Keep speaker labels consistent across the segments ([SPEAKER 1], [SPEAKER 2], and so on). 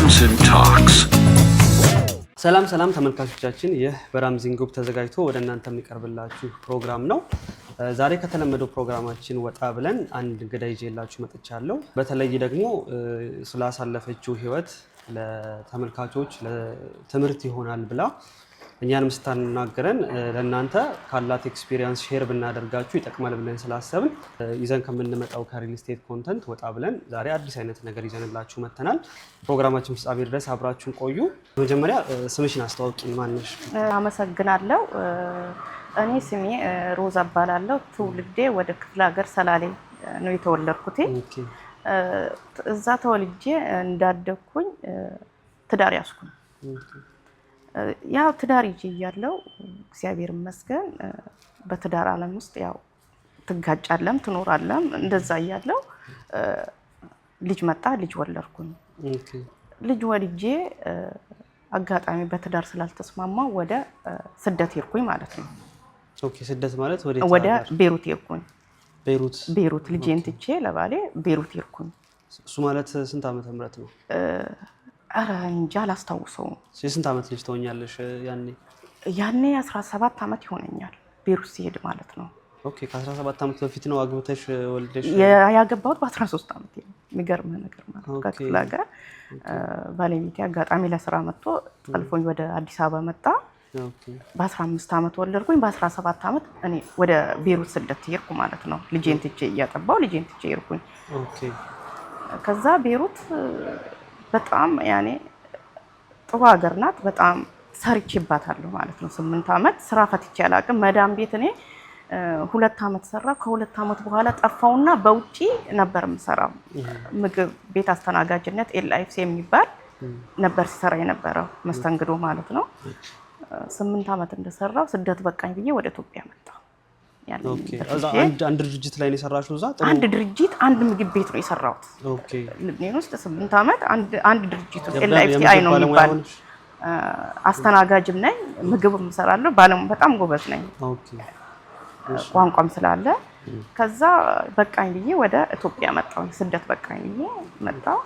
[SPEAKER 1] Ramzin Talks.
[SPEAKER 2] ሰላም ተመልካቾቻችን ይህ በራምዚን ግሩፕ ተዘጋጅቶ ወደ እናንተ የሚቀርብላችሁ ፕሮግራም ነው። ዛሬ ከተለመደው ፕሮግራማችን ወጣ ብለን አንድ እንግዳ ይዤላችሁ መጥቻለሁ። በተለይ ደግሞ ስላሳለፈችው ህይወት ለተመልካቾች ለትምህርት ይሆናል ብላ እኛንም ስታናገረን ለእናንተ ካላት ኤክስፒሪየንስ ሼር ብናደርጋችሁ ይጠቅማል ብለን ስላሰብን ይዘን ከምንመጣው ከሪል ስቴት ኮንተንት ወጣ ብለን ዛሬ አዲስ አይነት ነገር ይዘንላችሁ መጥተናል። ፕሮግራማችን ፍጻሜ ድረስ አብራችሁን ቆዩ። መጀመሪያ ስምሽን አስተዋውቂኝ፣ ማንሽ?
[SPEAKER 3] አመሰግናለሁ። እኔ ስሜ ሮዛ እባላለሁ። ትውልዴ ወደ ክፍለ ሀገር ሰላሌ ነው የተወለድኩት። እዛ ተወልጄ እንዳደግኩኝ ትዳር ያዝኩኝ። ያው ትዳር ይዤ እያለሁ እግዚአብሔር ይመስገን በትዳር ዓለም ውስጥ ያው ትጋጫለም ትኖራለም። እንደዛ እያለሁ ልጅ መጣ፣ ልጅ ወለድኩኝ። ልጅ ወልጄ አጋጣሚ በትዳር ስላልተስማማው ወደ ስደት ሄድኩኝ ማለት ነው።
[SPEAKER 2] ኦኬ፣ ስደት ማለት
[SPEAKER 3] ወደ ቤሩት ሄድኩኝ። ቤሩት ልጄን ትቼ ለባሌ ቤሩት ሄድኩኝ።
[SPEAKER 2] እሱ ማለት ስንት ዓመተ ምህረት ነው?
[SPEAKER 3] አረ እንጃ አላስታውሰውም።
[SPEAKER 2] ስንት ዓመት ልጅ ትሆኛለሽ ያኔ?
[SPEAKER 3] ያኔ 17 ዓመት ይሆነኛል ቤሩት ሲሄድ ማለት ነው።
[SPEAKER 2] ኦኬ፣ ከ17 ዓመት በፊት ነው አግብተሽ ወልደሽ?
[SPEAKER 3] ያገባሁት በ13 ዓመት ነው። የሚገርምህ ነገር ማለት ነው ከክፍለ ሀገር ባለቤቴ አጋጣሚ ለስራ መጥቶ ጠልፎኝ ወደ አዲስ አበባ መጣ። በ15 ዓመት ወለድኩኝ። በ17 ዓመት እኔ ወደ ቤሩት ስደት ሄድኩ ማለት ነው። ልጄን ትቼ እያጠባሁ ልጄን ትቼ ሄድኩኝ። ከዛ ቤሩት በጣም ያኔ ጥሩ ሀገር ናት። በጣም ሰርቼባታለሁ ማለት ነው። 8 ዓመት ስራ ፈትቼ አላውቅም። መዳም ቤት እኔ 2 ዓመት ሰራሁ። ከ2 ዓመት በኋላ ጠፋውና በውጪ ነበር የምሰራው። ምግብ ቤት አስተናጋጅነት ኤልአይፍሲ የሚባል ነበር ሲሰራ የነበረው መስተንግዶ ማለት ነው። 8 ዓመት እንደሰራው ስደት በቃኝ ብዬ ወደ ኢትዮጵያ መጣሁ።
[SPEAKER 2] አንድ ድርጅት ላይ ነው የሰራሽው? እዛ
[SPEAKER 3] አንድ ድርጅት አንድ ምግብ ቤት ነው የሰራሁት። ልብኔን ውስጥ 8 ዓመት አንድ ድርጅት ውስጥ ኤልአይፍሲ ነው የሚባል አስተናጋጅም ነኝ፣ ምግብም እሰራለሁ። በጣም ጎበዝ ነኝ፣ ቋንቋም ስላለ። ከዛ በቃኝ ብዬ ወደ ኢትዮጵያ መጣሁ። ስደት በቃኝ ብዬ መጣሁ።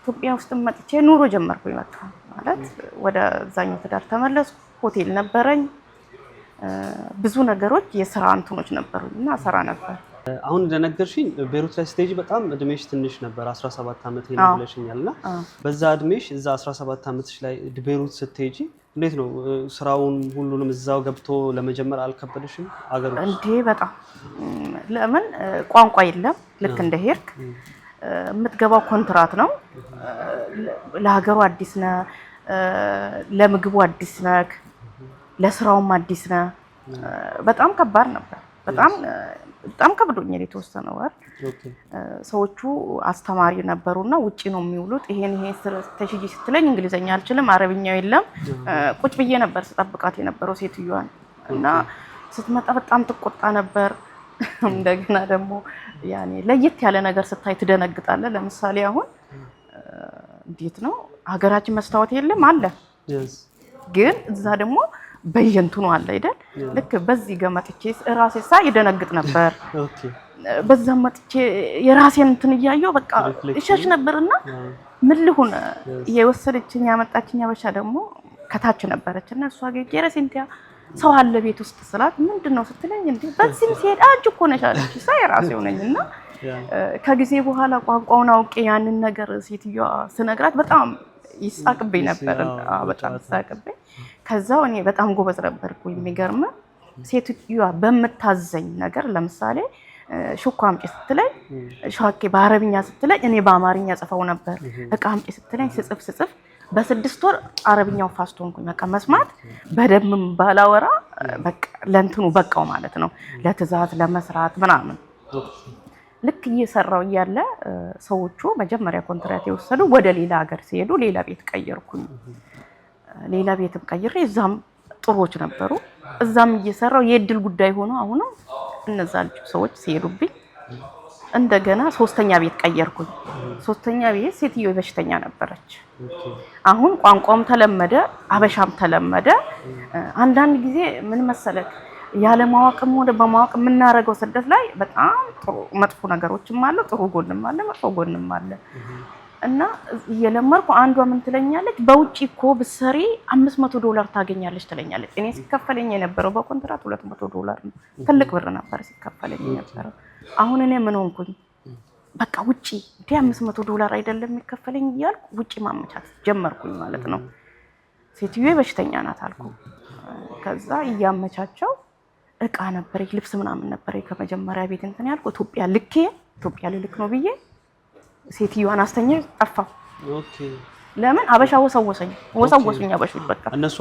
[SPEAKER 3] ኢትዮጵያ ውስጥ መጥቼ ኑሮ ጀመርኩኝ። መጣሁ ማለት ወደ ዛኛው ትዳር ተመለስኩ። ሆቴል ነበረኝ። ብዙ ነገሮች የስራ እንትኖች ነበሩና ሰራ ነበር።
[SPEAKER 2] አሁን እንደነገርሽኝ ቤሩት ላይ ስትሄጂ በጣም እድሜሽ ትንሽ ነበር፣ 17 ዓመት ነው ብለሽኛልና በዛ እድሜሽ እዛ 17 ዓመትሽ ላይ ቤሩት ስትሄጂ እንዴት ነው ስራውን ሁሉንም እዛው ገብቶ ለመጀመር አልከበደሽም? አገሩ
[SPEAKER 3] እንዴ በጣም ለምን ቋንቋ የለም። ልክ እንደ ሄድክ የምትገባው ኮንትራት ነው። ለሀገሩ አዲስ ነህ፣ ለምግቡ አዲስ ነህ፣ ለስራውም አዲስ ነህ። በጣም ከባድ ነበር። በጣም ከብዶኛል የተወሰነ ወር። ሰዎቹ አስተማሪ ነበሩና ውጪ ነው የሚውሉት። ይሄን ተሽጂ ስትለኝ እንግሊዘኛ አልችልም፣ አረብኛው የለም። ቁጭ ብዬ ነበር ስጠብቃት የነበረው ሴትዮዋን እና ስትመጣ በጣም ትቆጣ ነበር። እንደገና ደግሞ ያኔ ለየት ያለ ነገር ስታይ ትደነግጣለህ። ለምሳሌ አሁን እንዴት ነው ሀገራችን መስታወት የለም አለ፣ ግን እዛ ደግሞ በየንቱኑ አለ አይደል? ልክ በዚህ ገመጥቼ ራሴ ሳይ ይደነግጥ ነበር። በዛ መጥቼ የራሴን እንትን እያየሁ በቃ እሸሽ ነበርና ምን ልሁን የወሰደችኝ ያመጣችኝ አበሻ ደግሞ ከታች ነበረችና እሷ ጋር ሴንቲያ ሰው አለ ቤት ውስጥ ስላት ምንድነው ስትለኝ እንዴ በዚህም ሲሄድ አንቺ እኮ ነሽ አለች። ሳይ ራሴው ነኝና ከጊዜ በኋላ ቋንቋውን አውቄ ያንን ነገር ሴትዮዋ ስነግራት በጣም ይሳቅብኝ ነበር። በጣም ይሳቅብኝ። ከዛው እኔ በጣም ጎበዝ ነበርኩኝ። የሚገርም ሴትዮዋ በመታዘኝ ነገር ለምሳሌ ሹካ አምጪ ስትለኝ ሻኬ በአረብኛ ስትለኝ እኔ በአማርኛ ጽፈው ነበር። እቃ አምጪ ስትለኝ ስጽፍ በ6 ወር አረብኛው ፋስት ሆንኩኝ። በቃ መስማት በደምብ ባላወራ በቃ ለእንትኑ በቃው ማለት ነው፣ ለትዕዛዝ ለመስራት ምናምን። ልክ እየሰራው እያለ ሰዎቹ መጀመሪያ ኮንትራት የወሰዱ ወደ ሌላ ሀገር ሲሄዱ ሌላ ቤት ቀየርኩኝ። ሌላ ቤትም ቀይሬ እዛም ጥሩዎች ነበሩ። እዛም እየሰራው የእድል ጉዳይ ሆኖ አሁንም እነዛ ሰዎች ሲሄዱብኝ እንደገና 3ኛ ቤት ቀየርኩኝ። 3ኛ ቤት ሴትዮ በሽተኛ ነበረች። አሁን ቋንቋም ተለመደ፣ አበሻም ተለመደ። አንዳንድ ጊዜ ምን መሰለክ ያለ ማወቅም ወደ በማወቅ የምናረገው ስደት ላይ በጣም ጥሩ መጥፎ ነገሮችም አሉ፣ ጥሩ ጎንም አለ፣ መጥፎ ጎንም አለ። እና እየለመርኩ አንዷ ምን ትለኛለች በውጪ እኮ ብትሰሪ $500 ታገኛለች ትለኛለች። እኔ ሲከፈለኝ የነበረው በኮንትራት $200 ነው። ትልቅ ብር ነበር ሲከፈለኝ የነበረው። አሁን እኔ ምን ሆንኩኝ? በቃ ውጪ እንደ $500 አይደለም የሚከፈለኝ እያልኩ ውጪ ማመቻት ጀመርኩኝ ማለት ነው። ሴትዮዋ በሽተኛ ናት አልኩ። ከዛ እያመቻቸው እቃ ነበር ልብስ ምናምን ነበር ከመጀመሪያ ቤት እንትን ያልኩ ኢትዮጵያ ልክ ነው ብዬ ሴትዮዋን አስተኛ ጠፋው። ኦኬ ለምን አበሻ ወሰወሱኝ አበሾች በቃ
[SPEAKER 2] እነሱ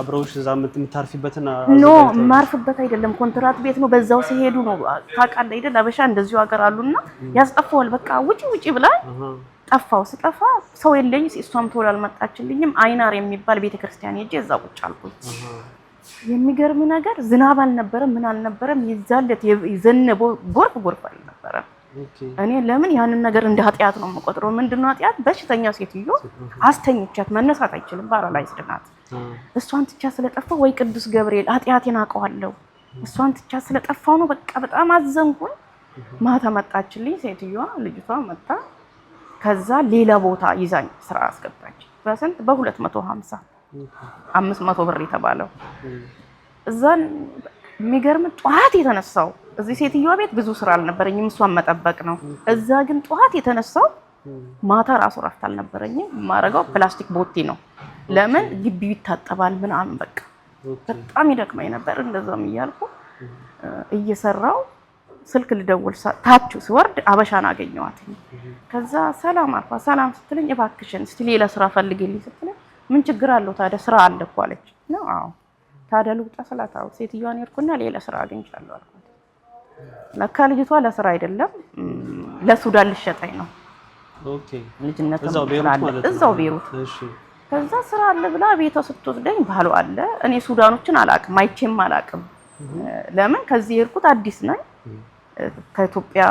[SPEAKER 2] አብረውሽ እዛ የምታርፊበትና
[SPEAKER 3] ኖ ማርፍበት አይደለም ኮንትራት ቤት ነው። በዛው ሲሄዱ ነው ታውቃለህ አይደል? አበሻ እንደዚሁ ሀገር አሉና ያስጠፋዋል። በቃ ውጪ ብላ ጠፋው። ስጠፋ ሰው የለኝ። እሷም ቶሎ አልመጣችልኝም። አይናር የሚባል ቤተክርስቲያን ሄጄ እዛ ቁጭ አልኩኝ። የሚገርም ነገር ዝናብ አልነበረም ምን አልነበረም። ይዛለት የዘነበ ጎርፍ አልነበረም። እኔ ለምን ያንን ነገር እንደ ኃጢያት ነው የምቆጥረው። ምንድነው ኃጢያት? በሽተኛ ሴትዮ አስተኝቻት መነሳት አይችልም፣ ፓራላይዝድ ናት። እሷን ትቻ ስለጠፋው ወይ ቅዱስ ገብርኤል ኃጢያቴን አውቀዋለሁ። እሷን ትቻ ስለጠፋው ነው በቃ በጣም አዘንኩኝ። ማታ መጣችልኝ ሴትዮዋ፣ ልጅቷ መጣ። ከዛ ሌላ ቦታ ይዛኝ ስራ አስገባች። በስንት በ250 500 ብር የተባለው እዛን የሚገርም ጧት የተነሳው እዚህ ሴትዮዋ ቤት ብዙ ስራ አልነበረኝም፣ እሷን መጠበቅ ነው። እዛ ግን ጧት የተነሳው ማታ ራሱ ረፍት አልነበረኝም። ማረጋው ፕላስቲክ ቦቲ ነው። ለምን ግቢው ይታጠባል ምናምን በቃ በጣም ይደክመኝ ነበር። እንደዛም እያልኩ እየሰራው ስልክ ልደውል ታቹ ሲወርድ አበሻን አገኘዋት። ከዛ ሰላም አልኳ። ሰላም ስትለኝ እባክሽን እስቲ ሌላ ስራ ፈልግልኝ ስትለኝ ምን ችግር አለው ታዲያ ስራ አለ እኮ አለች። ነው አዎ ታዲያ ልውጣ ስላታው ሴትዮዋን ሄድኩና ሌላ ስራ አግኝቻለሁ አልኳት። ለካ ልጅቷ ለስራ አይደለም ለሱዳን ልሸጠኝ ነው። ኦኬ ልጅነት እዛው ቤሩት። እሺ ከዛ ስራ አለ ብላ ቤቷ ስትወስደኝ ባሉ አለ። እኔ ሱዳኖችን አላቅም አይቼም አላቅም። ለምን ከዚህ ሄድኩት አዲስ ነኝ። ከኢትዮጵያ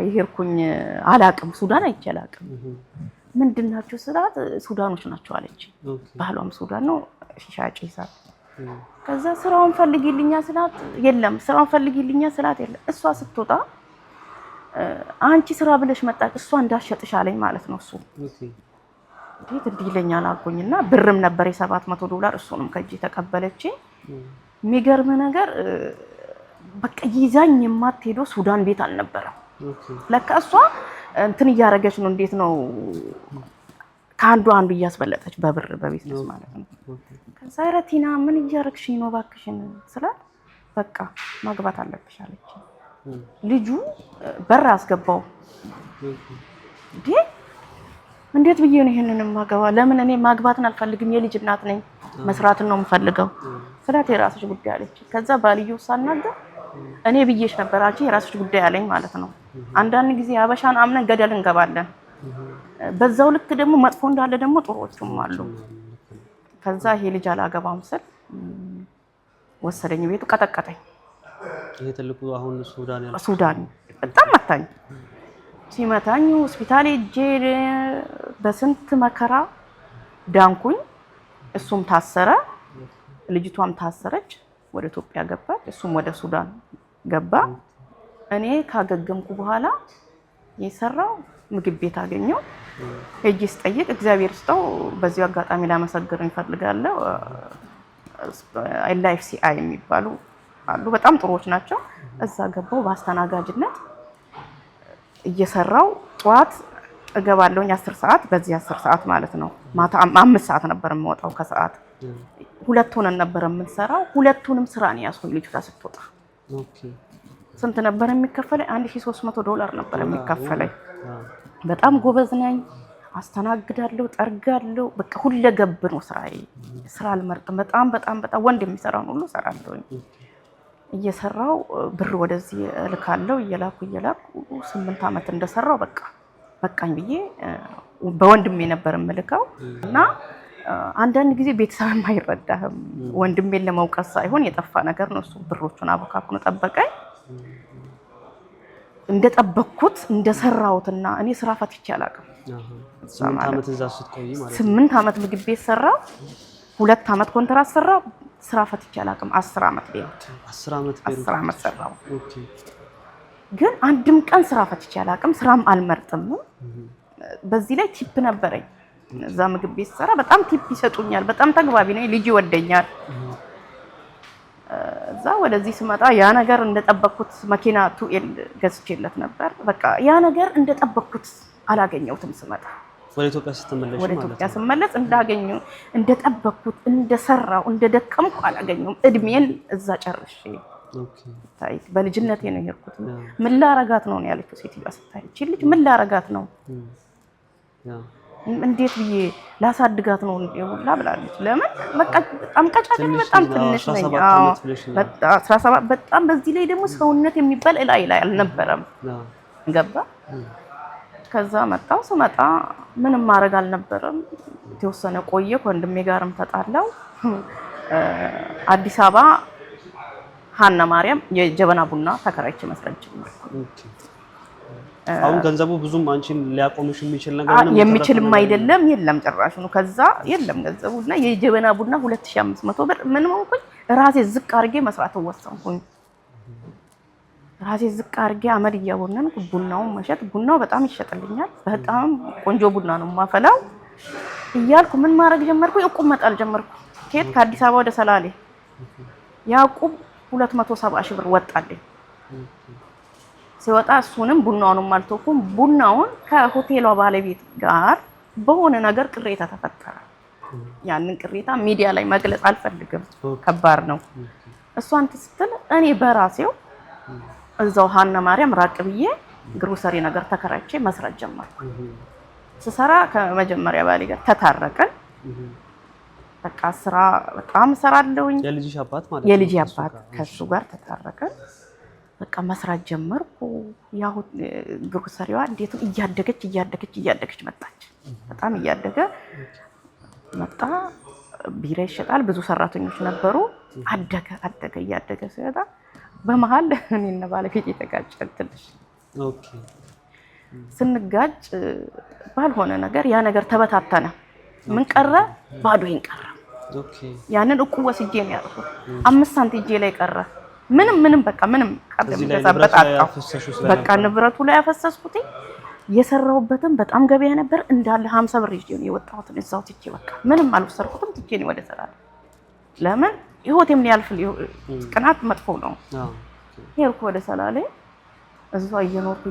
[SPEAKER 3] ይሄርኩኝ አላቅም ሱዳን አይቼ አላቅም። ምንድናችሁ ስላት ሱዳኖች ናቸው አለች። ባህሏም ሱዳን ነው ሻጭ ይሳል። ከዛ ስራውን ፈልጊልኛ ስላት የለም ስራውን ፈልጊልኛ ስላት የለም። እሷ ስትወጣ አንቺ ስራ ብለሽ መጣች እሷ እንዳሸጥሽ አለኝ ማለት ነው። እሱ እንዴት እንዲለኛል አልኩኝና ብርም ነበር $700 እሱንም ከጂ ተቀበለች። የሚገርም ነገር በቃ ይዛኝ የማትሄደው ሱዳን ቤት አልነበረም። ለካ እሷ እንትን እያረገች ነው። እንዴት ነው ከአንዱ እያስበለጠች በብር በቢዝነስ ማለት ነው። ከዛ ረቲና ምን እያረግሽ ነው ባክሽን ስላት በቃ ማግባት አለብሽ አለች። ልጁ በር አስገባው። እንዴት ብዬ ነው ይሄንን ማገባ? ለምን እኔ ማግባትን አልፈልግም፣ የልጅ እናት ነኝ፣ መስራትን ነው የምፈልገው ስላት የራስሽ ጉዳይ አለች። ከዛ ባልየው ሳናገር እኔ ብዬሽ ነበር አንቺ የራስሽ ጉዳይ አለኝ ማለት ነው። አንዳንድ ጊዜ አበሻን አምነን ገደል እንገባለን። በዛው ልክ ደግሞ መጥፎ እንዳለ ደግሞ ጥሩዎችም አሉ። ከዛ ይሄ ልጅ አላገባም ስል ወሰደኝ ቤቱ ቀጠቀጠኝ።
[SPEAKER 2] ይሄ ትልቁ አሁን
[SPEAKER 3] ሱዳን በጣም መታኝ። ሲመታኝ ሆስፒታል ሄጄ በስንት መከራ ዳንኩኝ። እሱም ታሰረ፣ ልጅቷም ታሰረች፣ ወደ ኢትዮጵያ ገባች፣ እሱም ወደ ሱዳን ገባ። እኔ ካገገምኩ በኋላ የሰራው ምግብ ቤት አገኘው። ሄጄ ስጠይቅ እግዚአብሔር ይስጠው በዚህ አጋጣሚ ላመሰግን እንፈልጋለሁ። ላይፍ ሲአይ የሚባሉ አሉ፣ በጣም ጥሩዎች ናቸው። እዛ ገባው በአስተናጋጅነት እየሰራው ጧት እገባለሁኝ 10 ሰዓት፣ በዚህ 10 ሰዓት ማለት ነው። ማታ 5 ሰዓት ነበር የምወጣው ከሰዓት። ሁለት ሆነን ነበር የምንሰራው። ሁለቱንም ስራ ነው ያስኩኝ። ልጅቷ ስትወጣ ስንት ነበር የሚከፈለኝ? $1300 ነበር የሚከፈለኝ። በጣም ጎበዝ ነኝ፣ አስተናግዳለሁ፣ ጠርጋለሁ። በቃ ሁለገብ ነው ስራዬ። ስራ አልመርጥም። በጣም ወንድ የሚሰራውን ሁሉ ሰራለሁኝ። እየሰራው ብር ወደዚህ እልካለሁ። እየላኩ 8 አመት እንደሰራው በቃኝ ብዬ በወንድሜ ነበር የምልከው። እና አንዳንድ ጊዜ ቤተሰብም አይረዳህም። ወንድሜን ለመውቀስ ሳይሆን የጠፋ ነገር ነው እሱ። ብሮቹን አበካኩን ጠበቀኝ። እንደጠበቅኩት እንደሰራውትና እኔ ስራ ፈትቼ አላውቅም።
[SPEAKER 2] 8 አመት እዛ ስትቆይ ማለት ነው።
[SPEAKER 3] 8 አመት ምግብ ቤት ሰራው፣ 2 አመት ኮንትራት ሰራው። ስራ ፈትቼ አላውቅም። 10 አመት ቤት
[SPEAKER 2] 10 አመት
[SPEAKER 3] ሰራው። ግን አንድም ቀን ስራ ፈትቼ አላውቅም። ስራም አልመርጥም። በዚህ ላይ ቲፕ ነበረኝ እዛ ምግብ ቤት ሰራ በጣም ቲፕ ይሰጡኛል በጣም ተግባቢ ነኝ ልጅ ይወደኛል እዛ ወደዚህ ስመጣ ያ ነገር እንደጠበቅኩት መኪና ቱኤል ገዝቼለት ነበር በቃ ያ ነገር እንደጠበቅኩት አላገኘሁትም ስመጣ
[SPEAKER 2] ወደ ኢትዮጵያ ስትመለሽ ማለት ነው
[SPEAKER 3] ወደ ኢትዮጵያ ስመለስ እንዳገኘው እንደጠበቅኩት እንደሰራው እንደደከምኩ አላገኘሁም እድሜን እዛ ጨርሼ
[SPEAKER 2] ኦኬ
[SPEAKER 3] ታይ በልጅነቴ ነው የሄድኩት ምን ላረጋት ነው ያለችው ሴትዮዋ ስታይ እቺ ልጅ ምን ላረጋት ነው
[SPEAKER 2] ያ
[SPEAKER 3] እንዴት ብዬ ላሳድጋት ነው ሁላ ብላለች ለምን በቃ በጣም ቀጫጭን በጣም ትንሽ ነኝ በጣም 17 በጣም በዚህ ላይ ደግሞ ሰውነት የሚባል ላይ አልነበረም ገባ ከዛ ስመጣ ምንም ማድረግ አልነበረም የተወሰነ ቆየ ወንድሜ ጋርም ተጣላው አዲስ አበባ ሀና ማርያም የጀበና ቡና ተከራይቼ መስራት ጀመርኩ
[SPEAKER 2] አሁን ገንዘቡ ብዙም አንቺን ሊያቆምሽ የሚችል ነገር ነው
[SPEAKER 3] የሚችልም አይደለም የለም ጭራሽ ነው ከዛ የለም ገንዘቡና የጀበና ቡና 2500 ብር ምንም እንኳን ራሴ ዝቅ አርጌ መስራት ወሰንኩኝ ራሴ ዝቅ አርጌ አመድ እያቦነንኩ ቡናውን መሸጥ ቡናው በጣም ይሸጥልኛል በጣም ቆንጆ ቡና ነው ማፈላው እያልኩ ምን ማድረግ ጀመርኩ እቁብ መጣል ጀመርኩ ከየት ከአዲስ አበባ ወደ ሰላሌ ያቁብ 270 ሺህ ብር ወጣልኝ ሲወጣ እሱንም ቡናውንም አልተውኩም ቡናውን ከሆቴሏ ባለቤት ጋር በሆነ ነገር ቅሬታ ተፈጠረ ያንን ቅሬታ ሚዲያ ላይ መግለጽ አልፈልግም ከባድ ነው እሷን ስትል እኔ በራሴው እዛው ሀና ማርያም ራቅ ብዬ ግሮሰሪ ነገር ተከራይቼ መስራት ጀመርኩ ስሰራ ከመጀመሪያ ባሌ ጋር ተታረቀን በቃ ስራ በጣም ሰራለሁኝ
[SPEAKER 2] የልጅሽ አባት ማለት ነው
[SPEAKER 3] የልጅ አባት ከሱ ጋር ተታረቀን በቃ መስራት ጀመርኩ ያው ግሮሰሪዋ እንዴት እያደገች መጣች በጣም እያደገ መጣ ቢራ ይሸጣል ብዙ ሰራተኞች ነበሩ አደገ እያደገ ሲወጣ በመሃል እኔና ባለቤቴ ተጋጨን ትንሽ
[SPEAKER 2] ኦኬ
[SPEAKER 3] ስንጋጭ ባልሆነ ነገር ያ ነገር ተበታተነ ምን ቀረ ባዶዬን ቀረ
[SPEAKER 2] ኦኬ
[SPEAKER 3] ያንን እቁብ ወስጄ ነው ያልኩት 5 ሳንቲም እጄ ላይ ቀረ ምንም በቃ ምንም ቀደም ገዛበት አጣው በቃ ንብረቱ ላይ ያፈሰስኩት የሰራውበትም በጣም ገበያ ነበር እንዳለ 50 ብር ይዤ ነው የወጣሁት እዛው ትቼ በቃ ምንም አልወሰርኩትም ትቼ ነው ወደ ሰላም ለምን ህይወቴም ሊያልፍ ቅናት መጥፎ ነው ሄርኩ ወደ ሰላሌ እዛው እየኖርኩ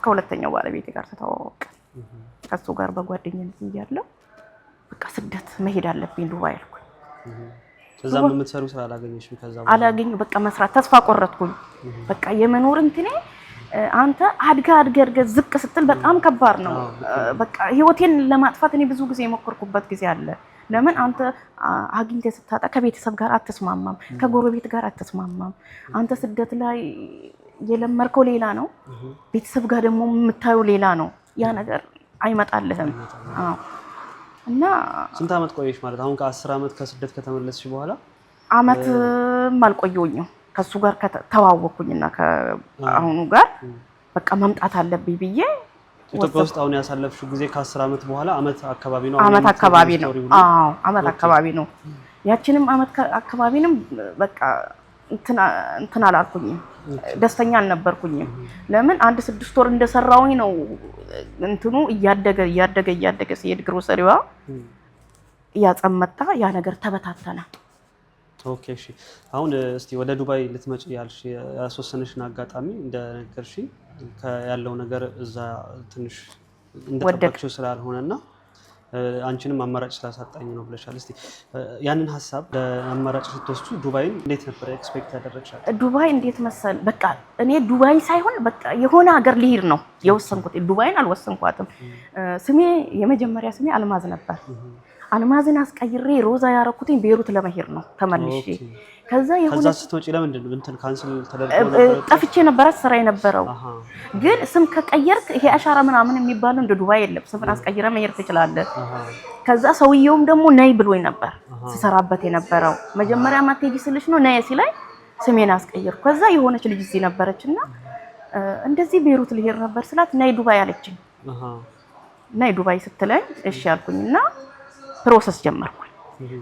[SPEAKER 3] ከሁለተኛው ባለቤቴ ጋር ተተዋወቀ ከሱ ጋር በጓደኝነት እያለሁ በቃ ስደት መሄድ አለብኝ ዱባይ አልኩኝ
[SPEAKER 2] ከዛም የምትሰሩ ስራ አላገኘሽም ከዛ
[SPEAKER 3] አላገኘ በቃ መስራት ተስፋ ቆረጥኩኝ በቃ የመኖር እንትኔ አንተ አድጋ ዝቅ ስትል በጣም ከባድ ነው በቃ ህይወቴን ለማጥፋት እኔ ብዙ ጊዜ የሞከርኩበት ጊዜ አለ ለምን አንተ አግኝተህ ስታጣ ከቤተሰብ ጋር አትስማማም ከጎረቤት ጋር አትስማማም አንተ ስደት ላይ የለመርከው ሌላ ነው ቤተሰብ ጋር ደግሞ የምታየው ሌላ ነው ያ ነገር አይመጣልህም እና
[SPEAKER 2] ስንት አመት ቆየሽ ማለት አሁን ከ10 አመት ከስደት ከተመለስሽ በኋላ
[SPEAKER 3] አመት ማልቆየውኝ ከሱ ጋር ተዋወኩኝና ከአሁኑ ጋር በቃ መምጣት አለብኝ ብዬ
[SPEAKER 2] ኢትዮጵያ ውስጥ አሁን ያሳለፍሽው ጊዜ ከ10 አመት በኋላ አመት አካባቢ ነው
[SPEAKER 3] አመት አካባቢ ነው ያቺንም አመት አካባቢንም በቃ እንትና አላልኩኝ ደስተኛ አልነበርኩኝም ለምን አንድ 6 ወር እንደሰራውኝ ነው እንትኑ እያደገ ሲሄድ ግሮሰሪዋ ያጸመጣ ያ ነገር ተበታተነ
[SPEAKER 2] ኦኬ እሺ አሁን እስቲ ወደ ዱባይ ልትመጪ ያልሽ ያስወሰነሽን አጋጣሚ እንደነገርሽ ያለው ነገር እዛ ትንሽ እንደተጠበቅሽው ስላልሆነና አንቺንም አማራጭ ስላሳጣኝ ነው ብለሻል እስቲ ያንን ሐሳብ ለአማራጭ ስትወስዱ ዱባይን እንዴት ነበር ኤክስፔክት ያደረግሻል
[SPEAKER 3] ዱባይ እንዴት መሰል በቃ እኔ ዱባይ ሳይሆን በቃ የሆነ ሀገር ልሄድ ነው የወሰንኩት ዱባይን አልወሰንኳትም ስሜ የመጀመሪያ ስሜ አልማዝ ነበር አልማዝን አስቀይሬ ሮዛ ያረኩትኝ ቤሩት ለመሄድ ነው ተመልሼ ከዛ
[SPEAKER 2] ስትወጪ ለምንድን ነው እንትን ካንሰል ተደርጎ ነበር
[SPEAKER 3] ጠፍቼ ነበር ስራ የነበረው ግን ስም ከቀየርክ ይሄ አሻራ ምናምን የሚባለው እንደ ዱባይ የለም ስም አስቀይረ መሄድ ትችላለህ ከዛ ሰውየውም ደግሞ ነይ ብሎኝ ነበር ሲሰራበት የነበረው መጀመሪያ ማቴጂ ስልሽ ነው ነይ ሲላይ ስሜን አስቀየርኩ ከዛ የሆነች ልጅ እዚህ ነበረችና እንደዚህ ቤሩት ልሄድ ነበር ስላት ነይ ዱባይ አለችኝ ነይ ዱባይ ስትለኝ እሺ አልኩኝና ፕሮሰስ ጀመርኩ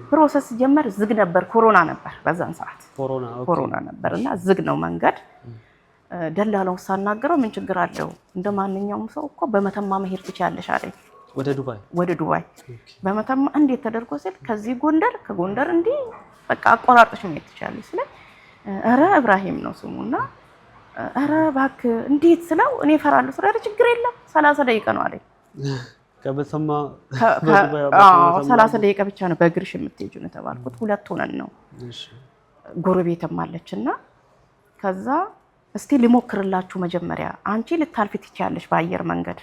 [SPEAKER 3] ፕሮሰስ ጀመር ዝግ ነበር ኮሮና ነበር በዛን ሰዓት ኮሮና ነበርና ዝግ ነው መንገድ ደላላው ሳናገረው ምን ችግር አለው እንደማንኛውም ሰው እኮ በመተማ መሄድ ትችያለሽ አለኝ። ወደ ዱባይ በመተማ እንዴት ተደርጎ ሲል ከዚህ ጎንደር ከጎንደር እንዴ በቃ አቆራርጠሽ መሄድ ትችያለሽ ስለ ኧረ ኢብራሂም ነው ስሙና ኧረ እባክህ እንዴት ስለው እኔ እፈራለሁ ስለ ችግር የለም 30 ደቂቃ ነው አለኝ።
[SPEAKER 2] ከበተማ
[SPEAKER 3] 30 ደቂቃ ብቻ ነው በእግርሽ የምትሄጂው ነው ተባልኩት። ሁለት ሆነን ነው ጎረቤትም አለችና ከዛ እስቲ ልሞክርላችሁ መጀመሪያ አንቺ ልታልፊ ትችያለሽ በአየር መንገድ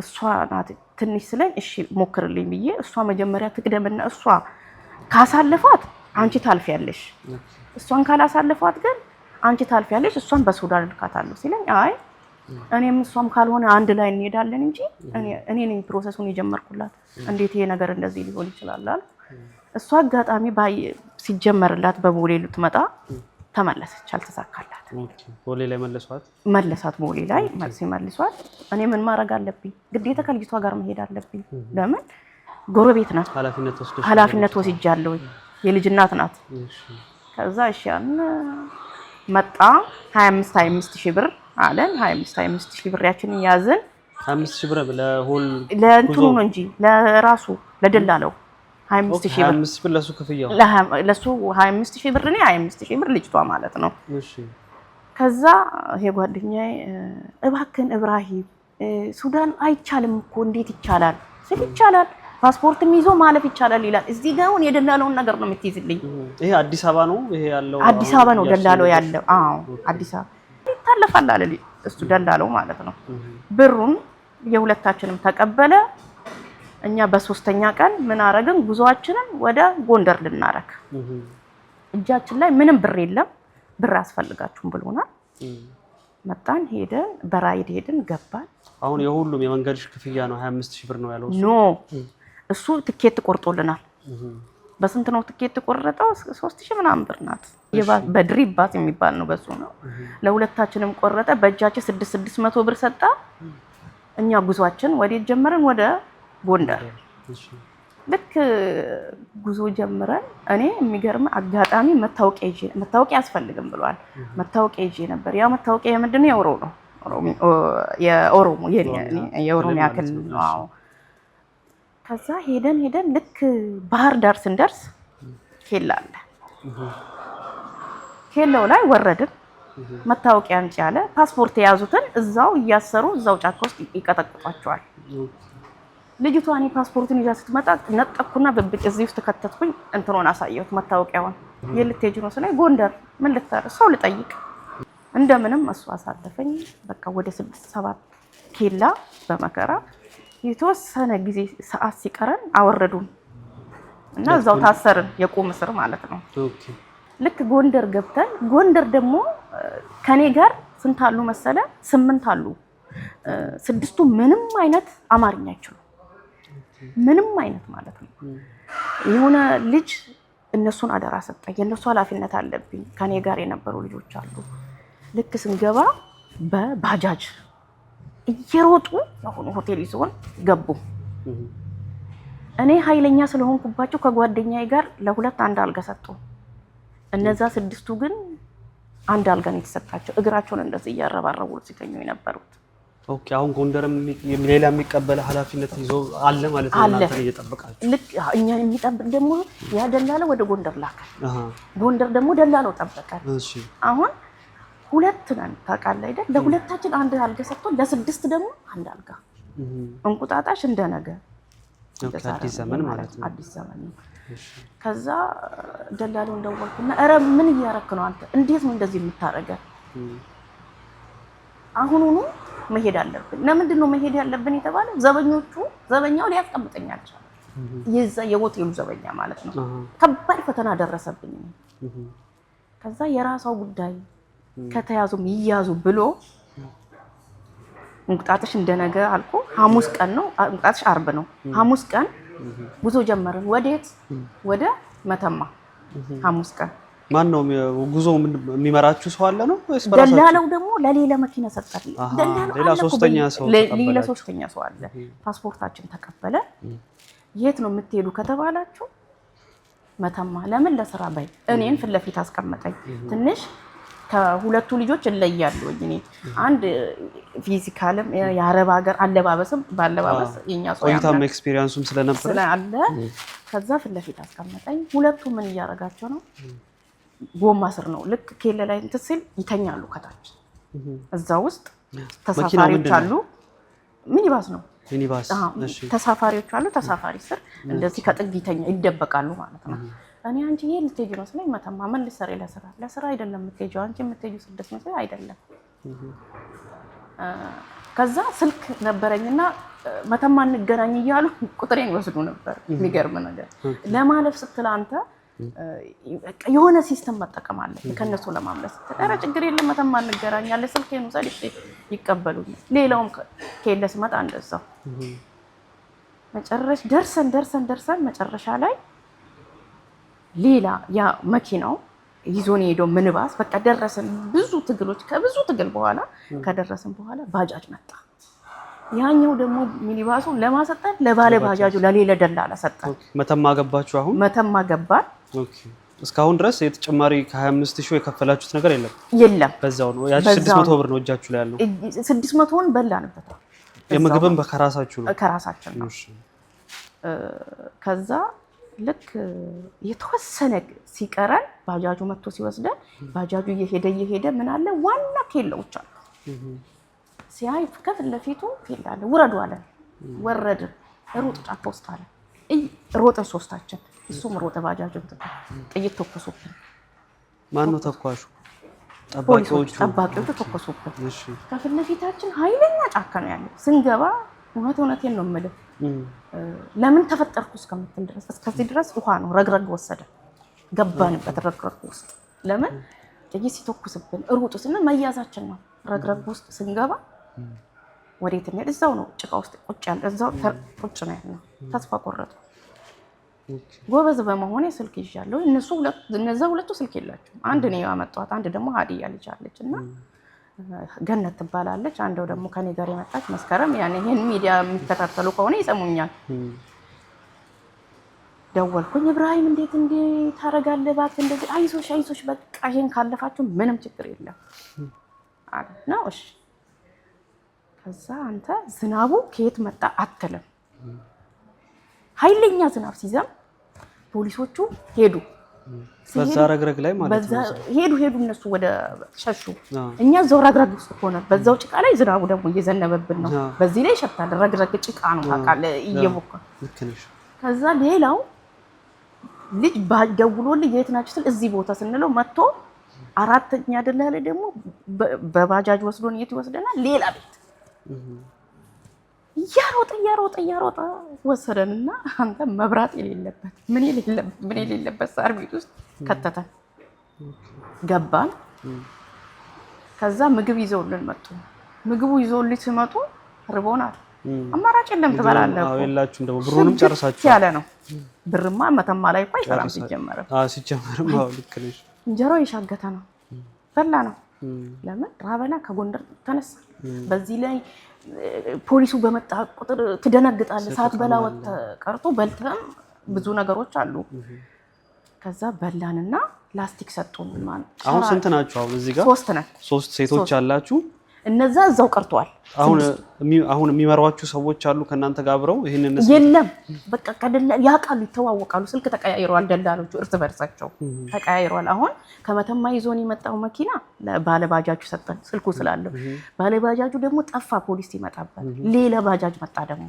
[SPEAKER 3] እሷ ናት ትንሽ ስለኝ እሺ ሞክርልኝ ብዬ እሷ መጀመሪያ ትቅደምና እሷ ካሳለፋት አንቺ ታልፊያለሽ እሷን ካላሳለፋት ግን አንቺ ታልፊያለሽ እሷን በሱዳን ልካታለሁ ሲለኝ አይ እኔም እሷም ካልሆነ አንድ ላይ እንሄዳለን እንጂ እኔ ነኝ ፕሮሰሱን የጀመርኩላት እንዴት ይሄ ነገር እንደዚህ ሊሆን ይችላል አለ። እሷ አጋጣሚ ሲጀመርላት በቦሌ ልትመጣ ተመለሰች አልተሳካላት።
[SPEAKER 2] ቦሌ ላይ መለሷት ቦሌ ላይ መልሷት እኔ ምን ማድረግ አለብኝ ግዴታ ከልጅቷ ጋር መሄድ አለብኝ ለምን ጎረቤት ናት ኃላፊነት ወስጃለሁ የልጅ እናት ናት። ከዛ እሺ መጣ 25 ሺህ ብር አለን 25 ሺህ ብር ያችን ያዝን 25 ሺህ ብር
[SPEAKER 3] ለእንትኑ ነው እንጂ ለራሱ ለደላለው 25 ሺህ ብር
[SPEAKER 2] 25 ብር ለሱ ክፍያው
[SPEAKER 3] ለሱ 25 ሺህ ብር ነው 25 ሺህ ብር ልጅቷ ማለት ነው።
[SPEAKER 2] እሺ
[SPEAKER 3] ከዛ ይሄ ጓደኛዬ እባክን ኢብራሂም ሱዳን አይቻልም እኮ እንዴት ይቻላል ስል ይቻላል ፓስፖርትም ይዞ ማለፍ ይቻላል ይላል። እዚህ ጋር አሁን የደላለውን ነገር ነው የምትይዝልኝ።
[SPEAKER 2] ይሄ አዲስ አበባ ነው ይሄ ያለው
[SPEAKER 3] አዲስ አበባ ነው ደላለው ያለው አዎ አዲስ አበባ ይታለፋል አለ እሱ ደላለው ማለት ነው። ብሩን የሁለታችንም ተቀበለ። እኛ በሶስተኛ ቀን ምን አረግን ጉዟችንን ወደ ጎንደር ልናረክ እጃችን ላይ ምንም ብር የለም ብር አስፈልጋችሁም ብሎናል። መጣን ሄደን በራይድ ሄድን ገባን።
[SPEAKER 2] አሁን የሁሉም የመንገድሽ ክፍያ ነው 25 ሺህ ብር ነው ያለው
[SPEAKER 3] ኖ እሱ ትኬት ቆርጦልናል። በስንት ነው ትኬት ቆረጠው 3000 ምናምን ብር ናት። በድሪብ ባስ የሚባል ነው በሱ ነው ለሁለታችንም ቆረጠ። በእጃችን 600 ብር ሰጣ። እኛ ጉዟችን ወዴት ጀመረን ወደ ጎንደር። ልክ ጉዞ ጀምረን እኔ የሚገርም አጋጣሚ መታወቂያ ያስፈልግም ብሏል። መታወቂያ ይዤ ነበር። ያ መታወቂያ ምንድነው የኦሮሚያ ክልል ነው። ከዛ ሄደን ልክ ባህር ዳር ስንደርስ ኬላ አለ። ኬላው ላይ ወረድን። መታወቂያ አንቺ ያለ ፓስፖርት የያዙትን እዛው እያሰሩ እዛው ጫካ ውስጥ ይቀጠቅጧቸዋል። ልጅቷ እኔ ፓስፖርቱን ይዛ ስትመጣ ነጠቅኩና በብቅ እዚህ ውስጥ ከተትኩኝ እንትኑን አሳየሁት መታወቂያውን። የልትሄጂ ነው ስለኝ ጎንደር ምን ልታረግ ሰው ልጠይቅ እንደምንም እሱ አሳለፈኝ። በቃ ወደ 6-7 ኬላ በመከራ የተወሰነ ጊዜ ሰዓት ሲቀረን አወረዱን እና እዛው ታሰርን የቁም እስር ማለት ነው። ልክ ጎንደር ገብተን ጎንደር ደግሞ ከኔ ጋር ስንት አሉ መሰለ 8 አሉ። 6ቱ ምንም አይነት አማርኛ አይችሉም ምንም አይነት ማለት ነው። የሆነ ልጅ እነሱን አደራ ሰጠኝ የነሱ ኃላፊነት አለብኝ። ከኔ ጋር የነበሩ ልጆች አሉ። ልክ ስንገባ በባጃጅ እየሮጡ የሆነ ሆቴል ይዞን ገቡ። እኔ ኃይለኛ ስለሆንኩባቸው ከጓደኛዬ ጋር ለሁለት አንድ አልጋ ሰጡ። እነዛ 6ቱ ግን አንድ አልጋ ነው የተሰጣቸው። እግራቸውን እንደዚህ እያረባረቡ ሲተኙ የነበሩት።
[SPEAKER 2] ኦኬ አሁን ጎንደርም ሌላ የሚቀበል ኃላፊነት ይዞ አለ ማለት ነው። እናንተ እየጠበቃችሁ ልክ
[SPEAKER 3] እኛን የሚጠብቅ ደግሞ ያ ደላላ ወደ ጎንደር ላከ። ጎንደር ደግሞ ደላላው ጠበቀ። እሺ አሁን ሁለት ነን ታውቃለህ አይደል? ለሁለታችን አንድ አልጋ ሰጥቶ ለ6 ደግሞ አንድ አልጋ። እንቁጣጣሽ እንደነገ
[SPEAKER 2] አዲስ ዘመን ማለት ነው።
[SPEAKER 3] አዲስ ዘመን ነው። ከዛ ደላላው እንደወልኩና ኧረ ምን እያረክ ነው አንተ? እንዴት ነው እንደዚህ የምታረገው? አሁኑኑ መሄድ አለብን። ለምንድን ነው መሄድ ያለብን የተባለው? ዘበኛው ሊያስቀምጠኝ አልቻለም። የዛ የሆቴሉ ዘበኛ ማለት ነው። ከባድ ፈተና ደረሰብኝ። ከዛ የራሳው ጉዳይ ከተያዙም ይያዙ ብሎ እንቁጣጣሽ እንደነገ አልኩ። ሐሙስ ቀን ነው እንቁጣጣሽ አርብ ነው። ሐሙስ ቀን ጉዞ ጀመርን። ወዴት? ወደ መተማ። ሐሙስ ቀን
[SPEAKER 2] ማን ነው ጉዞ የሚመራችሁ ሰው አለ ነው ወይስ በራሳችሁ?
[SPEAKER 3] ደላላው ደግሞ ለሌላ መኪና ሰጣል።
[SPEAKER 2] ሌላ ሶስተኛ
[SPEAKER 3] ሰው አለ። ፓስፖርታችን ተቀበለ። የት ነው የምትሄዱ ከተባላችሁ መተማ። ለምን? ለስራ ባይ እኔን ፊት ለፊት አስቀመጠኝ። ትንሽ ከሁለቱ ልጆች እለያለሁ እኔ አንድ ፊዚካልም የአረብ ሀገር አለባበስም ባለባበስ የኛ ሰው
[SPEAKER 2] ቆይታም ኤክስፒሪየንሱም ስለነበረ
[SPEAKER 3] አለ። ከዛ ፊት ለፊት አስቀመጠኝ። ሁለቱ ምን እያደረጋቸው ነው? ጎማ ስር ነው ልክ ኬለ ላይ እንትን ሲል ይተኛሉ ከታች። እዛ ውስጥ ተሳፋሪዎች አሉ። ሚኒባስ ነው
[SPEAKER 2] ሚኒባስ።
[SPEAKER 3] እሺ ተሳፋሪዎች አሉ። ተሳፋሪ ስር እንደዚህ ከጥግ ይደበቃሉ ማለት ነው። እኔ አንቺ ይሄ ልትሄጂ ነው ስለኝ መተማ ምን ልትሰሪ? ለስራ አይደለም የምትሄጂው አንቺ የምትሄጂው 600 አይደለም። ከዛ ስልክ ነበረኝና መተማ እንገናኝ እያሉ ቁጥሬን ይወስዱ ነበር። የሚገርም ነገር ለማለፍ ስትል አንተ የሆነ ሲስተም መጠቀም አለብህ ከነሱ ለማምለስ። ኧረ ችግር የለም መተማ እንገናኛለን ስልኬን ውሰድ ይቀበሉኝ። ሌላውም ከለስ መጣ እንደዛው። መጨረሻ ደርሰን መጨረሻ ላይ ሌላ ያ መኪናው ይዞን ሄዶ ምንባስ በቃ ደረሰን። ከብዙ ትግል በኋላ ከደረሰን በኋላ ባጃጅ መጣ። ያኛው ደግሞ ሚኒባሱ ለማሰጠን ለባለ ባጃጁ ለሌላ ደላላ ሰጠን።
[SPEAKER 2] መተማ ገባችሁ? አሁን
[SPEAKER 3] መተማ ገባን።
[SPEAKER 2] ኦኬ። እስካሁን ድረስ የተጨማሪ ከ25000 የከፈላችሁት ነገር
[SPEAKER 3] የለም?
[SPEAKER 2] በዛው ነው። ያቺ 600 ብር ነው እጃችሁ ላይ ያለው።
[SPEAKER 3] 600ን በላንበት።
[SPEAKER 2] የምግብም ከራሳችሁ ነው?
[SPEAKER 3] ከራሳችን ነው። ከዛ ልክ የተወሰነ ሲቀረን ባጃጁ መጥቶ ሲወስደን ባጃጁ እየሄደ ምን አለ ዋና ኬላዎች አሉ። ሲያይ ከፊት ለፊቱ ፊት አለ። ውረዱ አለ። ወረድን። ሩጥ ጫካ ውስጥ አለ። ሮጠን ሶስታችን፣ እሱም ሮጠ። ባጃጁን ጥይት ተኮሱብን።
[SPEAKER 2] ማን ነው ተኳሹ?
[SPEAKER 3] ጠባቂዎቹ ተኮሱብን። ከፊት ለፊታችን ኃይለኛ ጫካ ነው ያለው። ስንገባ እውነቴን ነው የምልህ ለምን ተፈጠርኩ እስከምትል ድረስ እስከዚህ ድረስ ውሃ ነው። ረግረግ ወሰደ። ገባንበት ረግረግ ውስጥ። ለምን ጥይት ሲተኩስብን ሩጡ ስንል መያዛችን ነው። ረግረግ ውስጥ ስንገባ ወዴት እንሄድ? እዛው ነው ጭቃ ውስጥ ቁጭ ያለ እዛው ቁጭ ነው ያለው። ተስፋ ቆረጡ። ጎበዝ በመሆኔ ስልክ ይዣለሁ። እነዛ ሁለቱ ስልክ የላቸውም። አንድ ነው ያመጣኋት፣ አንድ ደግሞ ሀዲያ ልጅ አለች እና ገነት ትባላለች። አንደው ደግሞ ከኔ ጋር የመጣች መስከረም። ያኔ ይሄን ሚዲያ የሚከታተሉ ከሆነ ይሰሙኛል። ደወልኩኝ። ኢብራሂም እንዴት ታረጋለህ? እባክህ እንደዚህ አይዞሽ በቃ ይሄን ካለፋችሁ ምንም ችግር የለም አለ ነው። እሺ ከዛ አንተ ዝናቡ ከየት መጣ አትልም። ኃይለኛ ዝናብ ሲዘም ፖሊሶቹ ሄዱ።
[SPEAKER 2] በዛ ረግረግ ላይ ማለት ነው
[SPEAKER 3] ሄዱ እነሱ ወደ ሸሹ። እኛ እዛው ረግረግ ውስጥ ሆነ በዛው ጭቃ ላይ ዝናቡ ደግሞ እየዘነበብን ነው። በዚህ ላይ ሸታል። ረግረግ ጭቃ ነው ታውቃለህ እየቦካ። ከዛ ሌላው ልጅ ደውሎልኝ የት ናችሁ ስል እዚህ ቦታ ስንለው መጥቶ አራተኛ ደላላ ደግሞ በባጃጅ ወስዶን የት ይወስደናል? ሌላ ቤት እያሮጠ ወሰደንና አንተ መብራት የሌለበት ምን የሌለበት ሳር ቤት ውስጥ ከተተን። ገባን። ከዛ ምግብ ይዘውልን መጡ። ምግቡ ይዘውልኝ ሲመጡ ርቦናል። አማራጭ የለም ትበላለህ እኮ።
[SPEAKER 2] የላችሁም ደግሞ ብሩንም ጨርሳችሁ
[SPEAKER 3] ያለ ነው። ብርማ መተማ ላይ እኮ አይሰራም ሲጀመርም።
[SPEAKER 2] ልክ ነሽ።
[SPEAKER 3] እንጀራው የሻገተ ነው። በላ ነው። ለምን ራበና ከጎንደር ተነሳ። በዚህ ላይ ፖሊሱ በመጣ ቁጥር ትደነግጣለህ። ሳትበላ ወጥተህ ቀርቶ በልተህም ብዙ ነገሮች አሉ። ከዛ በላንና ላስቲክ ሰጡን።
[SPEAKER 2] አሁን ስንት ናችሁ? አሁን እዚህ ጋር
[SPEAKER 3] 3 ነን።
[SPEAKER 2] 3 ሴቶች አላችሁ።
[SPEAKER 3] እነዛ እዛው ቀርተዋል።
[SPEAKER 2] አሁን የሚመሯችሁ ሰዎች አሉ ከናንተ ጋር አብረው? ይሄንን
[SPEAKER 3] የለም በቃ ያውቃሉ፣ ይተዋወቃሉ። ስልክ ተቀያይረዋል። ደላሎቹ እርስ በርሳቸው ተቀያይረዋል። አሁን ከመተማ ይዞን የመጣው መኪና ባለ ባጃጁ ሰጠን ስልኩ ስላለው። ባለ ባጃጁ ደግሞ ጠፋ። ፖሊስ ይመጣበት ሌላ ባጃጅ መጣ ደግሞ።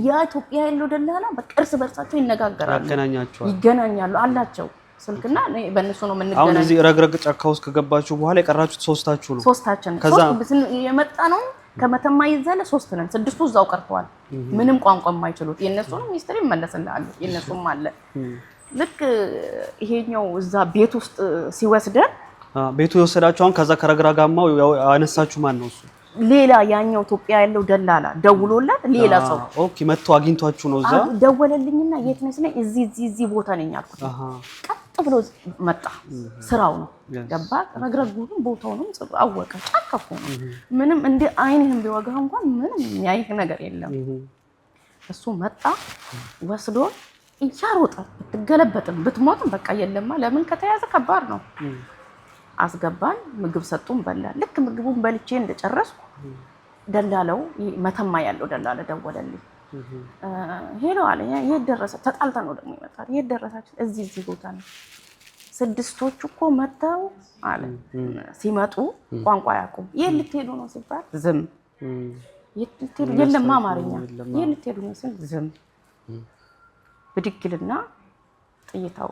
[SPEAKER 3] ያ ኢትዮጵያ ያለው ደላላ በቃ እርስ በርሳቸው ይነጋገራሉ፣ ይገናኛሉ አላቸው ስልክና በእነሱ ነው የምንገናኘው። አሁን
[SPEAKER 2] እዚህ ረግረግ ጫካ ውስጥ ከገባችሁ በኋላ የቀራችሁት ሶስታችሁ ነው?
[SPEAKER 3] ሶስታችን። የመጣ ነው ከመተማ ይዘለ 3 ነን። 6ቱ እዛው ቀርተዋል። ምንም ቋንቋ የማይችሉት። የነሱንም ሚኒስትር ይመለስልሃል። የነሱም አለ። ልክ ይሄኛው እዛ ቤት ውስጥ ሲወስደን
[SPEAKER 2] ቤቱ የወሰዳችሁ አሁን ከዛ ከረግረጋማው አነሳችሁ ማን ነው እሱ?
[SPEAKER 3] ሌላ ያኛው ኢትዮጵያ ያለው ደላላ ደውሎላት ሌላ ሰው
[SPEAKER 2] ኦኬ መጥቶ አግኝቷችሁ ነው? እዛ
[SPEAKER 3] ደወለልኝና የት ነሽ ነኝ እዚህ ቦታ ነኝ አልኩት። ቀጥ ብሎ መጣ። ስራው ነው ገባ። ረግረጉን ቦታውንም አወቀ። ጫካፉ ነው። ምንም እንደ አይንህም ቢወጋህ እንኳን ምንም የሚያይህ ነገር የለም። እሱ መጣ ወስዶ እያሮጠ ብትገለበጥም ብትሞትም በቃ የለማ። ለምን ከተያዘ ከባድ ነው። አስገባን ምግብ ሰጡን በላን ልክ ምግቡን በልቼ እንደጨረስኩ ደላለው መተማ ያለው ደላለ ደወለልኝ ሄሎ አለ የት ደረሰ ተጣልተን ነው ደግሞ ይመጣል የት ደረሳችሁ እዚህ ቦታ ነው ስድስቶቹ እኮ መጣው አለ ሲመጡ ቋንቋ ያቁም የት ልትሄዱ ነው ሲባል ዝም የት ልትሄዱ የለም አማርኛ የት ልትሄዱ ነው ሲል ዝም ብድግልና ጥይታው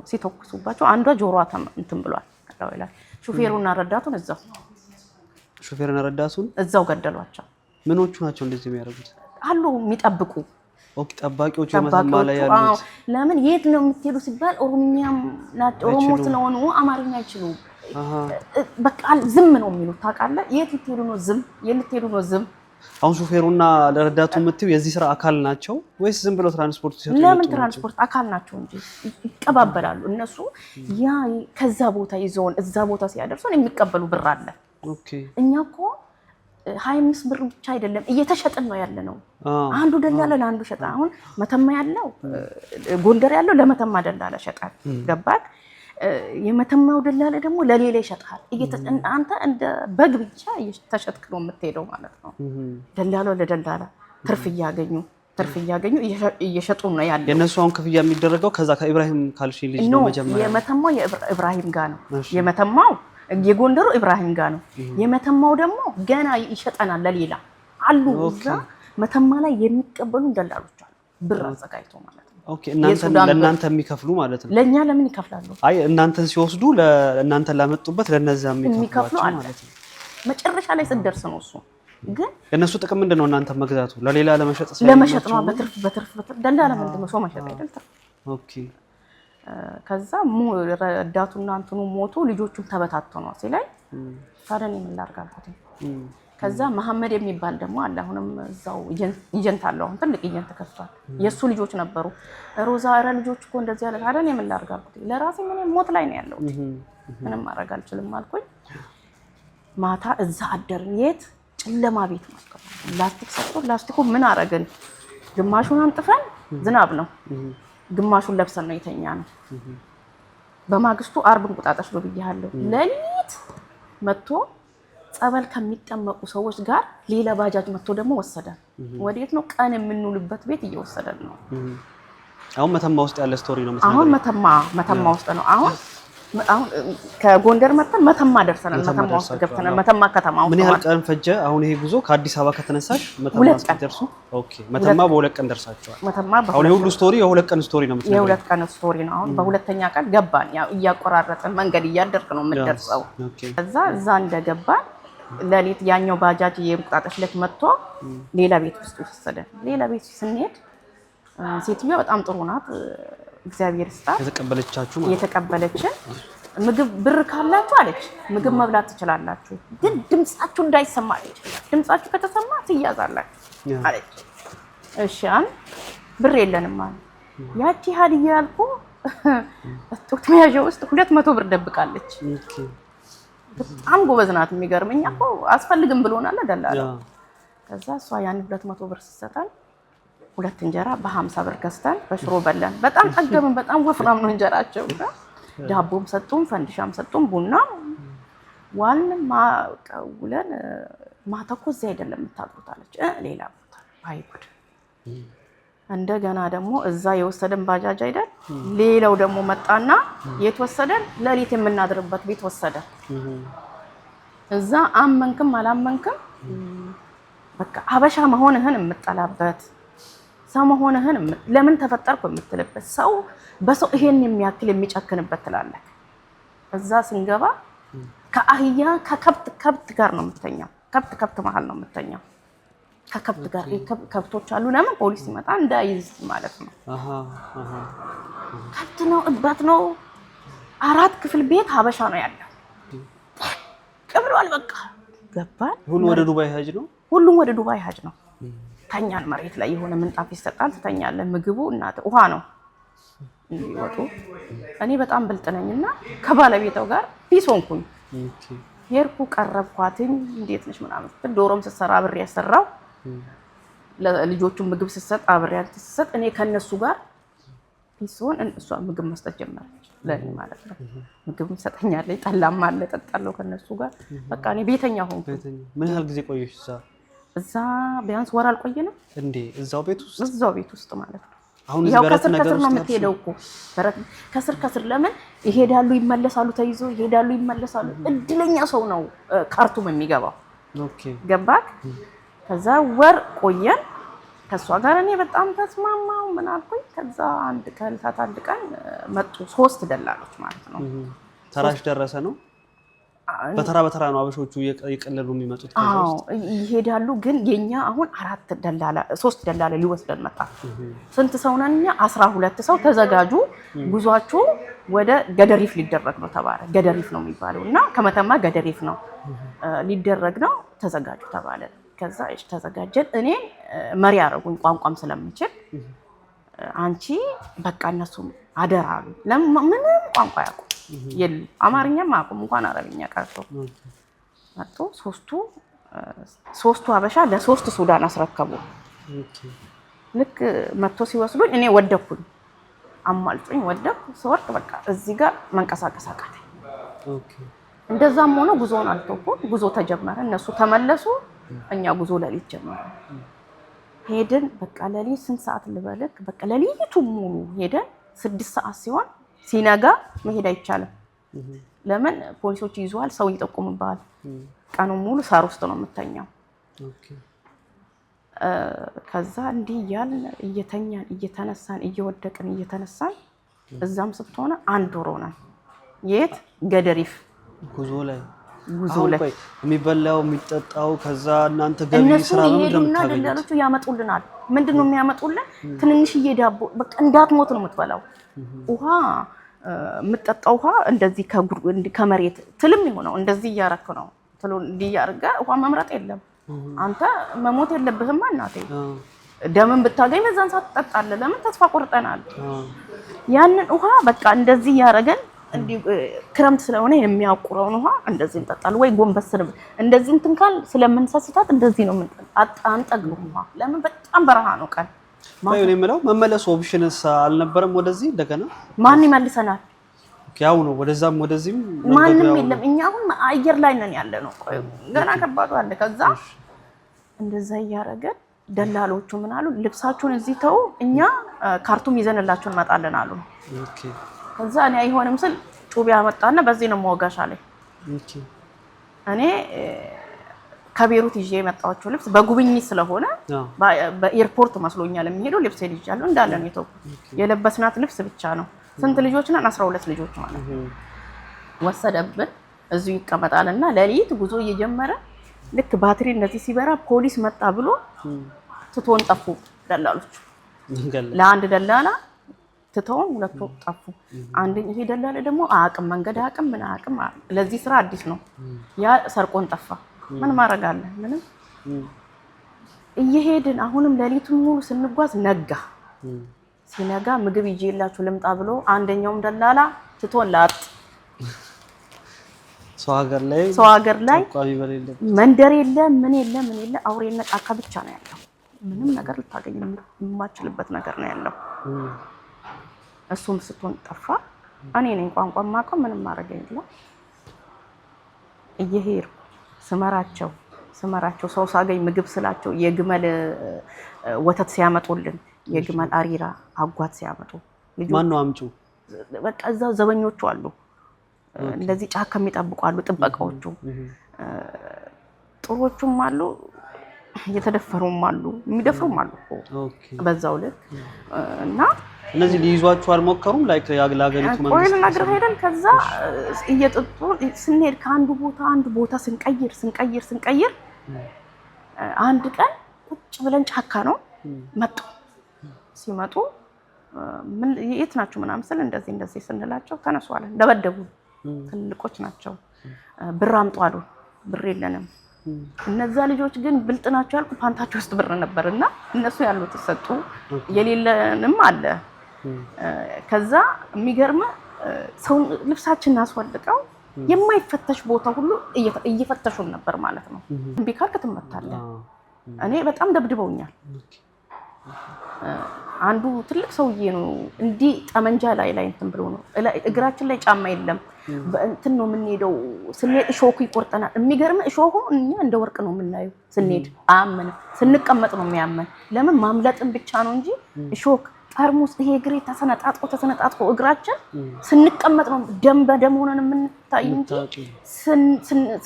[SPEAKER 3] ሲተኩሱባቸው አንዷ ጆሮዋ እንትን ብሏል አላው ይላል ሹፌሩና ረዳቱን እዛው ገደሏቸው ምኖቹ ናቸው እንደዚህ የሚያደርጉት አሉ የሚጠብቁ ኦኬ ጠባቂዎቹ የመተማ ላይ ያሉት ለምን የት ነው የምትሄዱ ሲባል ኦሮምኛም ኦሮሞት ነው አማርኛ አይችሉም በቃ ዝም ነው የሚሉት ታውቃለህ የት ልትሄዱ ነው ዝም የልትሄዱ ነው ዝም አሁን ሹፌሩና ለረዳቱ የምትይው የዚህ ስራ አካል ናቸው ወይስ ዝም ብለው ትራንስፖርት ሲሰጡ ለምን ትራንስፖርት አካል ናቸው እንጂ ይቀባበላሉ እነሱ ያ ከዛ ቦታ ይዘውን እዛ ቦታ ሲያደርሱን የሚቀበሉ ብር አለ ኦኬ እኛ እኮ 25 ብር ብቻ አይደለም እየተሸጠን ነው ያለነው አንዱ ደላላ ለአንዱ ሸጣ አሁን መተማ ያለው ጎንደር ያለው ለመተማ ደላላ ሸጣል ገባክ የመተማው ደላላ ደግሞ ለሌላ ይሸጣል አንተ እንደ በግ ብቻ እየተሸጥክ ነው የምትሄደው ማለት ነው ደላላው ለደላላ ትርፍ እያገኙ እየሸጡ ነው ያለው የነሱ አሁን ክፍያ የሚደረገው ከዛ ከኢብራሂም ካልሽ ልጅ ነው መጀመሪያ የመተማው የኢብራሂም ጋር ነው የመተማው የጎንደሩ ኢብራሂም ጋር ነው የመተማው ደግሞ ገና ይሸጠናል ለሌላ አሉ እዛ መተማ ላይ የሚቀበሉ ደላሎች አሉ ብር አዘጋጅቶ ማለት ነው ኦኬ ለእናንተ የሚከፍሉ ማለት ነው ለኛ ለምን ይከፍላሉ አይ እናንተን ሲወስዱ ለእናንተ ላመጡበት ለነዛ የሚከፍሉ ማለት ነው መጨረሻ ላይ ስደርስ ነው እሱ ግን እነሱ ጥቅም ምንድነው እናንተ መግዛቱ ለሌላ ለመሸጥ ነው በትርፍ ደላላ ምንድነው ሰው መሸጥ አይደል ኦኬ ከዛ ረዳቱና አንተኑ ሞቱ ልጆቹን ተበታተኑ ሲላይ ታደን ይምላርጋልኩት ከዛ መሐመድ የሚባል ደግሞ አለ አሁንም እዛው ኤጀንት አለው አሁን ትልቅ ኤጀንት ከፍቷል የሱ ልጆች ነበሩ ሮዛ አረ ልጆች እኮ እንደዚህ ያለ ታደን ይምላርጋልኩት ለራሴ ምን ሞት ላይ ነው ያለው ምንም ማድረግ አልችልም አልኩኝ ማታ እዛ አደርን የት ጨለማ ቤት ማስቀመጥ ላስቲክ ሰጥቶ ላስቲኩ ምን አረገን ግማሹን አንጥፈን ዝናብ ነው ግማሹን ለብሰን ነው የተኛ ነው በማግስቱ አርብ እንቁጣጣሽ ነው ብያለሁ ለሊት መጥቶ ጸበል ከሚጠመቁ ሰዎች ጋር ሌላ ባጃጅ መጥቶ ደግሞ ወሰደን ወዴት ነው ቀን የምንውልበት ቤት እየወሰደን ነው አሁን መተማ ውስጥ ያለ ስቶሪ ነው ማለት አሁን መተማ ውስጥ ነው አሁን ከጎንደር መተን መተማ ደርሰናል መተማ ውስጥ ገብተናል መተማ ከተማ ውስጥ ምን ያህል ቀን ፈጀ አሁን ይሄ ጉዞ ከአዲስ አበባ ከተነሳሽ መተማ ደርሱ ኦኬ መተማ በሁለት ቀን ደርሳችኋል መተማ አሁን ሁሉ ስቶሪ የሁለት ቀን ስቶሪ ነው የምትነግረው የሁለት ቀን ስቶሪ ነው አሁን በሁለተኛ ቀን ገባን ያው እያቆራረጠን መንገድ እያደረክ ነው የምትደርሰው እዛ እንደገባን ለሊት ያኛው ባጃጅ የእንቁጣጣሽ ዕለት መጥቶ ሌላ ቤት ውስጥ ወሰደን ሌላ ቤት ስንሄድ ሴትዮዋ በጣም ጥሩ ናት እግዚአብሔር ይስጣት የተቀበለችን ምግብ ብር ካላችሁ አለች ምግብ መብላት ትችላላችሁ ግን ድምጻችሁ እንዳይሰማ አለች ድምጻችሁ ከተሰማ ትያዛላችሁ አለች እሺ ብር የለንም ማለት ያቺ ሀዲያ ያልኩ ጡት መያዣ ውስጥ 200 ብር ደብቃለች በጣም ጎበዝ ናት የሚገርመኝ እኮ አስፈልግም ብሎናል ደላላ ከዛ እሷ ያን 200 ብር ሲሰጣል ሁለት እንጀራ በ50 ብር ገዝተን በሽሮ በላን በጣም ጠገበን በጣም ወፍራም ነው እንጀራቸው ዳቦም ሰጡን ፈንዲሻም ሰጡን ቡና ዋልንም ማቀውለን ማተኮዝ አይደለም የምታጥሩት አለች ሌላ ቦታ አይጉድ እንደገና ደግሞ እዛ የወሰደን ባጃጅ አይደል ሌላው ደግሞ መጣና የተወሰደን ለሊት የምናድርበት ቤት ወሰደን እዛ አመንክም አላመንክም በቃ አበሻ መሆንህን የምትጠላበት ሰው መሆንህን ለምን ተፈጠርኩ የምትልበት ሰው በሰው ይሄን የሚያክል የሚጨክንበት ትላለህ እዛ ስንገባ ከአህያ ከከብት ጋር ነው የምትተኛው ከብት መሃል ነው የምትተኛው ከከብት ጋር ከብቶች አሉ ለምን ፖሊስ ይመጣ እንዳይዝ ማለት ነው ከብት ነው እባት ነው 4 ክፍል ቤት ሀበሻ ነው ያለው ቀብሏል በቃ ገባን ሁሉም ወደ ዱባይ ሀጅ ነው ተኛን መሬት ላይ የሆነ ምንጣፍ ይሰጣል ተኛለን ምግቡ እናት ውሃ ነው ይወጡ እኔ በጣም ብልጥ ነኝና ከባለቤቷ ጋር ቢሶንኩኝ ሄርኩ ቀረብኳትኝ እንዴት ነሽ ምናምን ዶሮም ሰሰራ አብሬ ያሰራው ለልጆቹ ምግብ ሲሰጥ አብሬ ያልተሰጥ እኔ ከነሱ ጋር ፒሶን እሷ ምግብ መስጠት ጀመረች ለኔ ማለት ነው ምግብ ሰጠኛለች ጠላም አለ ጠጣለው ከነሱ ጋር በቃ እኔ ቤተኛ ሆንኩ
[SPEAKER 2] ምን ያህል ጊዜ ቆየሽ
[SPEAKER 3] እዛ ቢያንስ ወር አልቆየንም
[SPEAKER 2] እንዴ እዛው ቤት ውስጥ
[SPEAKER 3] ማለት ነው
[SPEAKER 2] አሁን እዚህ በረት ነገር
[SPEAKER 3] ነው የምትሄደው እኮ ከስር ለምን ይሄዳሉ ይመለሳሉ ተይዞ ይሄዳሉ ይመለሳሉ እድለኛ ሰው ነው ካርቱም የሚገባው ኦኬ ገባክ ከዛ ወር ቆየን ከሷ ጋር እኔ በጣም ተስማማው ምን አልኩኝ ከዛ አንድ ቀን መጡ 3 ደላሎች ማለት ነው
[SPEAKER 2] ተራሽ ደረሰ ነው በተራ ነው አበሾቹ የቀለሉ የሚመጡት
[SPEAKER 3] ከዛው ይሄዳሉ ግን የኛ አሁን 3 ደላላ ሊወስደን መጣ ስንት ሰው ነን እኛ 12 ሰው ተዘጋጁ ጉዟችሁ ወደ ገደሪፍ ሊደረግ ነው ተባለ ገደሪፍ ነው የሚባለውና ከመተማ ገደሪፍ ነው ሊደረግ ነው ተዘጋጁ ተባለ ከዛ ተዘጋጀን እኔ መሪ አረጉኝ ቋንቋም ስለምችል አንቺ በቃ እነሱ አደራሉ ለምን ቋንቋ ያውቁ የለም አማርኛም አቁም እንኳን አረብኛ ቀርቶ መጥቶ ሶስቱ አበሻ ለሶስት ሱዳን አስረከቡ ልክ መጥቶ ሲወስዱኝ እኔ ወደኩኝ አማልጡኝ ወደኩ ሰወርቅ በቃ እዚህ ጋር መንቀሳቀስ አቃተኝ እንደዛም ሆኖ ጉዞውን አልተውኩ ጉዞ ተጀመረ እነሱ ተመለሱ እኛ ጉዞ ለሊት ጀመረ ሄደን በቃ ለሊት ስንት ሰዓት ልበልክ በቃ ለሊቱ ሙሉ ሄደን 6 ሰዓት ሲሆን ሲነጋ መሄድ አይቻልም ለምን ፖሊሶች ይዟል ሰው ይጠቁምባል ቀኑ ሙሉ ሳር ውስጥ ነው የምተኛው ከዛ እንዲህ ያልን እየተኛን እየተነሳን እየወደቅን እየተነሳን እዛም ስትሆነ አንድ ወር ሆነ የት ገደሪፍ ጉዞ ላይ
[SPEAKER 2] የሚበላው የሚጠጣው ከዛ እናንተ ገቢ ስራ ምንድነው
[SPEAKER 3] ደላሎቹ ያመጡልናል ምንድነው የሚያመጡልን ትንንሽዬ ዳቦ በቃ እንዳትሞት ነው የምትበላው ውሃ የምትጠጣው ውሃ እንደዚህ ከመሬት ትልም ይሆነው እንደዚህ ያረክ ነው ትሎ እንዲያርጋ ውሃ መምረጥ የለም አንተ መሞት የለብህም እናቴ ደምን ብታገኝ በዛን ሰዓት ተጠጣለ ለምን ተስፋ ቆርጠናል ያንን ውሃ በቃ እንደዚህ ያረጋን እንዲ ክረምት ስለሆነ የሚያቁረውን ውሃ እንደዚህ እንጠጣለን ወይ ጎንበስ እንደዚህ እንትን ካል ስለምንሰስታት እንደዚህ ነው ምን አንጠግቡም ለምን በጣም በረሃ ነው ቀን
[SPEAKER 2] ማይ ነው የምለው መመለስ ኦፕሽንስ አልነበረም ወደዚህ እንደገና
[SPEAKER 3] ማን ይመልሰናል
[SPEAKER 2] ያው ነው ወደዛም ወደዚህም
[SPEAKER 3] ማንም የለም እኛ አሁን አየር ላይ ነን ያለ ነው ገና ከባዱ አለ ከዛ እንደዛ ያያረገ ደላሎቹ ምን አሉ ልብሳችሁን እዚህ ተው እኛ ካርቱም ይዘንላችሁ እንመጣለን አሉ ኦኬ ከዛ እኔ አይሆንም ስል ጩቤ አመጣና በዚህ ነው መወጋሽ አለኝ ኦኬ እኔ ከቤሩት ይዤ የመጣሁት ልብስ በጉብኝት ስለሆነ በኤርፖርት መስሎኛል የሚሄደው ልብስ ይዣለሁ እንዳለ ነው የተው የለበስናት ልብስ ብቻ ነው ስንት ልጆች ነን 12 ልጆች ማለት ነው ወሰደብን እዚሁ ይቀመጣልና ለሊት ጉዞ እየጀመረ ልክ ባትሪ እንደዚህ ሲበራ ፖሊስ መጣ ብሎ ትቶን ጠፉ ደላሎች ለአንድ ደላላ ትቶን ሁለቱ ጠፉ አንድ ይሄ ደላላ ደግሞ አቅም መንገድ አቅም ምን አቅም ለዚህ ስራ አዲስ ነው ያ ሰርቆን ጠፋ ምን ማረግ አለ ምንም እየሄድን አሁንም ለሊቱን ሙሉ ስንጓዝ ነጋ ሲነጋ ምግብ ይዤላችሁ ልምጣ ብሎ አንደኛውም ደላላ ትቶን ላጥ ሰው ሀገር ላይ መንደር የለ ምን አውሬና ጫካ ብቻ ነው ያለው ምንም ነገር ልታገኝ የማትችልበት ነገር ነው ያለው እሱም ስትሆን ጠፋ እኔ ነኝ ቋንቋ ማቀው ምንም ማረግ የለም እየሄድኩ ስመራቸው ሰው ሳገኝ ምግብ ስላቸው የግመል ወተት ሲያመጡልን የግመል አሪራ አጓት ሲያመጡ
[SPEAKER 2] ማን ነው አምጪው
[SPEAKER 3] በቃ እዛው ዘበኞቹ አሉ እንደዚህ ጫካ የሚጠብቁ አሉ ጥበቃዎቹ ጥሮቹም አሉ የተደፈሩም አሉ የሚደፍሩም አሉ ኦኬ በዛው ልክ እና
[SPEAKER 2] እነዚህ ሊይዟቸው አልሞከሩም ላይክ ያግላገሪቱ
[SPEAKER 3] መንግስት ወይ ነገር ሄደን ከዛ እየጠጡ ስንሄድ ከአንዱ ቦታ አንዱ ቦታ ስንቀይር አንድ ቀን ቁጭ ብለን ጫካ ነው መጡ ሲመጡ ምን የት ናችሁ ምናምን ስለ እንደዚህ ስንላቸው ተነሱ አለ ደበደቡ ትልቆች ናቸው ብር አምጡ አሉ ብር የለንም እነዛ ልጆች ግን ብልጥ ናቸው ያልኩ ፓንታቸው ውስጥ ብር ነበርና እነሱ ያሉት ሰጡ የሌለንም አለ ከዛ የሚገርም ሰው ልብሳችንን አስወልቀው የማይፈተሽ ቦታ ሁሉ እየፈተሹን ነበር ማለት ነው ቢካልክ ትመታለህ እኔ በጣም ደብድበውኛል አንዱ ትልቅ ሰውዬ ነው እንዲህ ጠመንጃ ላይ እንትን ብሎ ነው እግራችን ላይ ጫማ የለም እንትን ነው የምንሄደው ስንሄድ እሾኩ ይቆርጠናል የሚገርም እሾኩ እኛ እንደ ወርቅ ነው የምናየው ስንሄድ አመን ስንቀመጥ ነው የሚያመን ለምን ማምለጥን ብቻ ነው እንጂ እሾክ ጠርሙስ ይሄ እግሬ ተሰነጣጥቆ እግራችን ስንቀመጥ ነው ደም በደም ሆነን የምንታይ እንጂ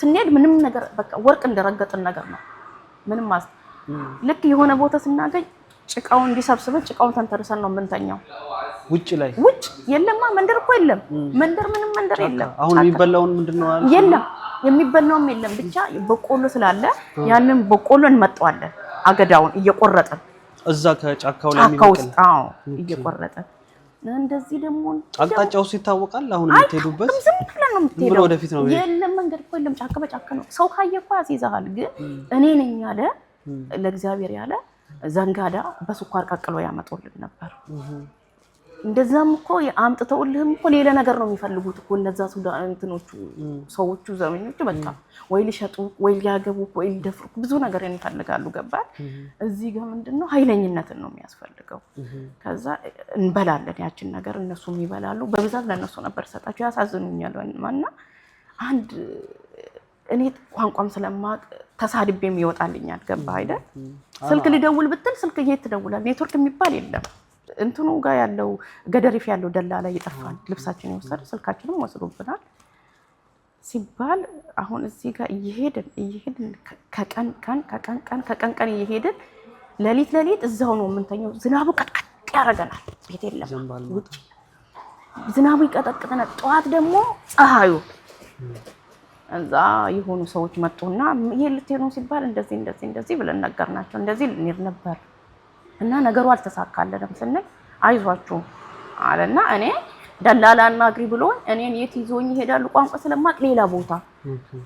[SPEAKER 3] ስንሄድ ምንም ነገር በቃ ወርቅ እንደረገጥን ነገር ነው ምንም ልክ የሆነ ቦታ ስናገኝ ጭቃውን እንዲሰብስበን ጭቃውን ተንተርሰን ነው የምንተኛው
[SPEAKER 2] ውጭ ላይ
[SPEAKER 3] ውጭ የለማ መንደር እኮ የለም መንደር ምንም መንደር የለም
[SPEAKER 2] አሁን የሚበላውን ምንድነው አለ
[SPEAKER 3] የለም የሚበላውም የለም ብቻ በቆሎ ስላለ ያንን በቆሎ እንመጣዋለን አገዳውን እየቆረጠን
[SPEAKER 2] እዛ ከጫካው ላይ የሚመጣው
[SPEAKER 3] አዎ እየቆረጠን እንደዚህ ደግሞ
[SPEAKER 2] አቅጣጫው ይታወቃል አሁን የምትሄዱበት
[SPEAKER 3] ዝም ብለን ነው የምትሄደው
[SPEAKER 2] ወደፊት ነው
[SPEAKER 3] የለም መንገድ እኮ የለም ጫካ በጫካ ነው ሰው ካየኳ ያስይዛል ግን እኔ ነኝ ያለ ለእግዚአብሔር ያለ ዘንጋዳ በስኳር ቀቅሎ ያመጡልን ነበር እንደዛም እኮ አምጥተውልህም እኮ ሌላ ነገር ነው የሚፈልጉት እኮ እነዛ ሱዳን እንትኖቹ ሰዎቹ ዘመኞቹ በቃ ወይ ሊሸጡ ወይ ሊያገቡ ወይ ሊደፍሩ ብዙ ነገር ይፈልጋሉ ገባል እዚህ ጋር ምንድነው ኃይለኝነትን ነው የሚያስፈልገው ከዛ እንበላለን ያችን ነገር እነሱም ይበላሉ በብዛት ለነሱ ነበር ሰጣቸው ያሳዝኑኛል ማንና አንድ እኔ ቋንቋም ስለማቅ ተሳድቤም ይወጣልኛል ገባ አይደል ስልክ ሊደውል ብትል ስልክ የት ትደውላል ኔትወርክ የሚባል የለም እንትኑ ጋር ያለው ገደሪፍ ያለው ደላላ ይጠፋል ልብሳችን ይወሰድ ስልካችንም ወስዶብናል ሲባል አሁን እዚህ ጋር እየሄድን ከቀን እየሄድን ለሊት እዛው ነው የምንተኛው ዝናቡ ቀጥቅጥ ያረጋናል ቤት የለም ውጭ ዝናቡ ይቀጠቅጠናል ጠዋት ደግሞ ፀሐዩ እዛ የሆኑ ሰዎች መጡና ይሄ ልትሄዱ ሲባል እንደዚህ ብለን ነገርናቸው እንደዚህ ልንሄድ ነበር እና ነገሩ አልተሳካለንም ስንል አይዟችሁ አለና እኔ ደላላና አግሪ ብሎ እኔን የት ይዞኝ ይሄዳሉ ቋንቋ ስለማቅ ሌላ ቦታ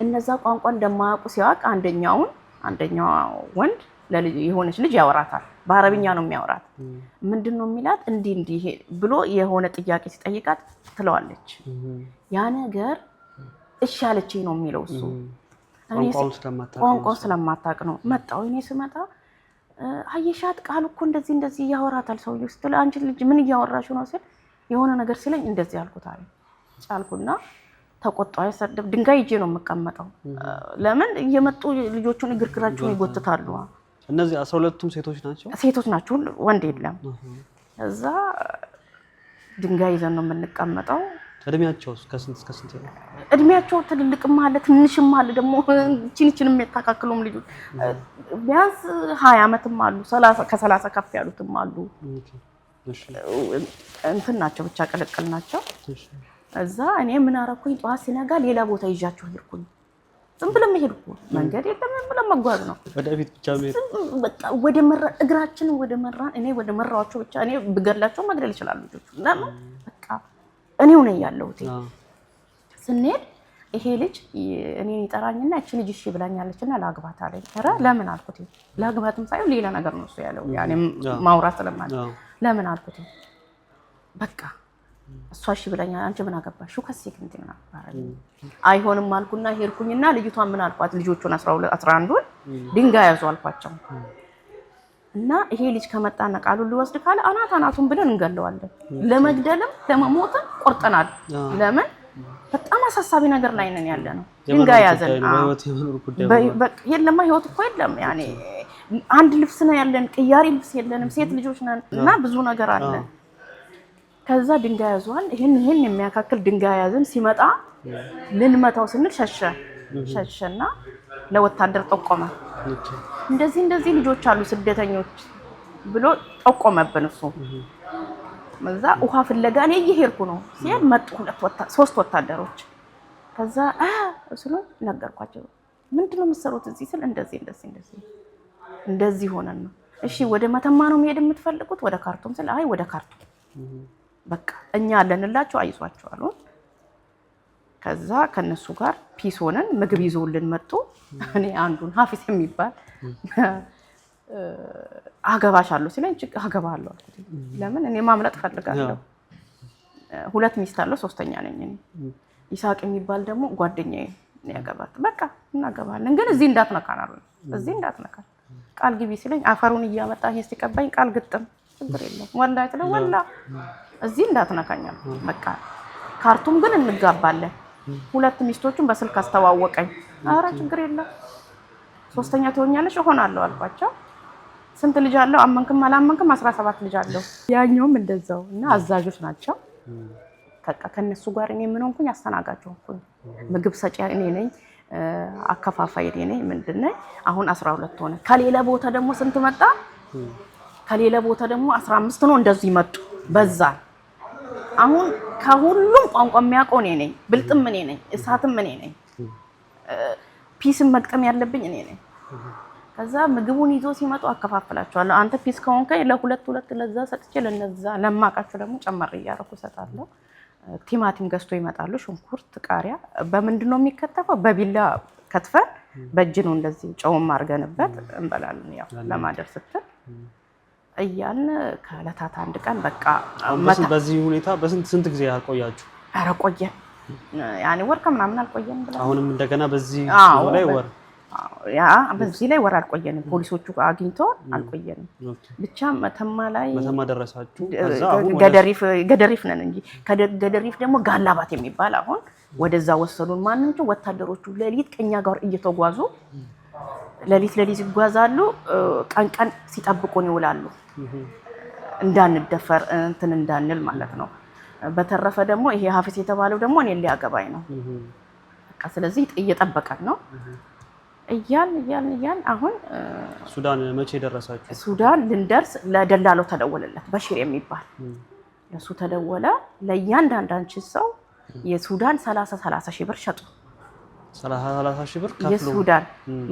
[SPEAKER 3] እነዛ ቋንቋ እንደማያውቁ ሲያውቅ አንደኛው ወንድ ለልጅ የሆነች ልጅ ያወራታል በአረብኛ ነው የሚያወራት ምንድነው የሚላት እንዲህ ብሎ የሆነ ጥያቄ ሲጠይቃት ትለዋለች ያ ነገር እሺ አለችኝ ነው የሚለው እሱ ቋንቋው ስለማታውቅ ነው መጣው እኔ ስመጣ አየሻት ቃል እኮ እንደዚህ ያወራታል ሰውዬው ስትል አንቺ ልጅ ምን ያወራሽ ነው ሲል የሆነ ነገር ሲለኝ እንደዚህ አልኩት አለ ጫልኩና ተቆጣው ያሰደብ ድንጋይ ይዤ ነው የምቀመጠው ለምን እየመጡ ልጆቹን እግርግራቸውን ይጎትታሉ
[SPEAKER 2] እነዚህ 12ቱም ሴቶች ናቸው
[SPEAKER 3] ወንድ የለም እዛ ድንጋይ ይዘን ነው የምንቀመጠው
[SPEAKER 2] እድሜያቸው ከስንት እስከ ስንት ነው
[SPEAKER 3] እድሜያቸው ትልልቅም ማለት ትንሽም ማለት ደግሞ ቺንቺንም የሚያታካክሉም ልጆች ቢያንስ 20 አመትም አሉ 30 ከ30 ከፍ ያሉትም አሉ እሺ እንትን ናቸው ብቻ ቀለቀል ናቸው እዛ እኔ ምን አረኩኝ ጧት ሲነጋ ሌላ ቦታ ይዣቸው ሄድኩኝ ዝም ብለም ሄድኩ መንገድ የለም ብለም መጓዝ ነው
[SPEAKER 2] ወደፊት ብቻ ሄድ
[SPEAKER 3] በቃ ወደ መራ እግራችን ወደ መራ እኔ ወደ መራዋቸው ብቻ እኔ ብገላቸው መግደል ይችላል ልጆቹ ለምን በቃ እኔው ነኝ ያለሁት ስንሄድ ይሄ ልጅ እኔን ይጠራኝና እቺ ልጅ እሺ ብላኛለችና ላግባት አለኝ ኧረ ለምን አልኩት ላግባትም ሳይሆን ሌላ ነገር ነው እሱ ያለው ያኔ ማውራት ስለማለት ለምን አልኩት በቃ እሷ እሺ ብላኛ አንቺ ምን አገባሽው ከዚህ ክንት ምን አባረኝ አይሆንም አልኩና ሄድኩኝና ልጅቷን ምን አልኳት ልጆቹን 12 11ን ድንጋይ ያዙ አልኳቸው እና ይሄ ልጅ ከመጣና ቃሉን ሊወስድ ካለ አናቱን ብለን እንገለዋለን ለመግደልም ለመሞትም ቆርጠናል ለምን በጣም አሳሳቢ ነገር ላይ ነን ያለ ነው ድንጋይ ያዘን የለም ህይወት እኮ የለም ያኔ አንድ ልብስ ነው ያለን ቅያሪ ልብስ የለንም ሴት ልጆች ነን እና ብዙ ነገር አለ ከዛ ድንጋይ ያዟል ይሄን የሚያካክል ድንጋይ ያዘን ሲመጣ ልንመታው ስንል ሸሸና ለወታደር ጠቆመ እንደዚህ ልጆች አሉ ስደተኞች ብሎ ጠቆመብን እሱ መዛ ውሃ ፍለጋ እኔ እየሄድኩ ነው ሲል መጡ ሶስት ወታደሮች ከዛ እሱን ነገርኳቸው ምንድነው የምትሰሩት እዚህ ስል እንደዚህ ሆነን ነው እሺ ወደ መተማ ነው መሄድ የምትፈልጉት ወደ ካርቱም ስል አይ ወደ ካርቱም በቃ እኛ አለንላችሁ አይዟችሁ አሉ ከዛ ከነሱ ጋር ፒስ ሆነን ምግብ ይዞልን መጡ እኔ አንዱን ሀፊስ የሚባል አገባሻለሁ ሲለኝ አገባለሁ አልኩት ለምን እኔ ማምለጥ ፈልጋለሁ ሁለት ሚስት አለው ሶስተኛ ነኝ እኔ ይሳቅ የሚባል ደግሞ ጓደኛዬ ያገባት በቃ እናገባለን ግን እዚህ እንዳትነካን አሉ እዚህ እንዳትነካን ቃል ግቢ ሲለኝ አፈሩን እያመጣ ይሄ ሲቀባኝ ቃል ግጥም ችግር የለም ወላሂ ተለ ወላ እዚህ እንዳትነካኛል በቃ ካርቱም ግን እንጋባለን ሁለት ሚስቶቹን በስልክ አስተዋወቀኝ አረ ችግር የለም ሶስተኛ ትሆኛለሽ እሆናለሁ አልኳቸው ስንት ልጅ አለው አመንክም አላመንክም 17 ልጅ አለው ያኛውም እንደዛው እና አዛዦች ናቸው በቃ ከነሱ ጋር እኔ ምን ሆንኩኝ አስተናጋጅ ሆንኩኝ ምግብ ሰጪ እኔ ነኝ አከፋፋይ እኔ ነኝ ምንድነው አሁን 12 ሆነ ከሌላ ቦታ ደግሞ ስንት መጣ ከሌላ ቦታ ደግሞ 15 ነው እንደዚህ መጡ በዛ አሁን ከሁሉም ቋንቋ የሚያውቀው እኔ ነኝ ብልጥም እኔ ነኝ እሳትም እኔ ነኝ ፒስም መቅጠም ያለብኝ እኔ ነኝ ከዛ ምግቡን ይዞ ሲመጡ አከፋፍላቸዋለሁ አንተ ፒስ ከሆንከ ለሁለት ለዛ ሰጥቼ ለነዛ ለማቃቸው ደግሞ ጨመር ይያረኩ ሰጣለሁ ቲማቲም ገዝቶ ይመጣሉ ሽንኩርት ቃሪያ በመንድነው የሚከተፈው በቢላ ከትፈን በእጅ ነው እንደዚህ ጨውም አርገንበት እንበላለን ያው ለማደር ስትል እያን ከለታት አንድ ቀን በቃ
[SPEAKER 2] በዚህ ሁኔታ ስንት ጊዜ ያቆያችሁ
[SPEAKER 3] አረ ቆየን ያኔ ወር ከምናምን አልቆየን ብላ
[SPEAKER 2] አሁንም እንደገና በዚህ ላይ ወር
[SPEAKER 3] ያ በዚህ ላይ ወር አልቆየንም ፖሊሶቹ አግኝቶ አልቆየንም ብቻ መተማ ላይ
[SPEAKER 2] መተማ ደረሳችሁ
[SPEAKER 3] ከዛ ገደሪፍ ነን እንጂ ገደሪፍ ደግሞ ጋላባት የሚባል አሁን ወደዛ ወሰዱን ማንንቹ ወታደሮቹ ለሊት ከኛ ጋር እየተጓዙ ለሊት ይጓዛሉ ቀን ሲጠብቁን ይውላሉ እንዳንደፈር እንትን እንዳንል ማለት ነው በተረፈ ደግሞ ይሄ ሀፊስ የተባለው ደግሞ እኔ ሊያገባኝ ነው በቃ ስለዚህ እየጠበቀን ነው እያን አሁን
[SPEAKER 2] ሱዳን መቼ ደረሳችሁ
[SPEAKER 3] ሱዳን ልንደርስ ለደላለው ተደወለለት በሽር የሚባል ለሱ ተደወለ ለእያንዳንዳችን ሰው የሱዳን 30 ሺህ ብር ሸጡ
[SPEAKER 2] 30 ሺህ ብር ከፍሎ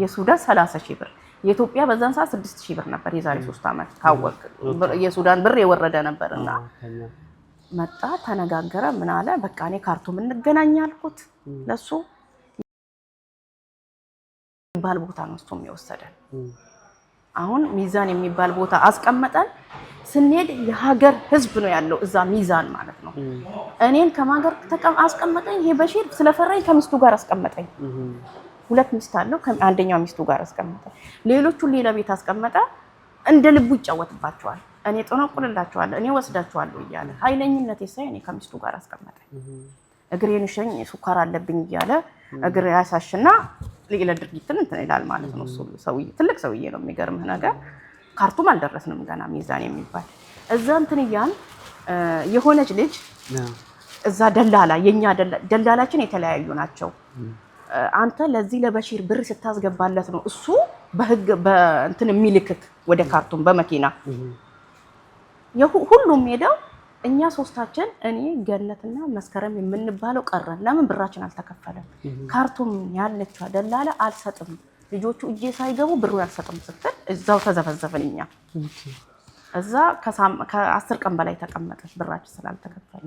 [SPEAKER 3] የሱዳን 30 ሺህ ብር የኢትዮጵያ በዛን ሰዓት 6 ሺህ ብር ነበር የዛሬ 3 አመት ካወቅ የሱዳን ብር የወረደ ነበርና መጣ ተነጋገረ ምን አለ በቃ እኔ ካርቱም እንገናኛልኩት ለሱ የሚባል ቦታ ነው እሱም የወሰደን አሁን ሚዛን የሚባል ቦታ አስቀመጠን ስንሄድ የሀገር ህዝብ ነው ያለው እዛ ሚዛን ማለት ነው እኔን ከማገር አስቀመጠኝ ይሄ በሽር ስለፈራኝ ከሚስቱ ጋር አስቀመጠኝ ሁለት ሚስት አለው አንደኛው ሚስቱ ጋር አስቀመጠ ሌሎቹ ሌላ ቤት አስቀመጠ እንደ ልቡ ይጫወትባቸዋል እኔ ጠነቁልላቸዋለሁ እኔ ወስዳቸዋለሁ እያለ ኃይለኝነቴ ሳይ እኔ ከሚስቱ ጋር አስቀመጠኝ እግሬን ሸኝ ሱካር አለብኝ እያለ እግሬ ያሳሽና ሌላ ድርጊትን እንትን ይላል ማለት ነው ሰውዬ ትልቅ ሰውዬ ነው የሚገርምህ ነገር ካርቱም አልደረስንም ገና ሚዛን የሚባል እዛ እንትን ያን የሆነች ልጅ እዛ ደላላ የኛ ደላላችን የተለያዩ ናቸው አንተ ለዚህ ለበሽር ብር ስታስገባለት ነው እሱ በህግ በእንትን የሚልክክ ወደ ካርቱም በመኪና ሁሉም ሄደው እኛ ሶስታችን እኔ ገነትና መስከረም የምንባለው ቀረን ለምን ብራችን አልተከፈለም ካርቱም ያለችው ደላላ አልሰጥም ልጆቹ እጄ ሳይገቡ ብሩ ያልሰጥም ስትል እዛው ተዘፈዘፈንኛ እዛ ከ10 ቀን በላይ ተቀመጠ ብራችን ስላልተከፈለ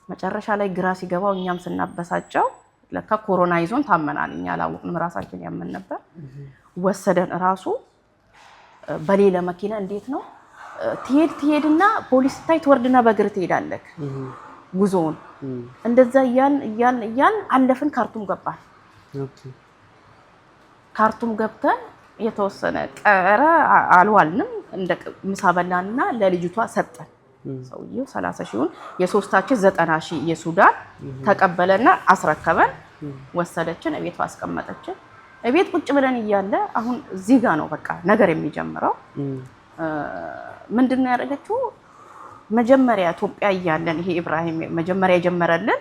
[SPEAKER 3] መጨረሻ ላይ ግራ ሲገባው እኛም ስናበሳጨው ለካ ኮሮና ይዞን ታመናልኛ አላወቅንም ራሳችን ያመን ነበር ወሰደን ራሱ በሌላ መኪና እንዴት ነው ትሄድና ፖሊስ ታይ ትወርድና በእግር ትሄዳለህ ጉዞውን እንደዛ ያን አለፍን ካርቱም ገባን ካርቱም ገብተን የተወሰነ ቀረ አልዋልንም እንደ ምሳ በላንና ለልጅቷ ሰጠን ሰውየው 30 ሺውን የሶስታችን 90 ሺህ የሱዳን ተቀበለና አስረከበን ወሰደችን እቤት አስቀመጠችን እቤት ቁጭ ብለን እያለ አሁን እዚህ ጋር ነው በቃ ነገር የሚጀምረው ምንድነው ያደረገችው መጀመሪያ ኢትዮጵያ እያለን ይሄ ኢብራሂም መጀመሪያ የጀመረልን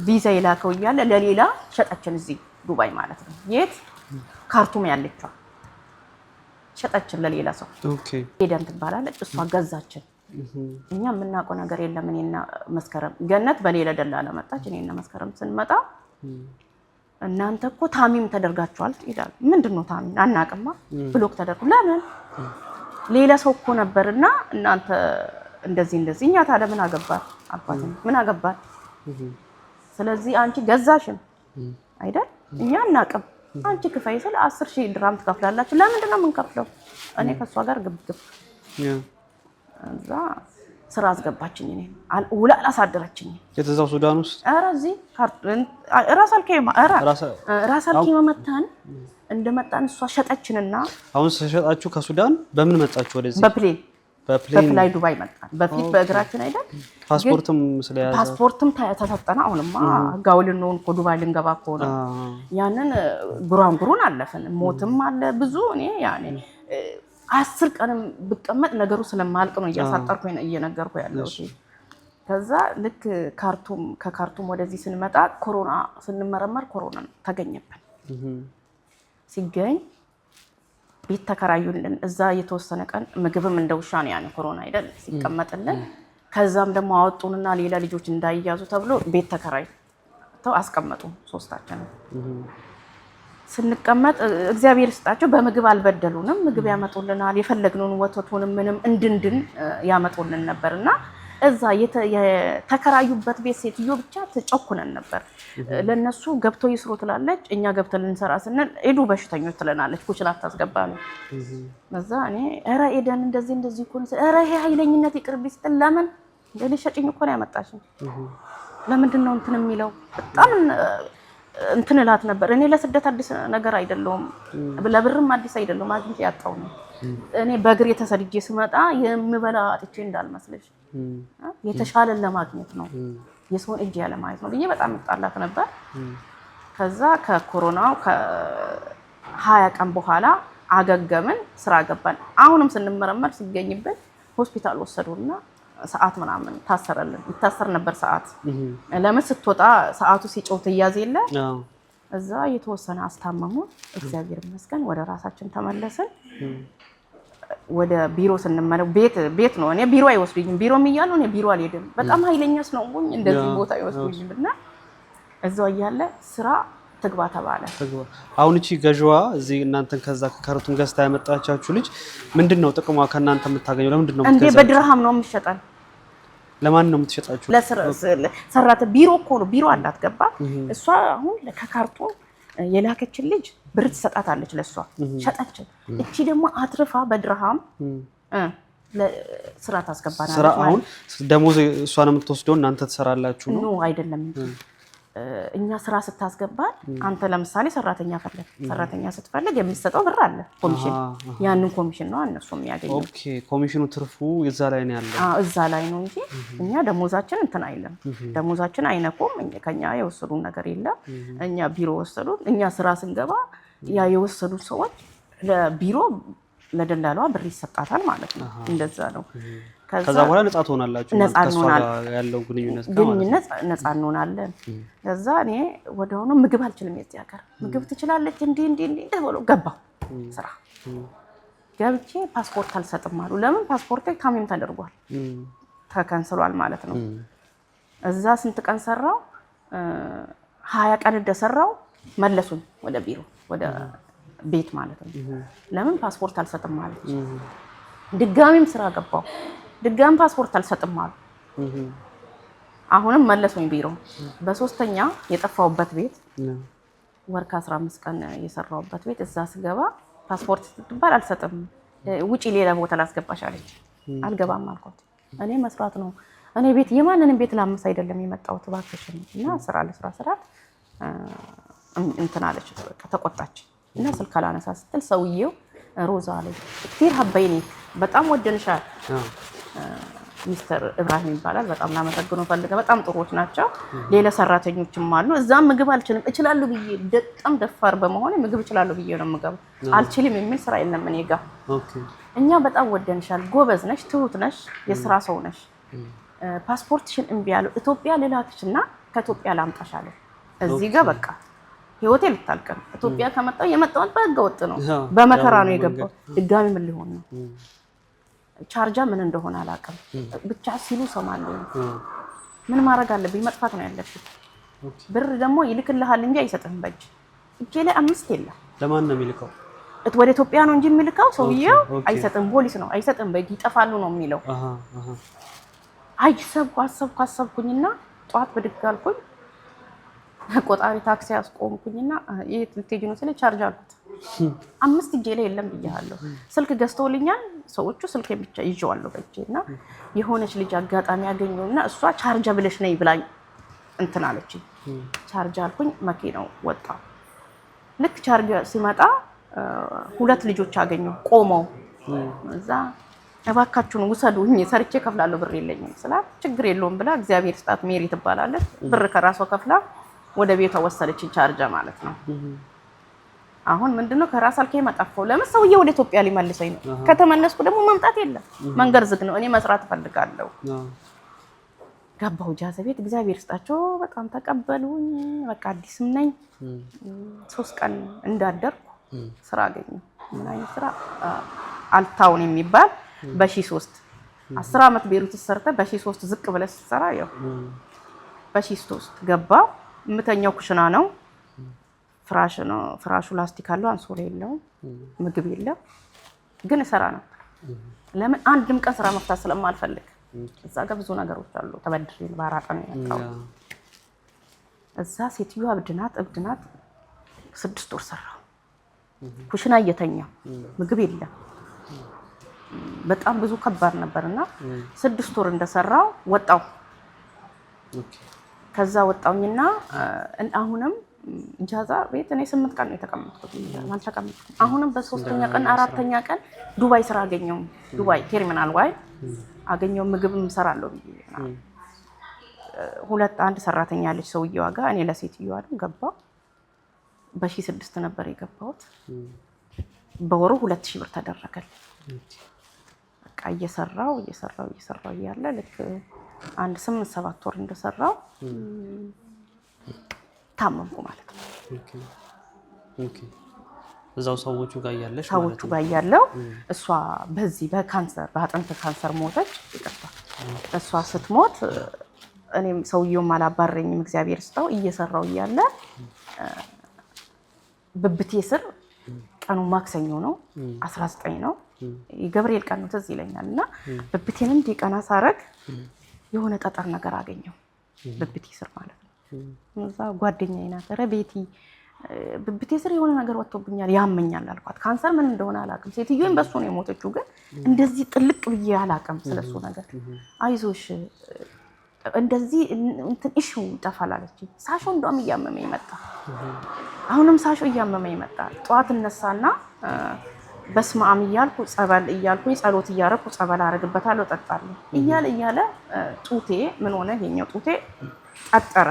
[SPEAKER 3] ቪዛ ይላከው እያለ ለሌላ ሸጠችን እዚህ ዱባይ ማለት ነው የት ካርቱም ያለችው ሸጠችን ለሌላ ሰው ሄደን ትባላለች እሷ ገዛችን እኛ የምናውቀው ነገር የለም እኔና መስከረም ገነት በሌላ ደላላ መጣች እኔና መስከረም ስንመጣ እናንተ እኮ ታሚም ተደርጋችኋል ይላል ምንድነው ታሚም አናቀማ ብሎክ ተደርጉ ለምን ሌላ ሰው እኮ ነበርና እናንተ እንደዚህ እኛ ታዲያ ምን አገባን አባቴ ምን አገባን ስለዚህ አንቺ ገዛሽን አይደል እኛ እናቀም አንቺ ክፈይ ስለ 10,000 ድራም ትከፍላላችሁ ለምንድን ነው የምንከፍለው እኔ ከሷ ጋር ግብግብ እዛ ስራ አስገባችኝ እኔ ውላ አላሳደረችኝ
[SPEAKER 2] የተዛው ሱዳን ውስጥ
[SPEAKER 3] ራሳልከማ መተን እንደመጣን እሷ ሸጠችንና
[SPEAKER 2] አሁን ሸጣችሁ ከሱዳን በምን መጣችሁ ወደዚህ?
[SPEAKER 3] በፕሌን ዱባይ መጣን። በፊት በእግራችን አይደል?
[SPEAKER 2] ፓስፖርትም ስለያዘ
[SPEAKER 3] ፓስፖርትም ተሰጠና አሁንማ ህጋዊ ልንሆን እኮ ዱባይ ልንገባ እኮ ነው። ያንን ጉራንጉሩን አለፈን። ሞትም አለ ብዙ። እኔ ያኔ 10 ቀንም ብቀመጥ ነገሩ ስለማልቅ ነው እያሳጠርኩ እየነገርኩ ያለው። ከዛ ልክ ከካርቱም ወደዚህ ስንመጣ ኮሮና ስንመረመር ኮሮና ተገኘብን። ሲገኝ ቤት ተከራዩልን። እዛ የተወሰነ ቀን ምግብም እንደውሻ ነው ያን ኮሮና አይደል ሲቀመጥልን። ከዛም ደግሞ አወጡንና ሌላ ልጆች እንዳይያዙ ተብሎ ቤት ተከራይተው አስቀመጡ። ሶስታችን ስንቀመጥ እግዚአብሔር ይስጣቸው በምግብ አልበደሉንም። ምግብ ያመጡልናል። የፈለግነውን ወተቱንም ምንም እንድንድን ያመጡልን ነበርና እዛ የተከራዩበት ቤት ሴትዮ ብቻ ተጨኩነን ነበር። ለነሱ ገብተው ይስሩ ትላለች፣ እኛ ገብተን ልንሰራ ስንል ሄዱ በሽተኞች ትለናለች። ኩችላ ታስገባ ነው። እዛ እኔ ኧረ ኤደን እንደዚህ እኮ ኧረ ይሄ ኃይለኝነት ይቅርብ ስትል ለምን ልሸጭኝ እኮ ነው ያመጣሽኝ፣ ለምንድን ነው እንትን የሚለው በጣም እንትን እላት ነበር። እኔ ለስደት አዲስ ነገር አይደለሁም፣ ለብርም አዲስ አይደለሁም። አግኝቼ ያጣው ነው። እኔ በእግሬ ተሰድጄ ስመጣ የምበላ አጥቼ እንዳልመስልሽ የተሻለን ለማግኘት ነው የሰውን እጅ ያለ ማየት ነው ብዬ በጣም እጣላት ነበር። ከዛ ከኮሮናው ከ20 ቀን በኋላ አገገምን፣ ስራ ገባን። አሁንም ስንመረመር ሲገኝብን ሆስፒታል ወሰዱና ሰዓት ምናምን ታሰረልን። ይታሰር ነበር ሰዓት። ለምን ስትወጣ ሰዓቱ ሲጮህ ትያዝ የለ እዛ የተወሰነ አስታመሙ። እግዚአብሔር ይመስገን ወደ ራሳችን ተመለስን። ወደ ቢሮ ስንመለው ቤት ነው። እኔ ቢሮ አይወስዱኝም። ቢሮም እያለሁ እኔ ቢሮ አልሄድም። በጣም ኃይለኛ ስለሆንኩኝ እንደዚህ ቦታ አይወስዱኝም። እና እዛው እያለ ስራ ትግባ ተባለ።
[SPEAKER 2] አሁን እቺ ገዥዋ እዚህ እናንተን ከዛ ከካርቱም ገዝታ ያመጣቻችሁ ልጅ ምንድነው ጥቅሟ? ከእናንተ የምታገኘው ለምንድን ነው?
[SPEAKER 3] እንዴ በድርሃም ነው የምትሸጠን።
[SPEAKER 2] ለማን ነው የምትሸጣችሁ?
[SPEAKER 3] ለሰራተ ቢሮ እኮ ነው። ቢሮ አላት ገባ። እሷ አሁን ከካርቱም የላከችን ልጅ ብር ትሰጣታለች። ለሷ ሸጠችን። እቺ ደግሞ አትርፋ በድርሃም ስራ ታስገባናለች።
[SPEAKER 2] ስራ አሁን ደሞዝ እሷ ነው የምትወስደው፣ እናንተ ትሰራላችሁ ነው?
[SPEAKER 3] ኖ አይደለም። እኛ ስራ ስታስገባል አንተ ለምሳሌ ሰራተኛ ስትፈልግ የሚሰጠው ብር አለ ኮሚሽን። ያንን ኮሚሽን ነው እነሱ የሚያገኙት።
[SPEAKER 2] ኦኬ ኮሚሽኑ ትርፉ እዛ ላይ ነው ያለው?
[SPEAKER 3] እዛ ላይ ነው እንጂ እኛ ደሞዛችን እንትን አይልም። ደሞዛችን አይነኩም። ከኛ የወሰዱን ነገር የለም። እኛ ቢሮ ወሰዱን። እኛ ስራ ስንገባ ያ የወሰዱ ሰዎች ለቢሮ ለደላሏ ብር ይሰጣታል ማለት ነው። እንደዛ ነው።
[SPEAKER 2] ከዛ በኋላ ነፃ ትሆናላችሁ። ያለው ግንኙነት
[SPEAKER 3] ነፃ እንሆናለን። ከዛ እኔ ወደሆነ ምግብ አልችልም። የዚህ ሀገር ምግብ ትችላለች እንዲህ ብሎ ገባሁ ስራ ገብቼ ፓስፖርት አልሰጥም አሉ። ለምን? ፓስፖርቴ ካሜም ተደርጓል፣ ተከንስሏል ማለት ነው። እዛ ስንት ቀን ሰራው? 20 ቀን እንደሰራው መለሱኝ ወደ ቢሮ ወደ ቤት ማለት ነው። ለምን? ፓስፖርት አልሰጥም ማለት ድጋሚም ስራ ገባሁ። ድጋሚ ፓስፖርት አልሰጥም አሉ። አሁንም መለሱኝ ቢሮ። በሶስተኛ የጠፋውበት ቤት ወር ከ15 ቀን የሰራውበት ቤት እዛ ስገባ ፓስፖርት ስትባል አልሰጥም፣ ውጪ ሌላ ቦታ ላስገባሽ አለች። አልገባም አልኳት። እኔ መስራት ነው። እኔ ቤት የማንንም ቤት ላመስ አይደለም የመጣሁት እባክሽን እና ስራ እንትን አለች። ተቆጣች እና ስልክ አላነሳ ስትል ሰውዬው ሮዛ አለች ክቲር ሀበይኒ በጣም ወደንሻል። ሚስተር ኢብራሂም ይባላል። በጣም ላመሰግነው ፈልገ። በጣም ጥሩዎች ናቸው። ሌላ ሰራተኞችም አሉ። እዛም ምግብ አልችልም እችላለሁ ብዬ በጣም ደፋር በመሆን ምግብ እችላለሁ ብዬ ነው ምግብ አልችልም የሚል ስራ የለም እኔ ጋር። እኛ በጣም ወደንሻል፣ ጎበዝ ነሽ፣ ትሁት ነሽ፣ የስራ ሰው ነሽ። ፓስፖርትሽን እምቢ ያለው ኢትዮጵያ ልላክሽና ከኢትዮጵያ ላምጣሽ አለ። እዚህ ጋር በቃ ህይወቴ ልታልቅ ነው። ኢትዮጵያ ከመጣሁ የመጣሁት በህገ ወጥ ነው፣ በመከራ ነው የገባው። ድጋሚ ምን ሊሆን ነው? ቻርጃ ምን እንደሆነ አላውቅም፣ ብቻ ሲሉ ሰማለሁ። ምን ማድረግ አለብኝ? መጥፋት ነው ያለብኝ። ብር ደግሞ ይልክልሃል እንጂ አይሰጥህም በእጅ። እጄ ላይ 5 የለም።
[SPEAKER 2] ለማን ነው የሚልከው?
[SPEAKER 3] ወደ ኢትዮጵያ ነው እንጂ የሚልከው ሰውዬው አይሰጥም። ፖሊስ ነው አይሰጥም፣ በእጅ ይጠፋሉ ነው የሚለው። አሰብኩኝና ጠዋት ብድግ አልኩኝ። ቆጣሪ ታክሲ አስቆምኩኝና የት ልትሄጂ ነው ስለ ቻርጅ አልኩት። 5 እጄ ላይ የለም ብያለሁ። ስልክ ገዝተውልኛል ሰዎቹ። ስልክ ብቻ ይዤዋለሁ በእጄና የሆነች ልጅ አጋጣሚ ያገኘውና እሷ ቻርጅ ብለሽ ነይ ብላኝ እንትን አለችኝ። ቻርጅ አልኩኝ። መኪናው ወጣ። ልክ ቻርጅ ሲመጣ ሁለት ልጆች አገኘው ቆመው እዛ እባካችሁን ውሰዱኝ ሰርቼ ከፍላለሁ ብር የለኝም ስላት ችግር የለውም ብላ እግዚአብሔር ስጣት ሜሪ ትባላለች ብር ከራሷ ከፍላ ወደ ቤቷ ወሰደች ቻርጃ ማለት ነው። አሁን ምንድነው ከራስ አልከኝ መጣፈው ለምን ሰውዬው ወደ ኢትዮጵያ ሊመልሰኝ ነው። ከተመለስኩ ደግሞ መምጣት የለም መንገር ዝግ ነው። እኔ መስራት ፈልጋለሁ። ገባሁ ጃዘ ቤት እግዚአብሔር ስጣቸው በጣም ተቀበሉኝ። በቃ አዲስም ነኝ 3 ቀን እንዳደርኩ ስራ አገኘሁ። ምን አይነት ስራ አልታውን የሚባል በሺ3 10 አመት ቤሩት ሰርተ በሺ3 ዝቅ ብለህ ስትሰራ ያው በሺ3 ገባ። ምተኛው ኩሽና ነው ፍራሽ ነው ፍራሹ ላስቲክ አለው አንሶላ የለውም ምግብ የለም ግን እሰራ ነው። ለምን አንድም ቀን ስራ መፍታት ስለማልፈልግ እዛ ጋር ብዙ ነገሮች አሉ ተበድሬ ባራጣ ነው ያጣው። እዛ ሴትዮ እብድናት 6 ወር ሰራው ኩሽና እየተኛው ምግብ የለም በጣም ብዙ ከባድ ነበርና 6 ወር እንደሰራው ወጣው። ከዛ ወጣውኝና አሁንም ጃዛ ቤት እኔ 8 ቀን ነው የተቀመጥኩት አልተቀመጥኩም። አሁንም በ3ኛ ቀን 4ኛ ቀን ዱባይ ስራ አገኘው። ዱባይ ተርሚናል ዋይ አገኘው ምግብም ሰራለሁ ብዬ አንድ ሰራተኛ ልጅ ሰውየው ጋር እኔ ለሴትየዋ ገባው። በሺ6 ነበር የገባሁት። በወሩ 2000 ብር ተደረገል። በቃ እየሰራው ያለ ልክ አንድ 8-7 ወር እንደሰራው ታመምኩ ማለት ነው።
[SPEAKER 2] ኦኬ እዛው ሰዎቹ ጋር ያለሽ ማለት ነው?
[SPEAKER 3] ሰዎቹ ጋር ያለው እሷ በዚህ በካንሰር በአጥንት ካንሰር ሞተች። ይቅርታ እሷ ስትሞት እኔም ሰውየው አላባረኝም እግዚአብሔር ስጣው እየሰራው እያለ ብብቴ ስር ቀኑ ማክሰኞ ነው 19 ነው የገብርኤል ቀን ነው ትዝ ይለኛልና ብብቴን እንዲቀና ሳረግ የሆነ ጠጠር ነገር አገኘው ብብቴ ስር ማለት ነው። እዛ ጓደኛዬ ናት ረቤቲ ብብቴ ስር የሆነ ነገር ወጥቶብኛል ያመኛል አልኳት። ካንሰር ምን እንደሆነ አላውቅም። ሴትዮን በሱ ነው የሞተችው ግን እንደዚህ ጥልቅ ብዬ አላውቅም ስለሱ ነገር። አይዞሽ እንደዚህ እንትን እሺ ይጠፋል አለችኝ። ሳሾ እንደውም እያመመኝ መጣ። አሁንም ሳሾ እያመመኝ መጣ። ጧት እነሳና በስማም እያልኩ ጸበል እያልኩ ጸሎት እያረኩ ጸበል አረግበታለሁ ጠጣለሁ እያለ ጡቴ ምን ሆነ የኛው ጡቴ ጠጠረ።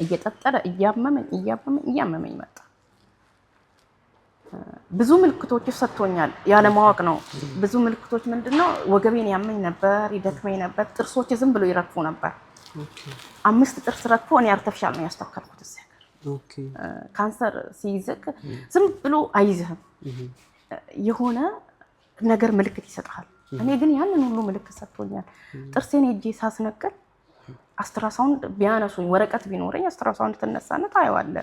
[SPEAKER 3] እየጠጠረ እያመመኝ መጣ። ብዙ ምልክቶች ሰጥቶኛል ያለ ማወቅ ነው። ብዙ ምልክቶች ምንድነው ወገቤን ያመኝ ነበር ይደክመኝ ነበር ጥርሶች ዝም ብሎ ይረግፉ ነበር። 5 ጥርስ ረግፎ እኔ አርተፊሻል ነው ያስተካከልኩት እዚህ ሀገር። ካንሰር ሲይዝክ ዝም ብሎ አይዝህም የሆነ ነገር ምልክት ይሰጣል። እኔ ግን ያንን ሁሉ ምልክት ሰጥቶኛል። ጥርሴን ሄጄ ሳስነቅል አስትራሳውንድ ቢያነሱኝ ወረቀት ቢኖረኝ አስትራሳውንድ ተነሳና ታየዋለ።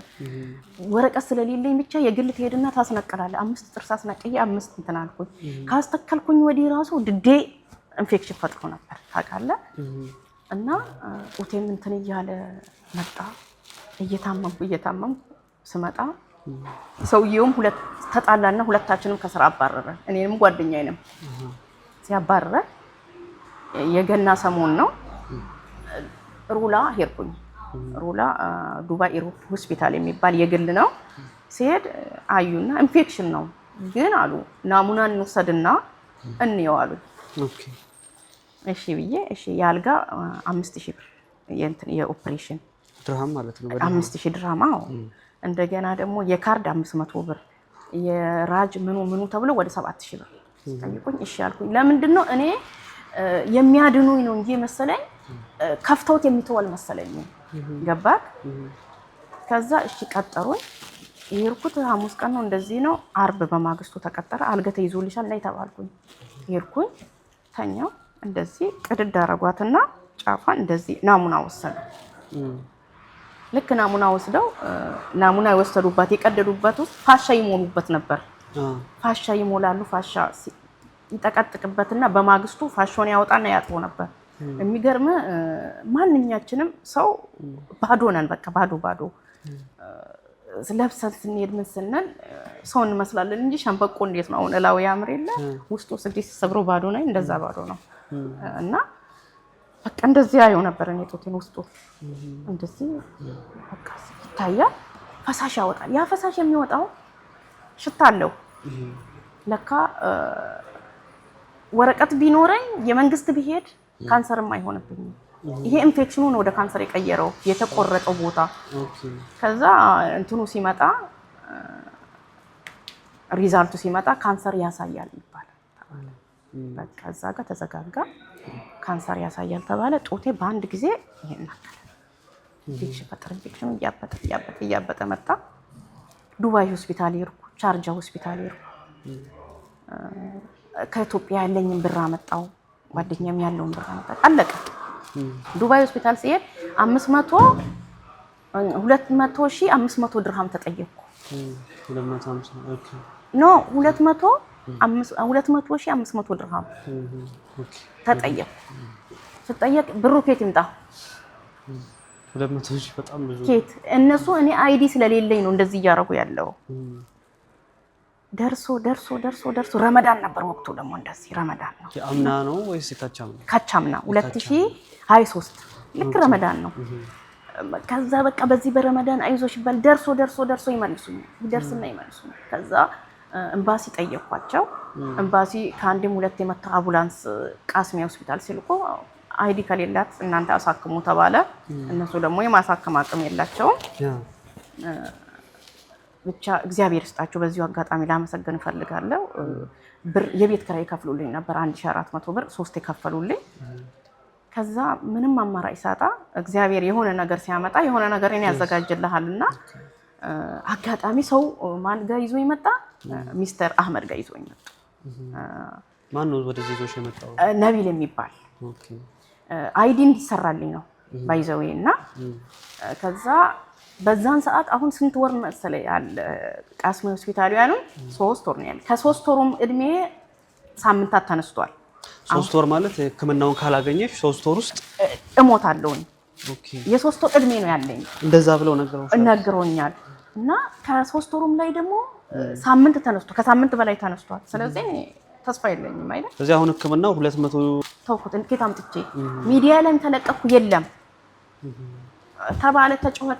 [SPEAKER 3] ወረቀት ስለሌለኝ ብቻ የግል ትሄድና ታስነቅላለ። 5 ጥርስ አስነቅዬ 5 እንትን አልኩኝ። ካስተከልኩኝ ወዲህ ራሱ ድዴ ኢንፌክሽን ፈጥሮ ነበር ታውቃለህ። እና ጡቴም እንትን እያለ መጣ። እየታመምኩ ስመጣ ሰውየውም ተጣላና ሁለታችንም ከስራ አባረረ። እኔንም ጓደኛዬንም ሲያባረረ የገና ሰሞን ነው ሩላ ሄድኩኝ። ሩላ ዱባይ ኢሮፕ ሆስፒታል የሚባል የግል ነው። ሲሄድ አዩና ኢንፌክሽን ነው ግን አሉ ናሙና እንወሰድና እንየው አሉ። እሺ ብዬ እሺ ያልጋ 5000 ብር የኦፕሬሽን
[SPEAKER 2] ድርሃም ማለት ነው
[SPEAKER 3] 5000 ድርሃም። አዎ እንደገና ደግሞ የካርድ 500 ብር የራጅ ምኑ ተብሎ ወደ 7000 ብር ጠይቁኝ። እሺ አልኩኝ። ለምንድነው እኔ የሚያድኑኝ ነው እንጂ መሰለኝ ከፍተውት የሚተወል መሰለኝ ገባክ። ከዛ እሺ ቀጠሩኝ። ይርኩት ሐሙስ ቀን ነው እንደዚህ ነው። አርብ በማግስቱ ተቀጠረ። አልጋ ተይዞልሻል ላይ ተባልኩኝ። ይርኩኝ ተኛው። እንደዚህ ቅድድ አረጓትና ጫፋን እንደዚህ ናሙና ወሰዱ። ልክ ናሙና ወስደው ናሙና የወሰዱባት የቀደዱባት ውስጥ ፋሻ ይሞሉበት ነበር። ፋሻ ይሞላሉ። ፋሻ ይጠቀጥቅበትና በማግስቱ ፋሾን ያወጣና ያጥቦ ነበር። የሚገርም ማንኛችንም ሰው ባዶ ነን። በቃ ባዶ ለብሰን ስንሄድ ምን ስንል ሰው እንመስላለን እንጂ ሸንበቆ እንዴት ነው አሁን እላው ያምር የለ ውስጡ ስድስት ሰብሮ ባዶ ነኝ። እንደዛ ባዶ ነው እና በቃ እንደዚህ ያየው ነበር እኔ ጡቴን ውስጡ እንደዚህ በቃ ይታያል። ፈሳሽ ያወጣል። ያ ፈሳሽ የሚወጣው ሽታ አለው። ለካ ወረቀት ቢኖረኝ የመንግስት ቢሄድ ካንሰርም አይሆንብኝም። ይሄ ኢንፌክሽኑን ወደ ካንሰር የቀየረው የተቆረጠው ቦታ። ከዛ እንትኑ ሲመጣ ሪዛልቱ ሲመጣ ካንሰር ያሳያል ይባላል። በቃ እዛ ጋር ተዘጋጋ። ካንሰር ያሳያል ተባለ። ጡቴ በአንድ ጊዜ ይሄን አከለ። ኢንፌክሽኑ እያበጠ መጣ። ዱባይ ሆስፒታል ሄድኩ፣ ቻርጃ ሆስፒታል ሄድኩ። ከኢትዮጵያ ያለኝን ብር አመጣው፣ ጓደኛም ያለውን ብር አመጣ። አለቀ። ዱባይ ሆስፒታል ሲሄድ 200,500 ድርሃም ተጠየቅኩ። 200,500 ድርሃም ተጠየቅኩ። ስጠየቅ ብሩ ኬት ይምጣ?
[SPEAKER 2] 200,000 በጣም ብዙ
[SPEAKER 3] ኬት። እነሱ እኔ አይዲ ስለሌለኝ ነው እንደዚህ እያደረጉ ያለው። ደርሶ ረመዳን ነበር ወቅቱ። ደግሞ እንደዚህ ረመዳን ነው።
[SPEAKER 2] አምና ነው ወይስ ካቻምና?
[SPEAKER 3] ካቻምና 2023 ልክ ረመዳን ነው። ከዛ በቃ በዚህ በረመዳን አይዞሽ ይባል ደርሶ ይመልሱኝ፣ ይደርስና ይመልሱኝ። ከዛ ኤምባሲ ጠየኳቸው። ኤምባሲ ከአንድም ሁለት የመጣው አምቡላንስ ቃስሚያ ሆስፒታል ሲልኮ አይዲ ከሌላት እናንተ አሳክሙ ተባለ። እነሱ ደግሞ የማሳከም አቅም የላቸውም። ብቻ እግዚአብሔር ይስጣቸው። በዚሁ አጋጣሚ ላመሰግን እፈልጋለሁ። ብር የቤት ኪራይ ከፍሉልኝ ነበር 1400 ብር 3 የከፈሉልኝ። ከዛ ምንም አማራጭ ሳጣ እግዚአብሔር የሆነ ነገር ሲያመጣ የሆነ ነገር እኔ ያዘጋጅልሃልና አጋጣሚ ሰው ማን ጋር ይዞ ይመጣ? ሚስተር አህመድ ጋር ይዞ ይመጣ።
[SPEAKER 2] ማን ነው ወደዚህ ይዞሽ የመጣው?
[SPEAKER 3] ነቢል የሚባል አይዲ እንዲሰራልኝ ነው ባይዘው እና ከዛ በዛን ሰዓት አሁን ስንት ወር መሰለኝ ያለ ቃስሚ ሆስፒታል ያለው 3 ወር ነው ያለ። ከ3 ወሩም እድሜ ሳምንታት ተነስቷል።
[SPEAKER 2] 3 ወር ማለት ህክምናውን ካላገኘሽ 3 ወር ውስጥ
[SPEAKER 3] እሞታለሁ። ኦኬ የ3 ወር እድሜ ነው ያለኝ
[SPEAKER 2] እንደዛ ብለው
[SPEAKER 3] ነግሮኛል። እና ከ3 ወሩም ላይ ደግሞ ሳምንት ተነስቶ ከሳምንት በላይ ተነስቷል። ስለዚህ ተስፋ የለኝም አይደል?
[SPEAKER 2] ስለዚህ አሁን ህክምናው 200
[SPEAKER 3] ተውኩት። እንዴት አምጥቼ ሚዲያ ላይ ተለቀኩ የለም ተባለ፣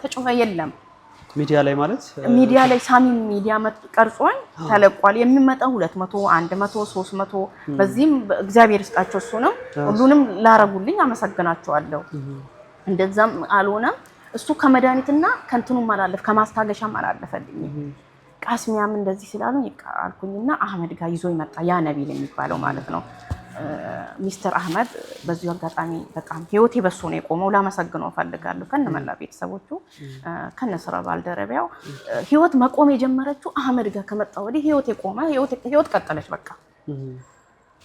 [SPEAKER 3] ተጮኸ የለም።
[SPEAKER 2] ሚዲያ ላይ ማለት
[SPEAKER 3] ሚዲያ ላይ ሳሚም ሚዲያ ቀርጾኝ ተለቋል። የሚመጣው 200 100 300 በዚህም እግዚአብሔር ይስጣቸው። እሱንም ሁሉንም ላረጉልኝ አመሰግናቸዋለሁ። እንደዛም አልሆነም። እሱ ከመድኃኒትና ከንቱንም አላለፍ ከማስታገሻም አላለፈልኝ። ቃስሚያም እንደዚህ ስላሉኝ አልኩኝና አህመድ ጋር ይዞ ይመጣ። ያ ነቢል የሚባለው ማለት ነው ሚስተር አህመድ። በዚሁ አጋጣሚ በጣም ህይወቴ በሱ ነው የቆመው። ላመሰግነው ፈልጋለሁ ከነመላ ቤተሰቦቹ ከነስራ ባልደረቢያው። ህይወት መቆም የጀመረችው አህመድ ጋር ከመጣ ወዲህ ህይወቴ ቆመ። ህይወት ቀጠለች። በቃ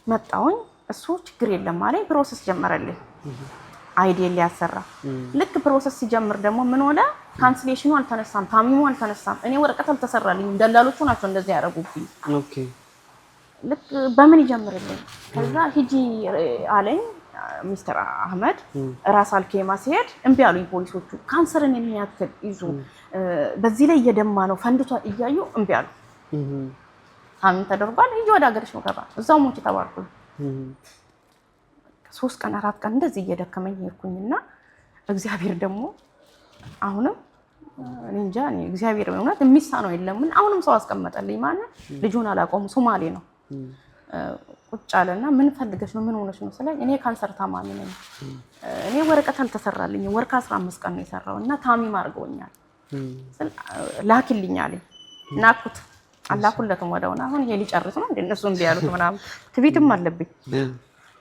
[SPEAKER 3] መጣውኝ። እሱ ችግር የለም ማለት ፕሮሰስ ጀመረልኝ። አይዲል ሊያሰራ ልክ ፕሮሰስ ሲጀምር ደግሞ ምን ሆነ? ካንስሌሽኑ አልተነሳም፣ ታሚሙ አልተነሳም። እኔ ወረቀት አልተሰራልኝ። ደላሎቹ ናቸው እንደዚህ ያደረጉብኝ። ኦኬ ልክ በምን ይጀምርልኝ? ከዛ ሂጂ አለኝ ሚስተር አህመድ። ራስ አልኬማ ሲሄድ እምቢ አሉኝ ፖሊሶቹ። ካንሰርን የሚያክል ይዞ በዚህ ላይ እየደማ ነው ፈንድቷል እያዩ እምቢ አሉ። ታሚም ተደርጓል። ሂጂ ወደ ሀገርሽ ነው ተባልኩ። እዛው ሞቼ ተባልኩ። 3 ቀን 4 ቀን እንደዚህ እየደከመኝ ሄድኩኝና እግዚአብሔር ደግሞ አሁንም እንጃ እግዚአብሔር በእውነት የሚሳነው የለም። አሁንም ሰው አስቀመጠልኝ። ማለት ልጁን አላቆሙ ሶማሌ ነው። ቁጭ አለና ምን ፈልገሽ ነው? ምን ሆነሽ ነው? ስለኝ እኔ ካንሰር ታማሚ ነኝ። እኔ ወረቀት አልተሰራልኝ። ወር ከ15 ቀን ነው የሰራው እና ታሚም አድርገውኛል። ላኪልኝ አለኝ። ናኩት አላኩለትም ወደውና አሁን ይሄ ሊጨርስ ነው እንደነሱ እንዲያሉት ምናምን ትቢትም አለብኝ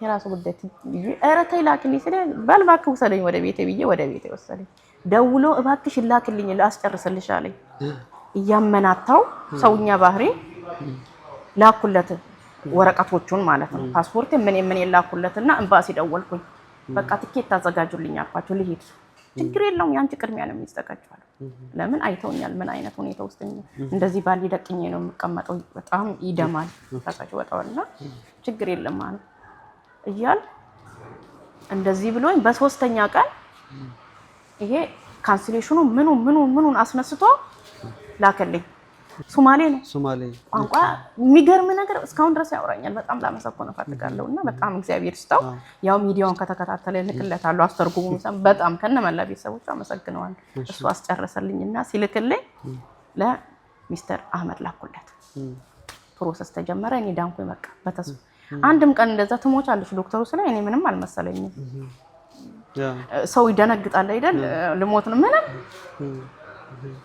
[SPEAKER 3] የራሱ ጉዳይ ብዬ ኧረ ተይ ላክልኝ ስለ በል እባክህ ውሰደኝ ወደ ቤቴ ብዬ ወደ ቤቴ ወሰደኝ። ደውሎ እባክሽ ላክልኝ ላስጨርስልሽ አለኝ። እያመናታው ሰውኛ ባህሪ ላኩለት ወረቀቶቹን ማለት ነው። ፓስፖርት ምን ላኩለትና ኤምባሲ ደወልኩኝ። በቃ ትኬት ታዘጋጁልኝ አልኳቸው። ልሂድ ችግር የለውም ያንቺ ቅድሚያ ነው የሚዘጋጀው። ለምን አይተውኛል ምን አይነት ሁኔታ ውስጥ እንደዚህ ባል ይደቅኝ ነው የምቀመጠው። በጣም ይደማል ታሳቸው ወጣውና ችግር የለም ማለት እያል እንደዚህ ብሎኝ በ3ኛ ቀን ይሄ ካንስሌሽኑ ምኑን አስነስቶ ላከልኝ። ሶማሌ ነው።
[SPEAKER 2] ሶማሌ
[SPEAKER 3] ቋንቋ የሚገርም ነገር እስካሁን ድረስ ያወራኛል። በጣም ላመሰግነው እፈልጋለሁ እና በጣም እግዚአብሔር ይስጠው። ያው ሚዲያውን ከተከታተለ ልክለታለሁ አስተርጉሙ በጣም ከነመላ ቤተሰቦቹ አመሰግነዋል። እሱ አስጨረሰልኝና ሲልክልኝ ለሚስተር አህመድ ላኩለት። ፕሮሰስ ተጀመረ። እኔ ዳንኩኝ በቃ በተስፋ አንድም ቀን እንደዛ ትሞቻለሽ ዶክተሩ ስለ እኔ ምንም አልመሰለኝም። ሰው ይደነግጣል አይደል? ልሞት ነው ምንም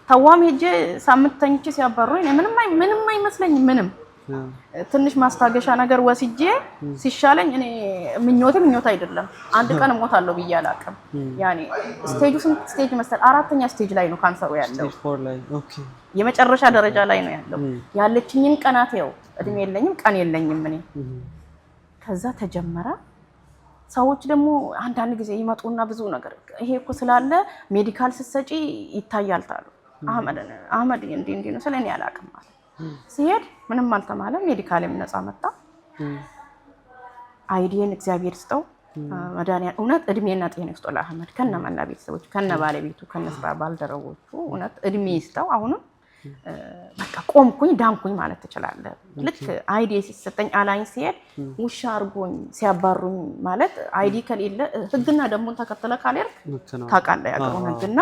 [SPEAKER 3] ታዋም ሄጄ ሳምንት ተኝቼ ሲያባሩኝ ምንም አይመስለኝም። ምንም ትንሽ ማስታገሻ ነገር ወስጄ ሲሻለኝ እኔ ምኞት አይደለም አንድ ቀን እሞታለሁ ብዬ አላውቅም። ያኔ ስቴጁ ስንት ስቴጅ መሰል 4ኛ ስቴጅ ላይ ነው ካንሰሩ ያለው። ኦኬ የመጨረሻ ደረጃ ላይ ነው ያለው። ያለችኝን ቀናት ያው እድሜ የለኝም ቀን የለኝም እኔ። ከዛ ተጀመረ። ሰዎች ደግሞ አንዳንድ ጊዜ ይመጡና ብዙ ነገር ይሄ እኮ ስላለ ሜዲካል ስትሰጪ ይታያል ታሉ። አህመድ እንዴ ነው ስለኔ አላውቅም ማለት ሲሄድ ምንም አልተማለም። ሜዲካልም ነፃ መጣ። አይዲን እግዚአብሔር ይስጠው መድኃኒያ እውነት እድሜና ጤና ይስጠው ለአህመድ ከነመላ ቤተሰቦች ከነ ባለቤቱ ከነ ስራ ባልደረቦቹ እውነት እድሜ ይስጠው። አሁንም በቃ ቆምኩኝ ዳንኩኝ ማለት ትችላለህ። ልክ አይዲ ሲሰጠኝ አላኝ ሲሄድ ውሻ አርጎኝ ሲያባሩኝ ማለት አይዲ ከሌለ ህግና ደሞን ተከተለ ካልሄድክ ታውቃለህ ያገሩን ህግና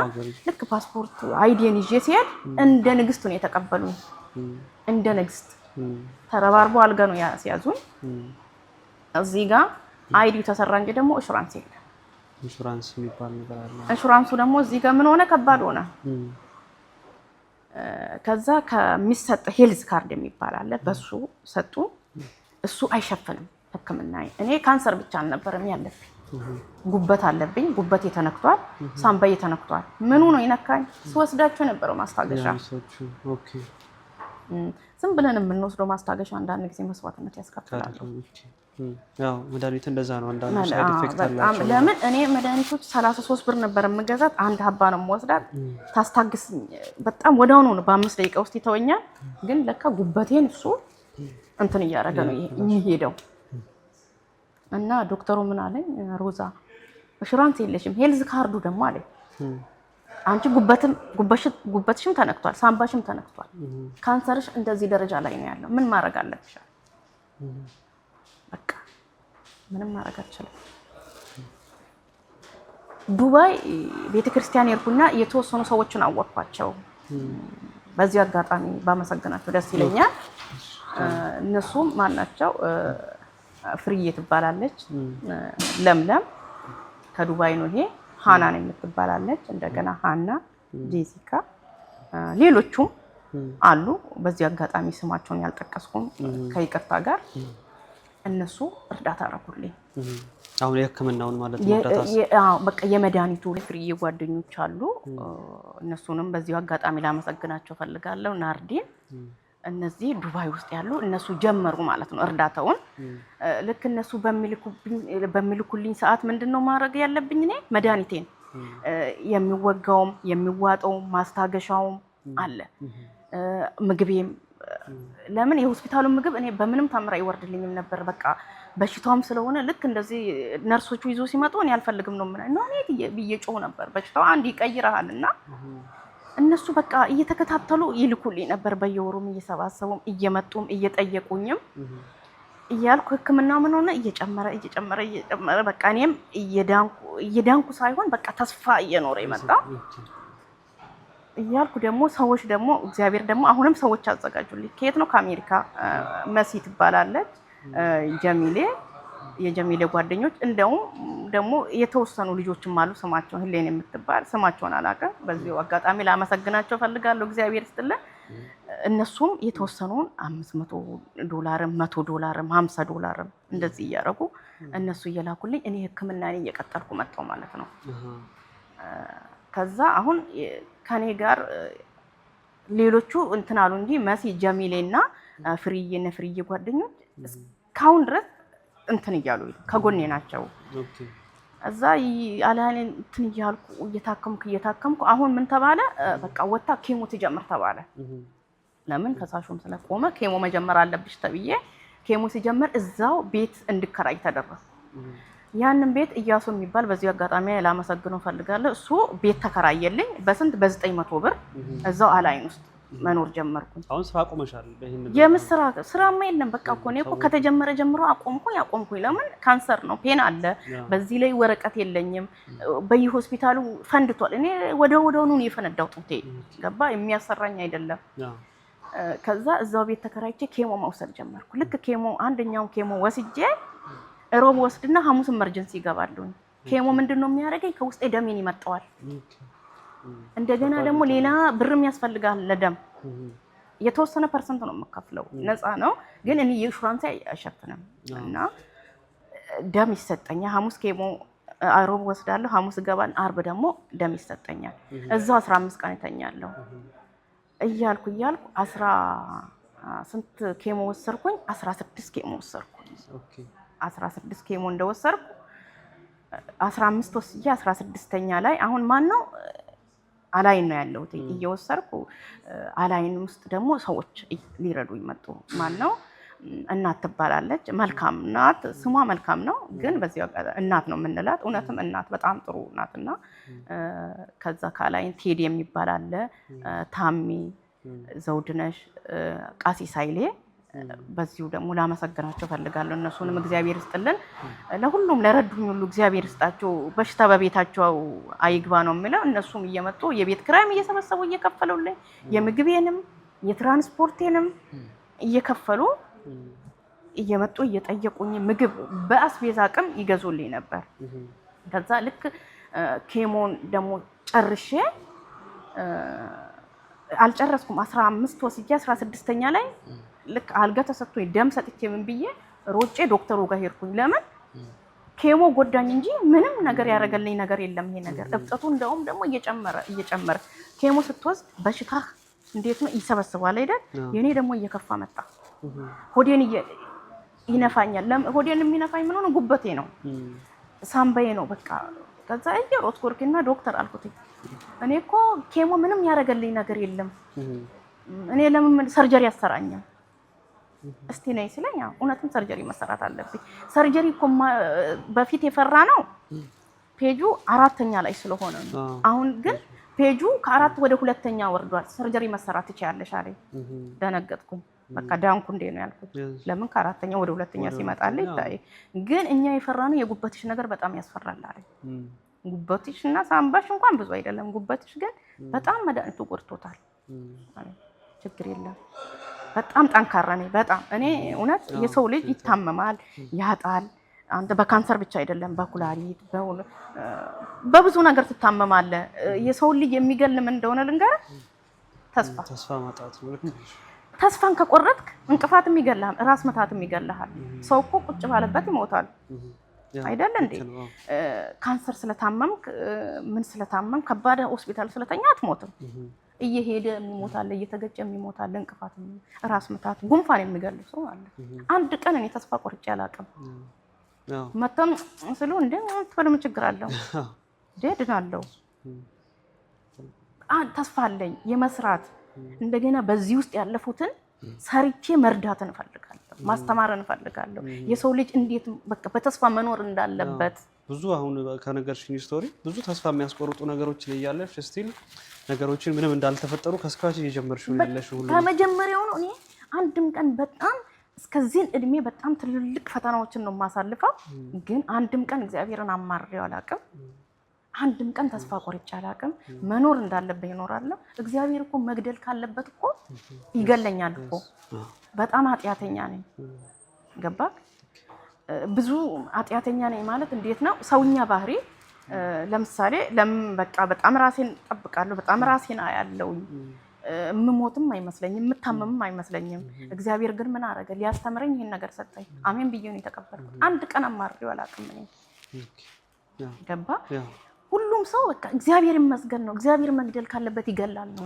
[SPEAKER 3] ልክ ፓስፖርት አይዲን ይዤ ሲሄድ እንደ ንግስት ነው የተቀበሉኝ። እንደ ንግስት ተረባርበው አልጋ ነው ያስያዙኝ። እዚህ ጋር አይዲው ተሰራ እንጂ ደግሞ ኢንሹራንስ የለም።
[SPEAKER 2] ኢንሹራንስ የሚባል ነገር አለ።
[SPEAKER 3] ኢንሹራንሱ ደግሞ እዚህ ጋር ምን ሆነ ከባድ ሆነ። ከዛ ከሚሰጥ ሄልዝ ካርድ የሚባል አለ በሱ ሰጡ። እሱ አይሸፍንም ህክምና። እኔ ካንሰር ብቻ አልነበረም ያለብኝ ጉበት አለብኝ። ጉበቴ ተነክቷል፣ ሳምባዬ ተነክቷል። ምኑ ነው ይነካኝ? ስወስዳቸው የነበረው ማስታገሻ።
[SPEAKER 2] ኦኬ
[SPEAKER 3] ዝም ብለን የምንወስደው ማስታገሻ አንዳንድ ጊዜ መስዋዕትነት ያስከፍላል።
[SPEAKER 2] ያው መድኃኒት እንደዛ ነው። አንዳንድ ሳይድ ኢፌክት አላቸው።
[SPEAKER 3] ለምን እኔ መድኃኒቶች 33 ብር ነበር የምገዛት። አንድ ሀባ ነው የምወስዳት። ታስታግስ በጣም ወዲያው ነው በ5 ደቂቃ ውስጥ ይተወኛል። ግን ለካ ጉበቴን እሱ እንትን እያደረገ ነው የሚሄደው። እና ዶክተሩ ምን አለኝ? ሮዛ ኢንሹራንስ የለሽም፣ ሄልዝ ካርዱ ደግሞ አለኝ አንቺ ጉበትሽም ተነክቷል፣ ሳምባሽም ተነክቷል፣ ካንሰርሽ እንደዚህ ደረጃ ላይ ነው ያለው። ምን ማድረግ አለብሽ? በቃ ምንም ማድረግ አልችልም። ዱባይ ቤተክርስቲያን የርኩና የተወሰኑ ሰዎችን አወቅኳቸው። በዚህ አጋጣሚ ባመሰግናቸው ደስ ይለኛል። እነሱም ማናቸው? ፍሪዬ ትባላለች፣ ለምለም ከዱባይ ነው። ይሄ ሃናን የምትባላለች፣ እንደገና ሃና፣ ጄሲካ፣ ሌሎቹም አሉ። በዚህ አጋጣሚ ስማቸውን ያልጠቀስኩም ከይቅርታ ጋር እነሱ እርዳታ አደረጉልኝ።
[SPEAKER 2] አሁን የህክምናውን ማለት ነው እርዳታ?
[SPEAKER 3] በቃ የመድኃኒቱ ፍሪዬ ጓደኞች አሉ። እነሱንም በዚህ አጋጣሚ ላመሰግናቸው ፈልጋለሁ። ናርዲን እነዚህ ዱባይ ውስጥ ያሉ እነሱ ጀመሩ ማለት ነው እርዳታውን። ልክ እነሱ በሚልኩልኝ ሰዓት ምንድነው ማድረግ ያለብኝ? እኔ መድኃኒቴን የሚወጋውም የሚዋጠውም ማስታገሻውም አለ። ምግቤም ለምን የሆስፒታሉን ምግብ እኔ በምንም ታምራ አይወርድልኝም ነበር። በቃ በሽታውም ስለሆነ ልክ እንደዚህ ነርሶቹ ይዞ ሲመጡ እኔ አልፈልግም ነው ምን ነው እኔ ብየጮህ ነበር። በሽታው አንድ ይቀይራልና እነሱ በቃ እየተከታተሉ ይልኩልኝ ነበር። በየወሩም እየሰባሰቡም እየመጡም እየጠየቁኝም እያልኩ ህክምናው ምን ሆነ እየጨመረ በቃ እኔም እየዳንኩ ሳይሆን በቃ ተስፋ እየኖረ ይመጣ እያልኩ ደግሞ ሰዎች ደግሞ እግዚአብሔር ደግሞ አሁንም ሰዎች አዘጋጁልኝ። ከየት ነው? ከአሜሪካ መሲ ትባላለች፣ የጀሚሌ ጓደኞች እንደውም ደግሞ የተወሰኑ ልጆችም አሉ። ስማቸውን ህሌን የምትባል ስማቸውን አላውቅም። በዚህ አጋጣሚ ላመሰግናቸው ፈልጋለሁ። እግዚአብሔር ይስጥልን። እነሱም የተወሰኑን $500 $100 $50 እንደዚህ እያደረጉ እነሱ እየላኩልኝ እኔ ህክምናን እየቀጠልኩ መጣሁ ማለት ነው። ከዛ አሁን ከኔ ጋር ሌሎቹ እንትን አሉ እንጂ መሲ ጀሚሌና ፍሪዬ ጓደኞች እስካሁን ድረስ እንትን እያሉ ከጎኔ ናቸው። እዛ አላኔ እንትን እያልኩ እየታከምኩ አሁን ምን ተባለ? በቃ ወጣ ኬሞ ትጀምር ተባለ። ለምን ፈሳሹም ስለቆመ ኬሞ መጀመር አለብሽ ተብዬ ኬሞ ሲጀምር እዛው ቤት እንድከራይ ተደረገ። ያንን ቤት እያሱ የሚባል በዚህ አጋጣሚ ላመሰግነው ፈልጋለሁ። እሱ ቤት ተከራየልኝ በስንት በ900 ብር እዛው አላይን ውስጥ መኖር ጀመርኩኝ።
[SPEAKER 2] አሁን ስራ አቆመሻል?
[SPEAKER 3] የምስራ ስራማ የለም በቃ እኮ እኔ እኮ ከተጀመረ ጀምሮ አቆምኩኝ። ለምን ካንሰር ነው፣ ፔን አለ፣ በዚህ ላይ ወረቀት የለኝም፣ በየሆስፒታሉ ፈንድቷል። እኔ ወደሆኑ ነው የፈነዳው ጡቴ ገባ፣ የሚያሰራኝ አይደለም። ከዛ እዛው ቤት ተከራይቼ ኬሞ መውሰድ ጀመርኩ። ልክ አንደኛውን ኬሞ ወስጄ ሮብ ወስድና ሐሙስ ኢመርጀንሲ ይገባሉኝ። ኬሞ ምንድነው የሚያደርገኝ? ከውስጤ ደሜን ይመጣዋል። እንደገና ደግሞ ሌላ ብርም ያስፈልጋል ለደም። የተወሰነ ፐርሰንት ነው የምከፍለው፣ ነፃ ነው ግን እኔ የኢንሹራንስ አይሸፍንም። እና ደም ይሰጠኛል። ሐሙስ ኬሞ ሮብ ወስዳለሁ፣ ሐሙስ ገባን፣ አርብ ደግሞ ደም ይሰጠኛል። እዛው 15 ቀን እተኛለሁ እያልኩ ስንት ኬሞ ወሰርኩኝ? 16 ኬሞ ወሰርኩኝ። 16 ኬሞ እንደወሰርኩ 15 ወስጄ 16ኛ ላይ አሁን ማን ነው አላይን ነው ያለሁት እየወሰርኩ። አላይን ውስጥ ደግሞ ሰዎች ሊረዱኝ መጡ። ማን ነው? እናት ትባላለች። መልካም ናት፣ ስሟ መልካም ነው ግን በዚህ እናት ነው የምንላት። እውነትም እናት በጣም ጥሩ ናትና ከዛ ካላይን ቴዲ የሚባል አለ፣ ታሚ ዘውድነሽ፣ ቃሲስ ኃይሌ። በዚሁ ደግሞ ላመሰግናቸው ፈልጋለሁ። እነሱንም እግዚአብሔር ይስጥልን። ለሁሉም ለረዱኝ ሁሉ እግዚአብሔር ይስጣቸው። በሽታ በቤታቸው አይግባ ነው የሚለው። እነሱም እየመጡ የቤት ኪራይም እየሰበሰቡ እየከፈሉልኝ የምግቤንም የትራንስፖርቴንም እየከፈሉ እየመጡ እየጠየቁኝ ምግብ በአስቤዛ አቅም ይገዙልኝ ነበር። ከዛ ልክ ኬሞን ደግሞ ጨርሼ አልጨረስኩም። 15 ወስጄ 16ኛ ላይ ልክ አልጋ ተሰጥቶኝ ደም ሰጥቼ ምን ብዬ ሮጬ ዶክተሩ ጋር ሄድኩኝ። ለምን ኬሞ ጎዳኝ እንጂ ምንም ነገር ያደረገልኝ ነገር የለም። ይሄ ነገር እብጠቱ እንደውም ደግሞ እየጨመረ ኬሞ ስትወስድ በሽታ እንዴት ነው ይሰበስባል አይደል? የኔ ደግሞ እየከፋ መጣ። ሆዴን ይነፋኛል። ሆዴን የሚነፋኝ ምን ሆነ? ጉበቴ ነው፣ ሳምባዬ ነው በቃ። ከዛ እየሮጥኩ ወርክና ዶክተር አልኩት እኔ እኮ ኬሞ ምንም ያደረገልኝ ነገር የለም፣ እኔ ለምን ሰርጀሪ ያሰራኛል? እስቲ ነይ ሲለኝ እውነትም ሰርጀሪ መሰራት አለብኝ። ሰርጀሪ እኮ በፊት የፈራ ነው ፔጁ 4ኛ ላይ ስለሆነ ነው። አሁን ግን ፔጁ ከ4 ወደ 2ኛ ወርዷል። ሰርጀሪ መሰራት ትችያለሽ አለኝ። ደነገጥኩኝ። በቃ ዳንኩ እንዴ ነው ያልኩት። ለምን ከ4ኛ ወደ 2ኛ ሲመጣልኝ ይታይ። ግን እኛ የፈራነው የጉበትሽ ነገር በጣም ያስፈራል አለኝ። ጉበትሽ እና ሳምባሽ እንኳን ብዙ አይደለም፣ ጉበትሽ ግን በጣም መድኃኒቱ ጎድቶታል። ችግር የለም በጣም ጠንካራ ነኝ። በጣም እኔ እውነት የሰው ልጅ ይታመማል፣ ያጣል። አንተ በካንሰር ብቻ አይደለም በኩላሊት በብዙ ነገር ትታመማለህ። የሰው ልጅ የሚገል ምን እንደሆነ ልንገርህ፣
[SPEAKER 2] ተስፋ ማጣት ነው።
[SPEAKER 3] ተስፋን ከቆረጥክ እንቅፋትም ይገላል፣ ራስ ምታትም ይገላል። ሰው እኮ ቁጭ ባለበት ይሞታል አይደል እንዴ? ካንሰር ስለታመምክ ምን ስለታመምክ ከባድ ሆስፒታል ስለተኛ አትሞትም። እየሄደ የሚሞታል፣ እየተገጨ የሚሞታል። እንቅፋት፣ ራስ ምታት፣ ጉንፋን የሚገል ሰው አለ። አንድ ቀን እኔ ተስፋ ቆርጬ አላውቅም። መተም ስሉ እንደ ተፈለም ችግር አለው ድናለው። ተስፋ አለኝ የመስራት እንደገና በዚህ ውስጥ ያለፉትን ሰርቼ መርዳት እንፈልጋለሁ፣ ማስተማር እንፈልጋለሁ። የሰው ልጅ እንዴት በቃ በተስፋ መኖር እንዳለበት
[SPEAKER 2] ብዙ አሁን ከነገርሽኝ ስቶሪ ብዙ ተስፋ የሚያስቆርጡ ነገሮች ላይ ያለሽ ስቲል ነገሮችን ምንም እንዳልተፈጠሩ ከስካች እየጀመርሽው ያለሽ ሁሉ
[SPEAKER 3] ከመጀመሪያው ነው። እኔ አንድም ቀን በጣም እስከዚህ እድሜ በጣም ትልልቅ ፈተናዎችን ነው የማሳልፈው፣ ግን አንድም ቀን እግዚአብሔርን አማርሬው አላውቅም። አንድም ቀን ተስፋ ቆርጬ አላውቅም። መኖር እንዳለበት ይኖራለሁ። እግዚአብሔር እኮ መግደል ካለበት እኮ ይገለኛል እኮ። በጣም ኃጢአተኛ ነኝ። ገባ? ብዙ ኃጢአተኛ ነኝ ማለት እንዴት ነው? ሰውኛ ባህሪ ለምሳሌ በቃ በጣም ራሴን ጠብቃለሁ፣ በጣም ራሴን አያለሁኝ። የምሞትም አይመስለኝም፣ የምታመምም አይመስለኝም። እግዚአብሔር ግን ምን አደረገ? ሊያስተምረኝ ይሄን ነገር ሰጠኝ። አሜን ብዬ ነው የተቀበልኩት። አንድ ቀን አማርሬው አላውቅም እኔ። ገባ? ሁሉም ሰው በቃ እግዚአብሔር ይመስገን ነው። እግዚአብሔር መግደል ካለበት ይገላል ነው።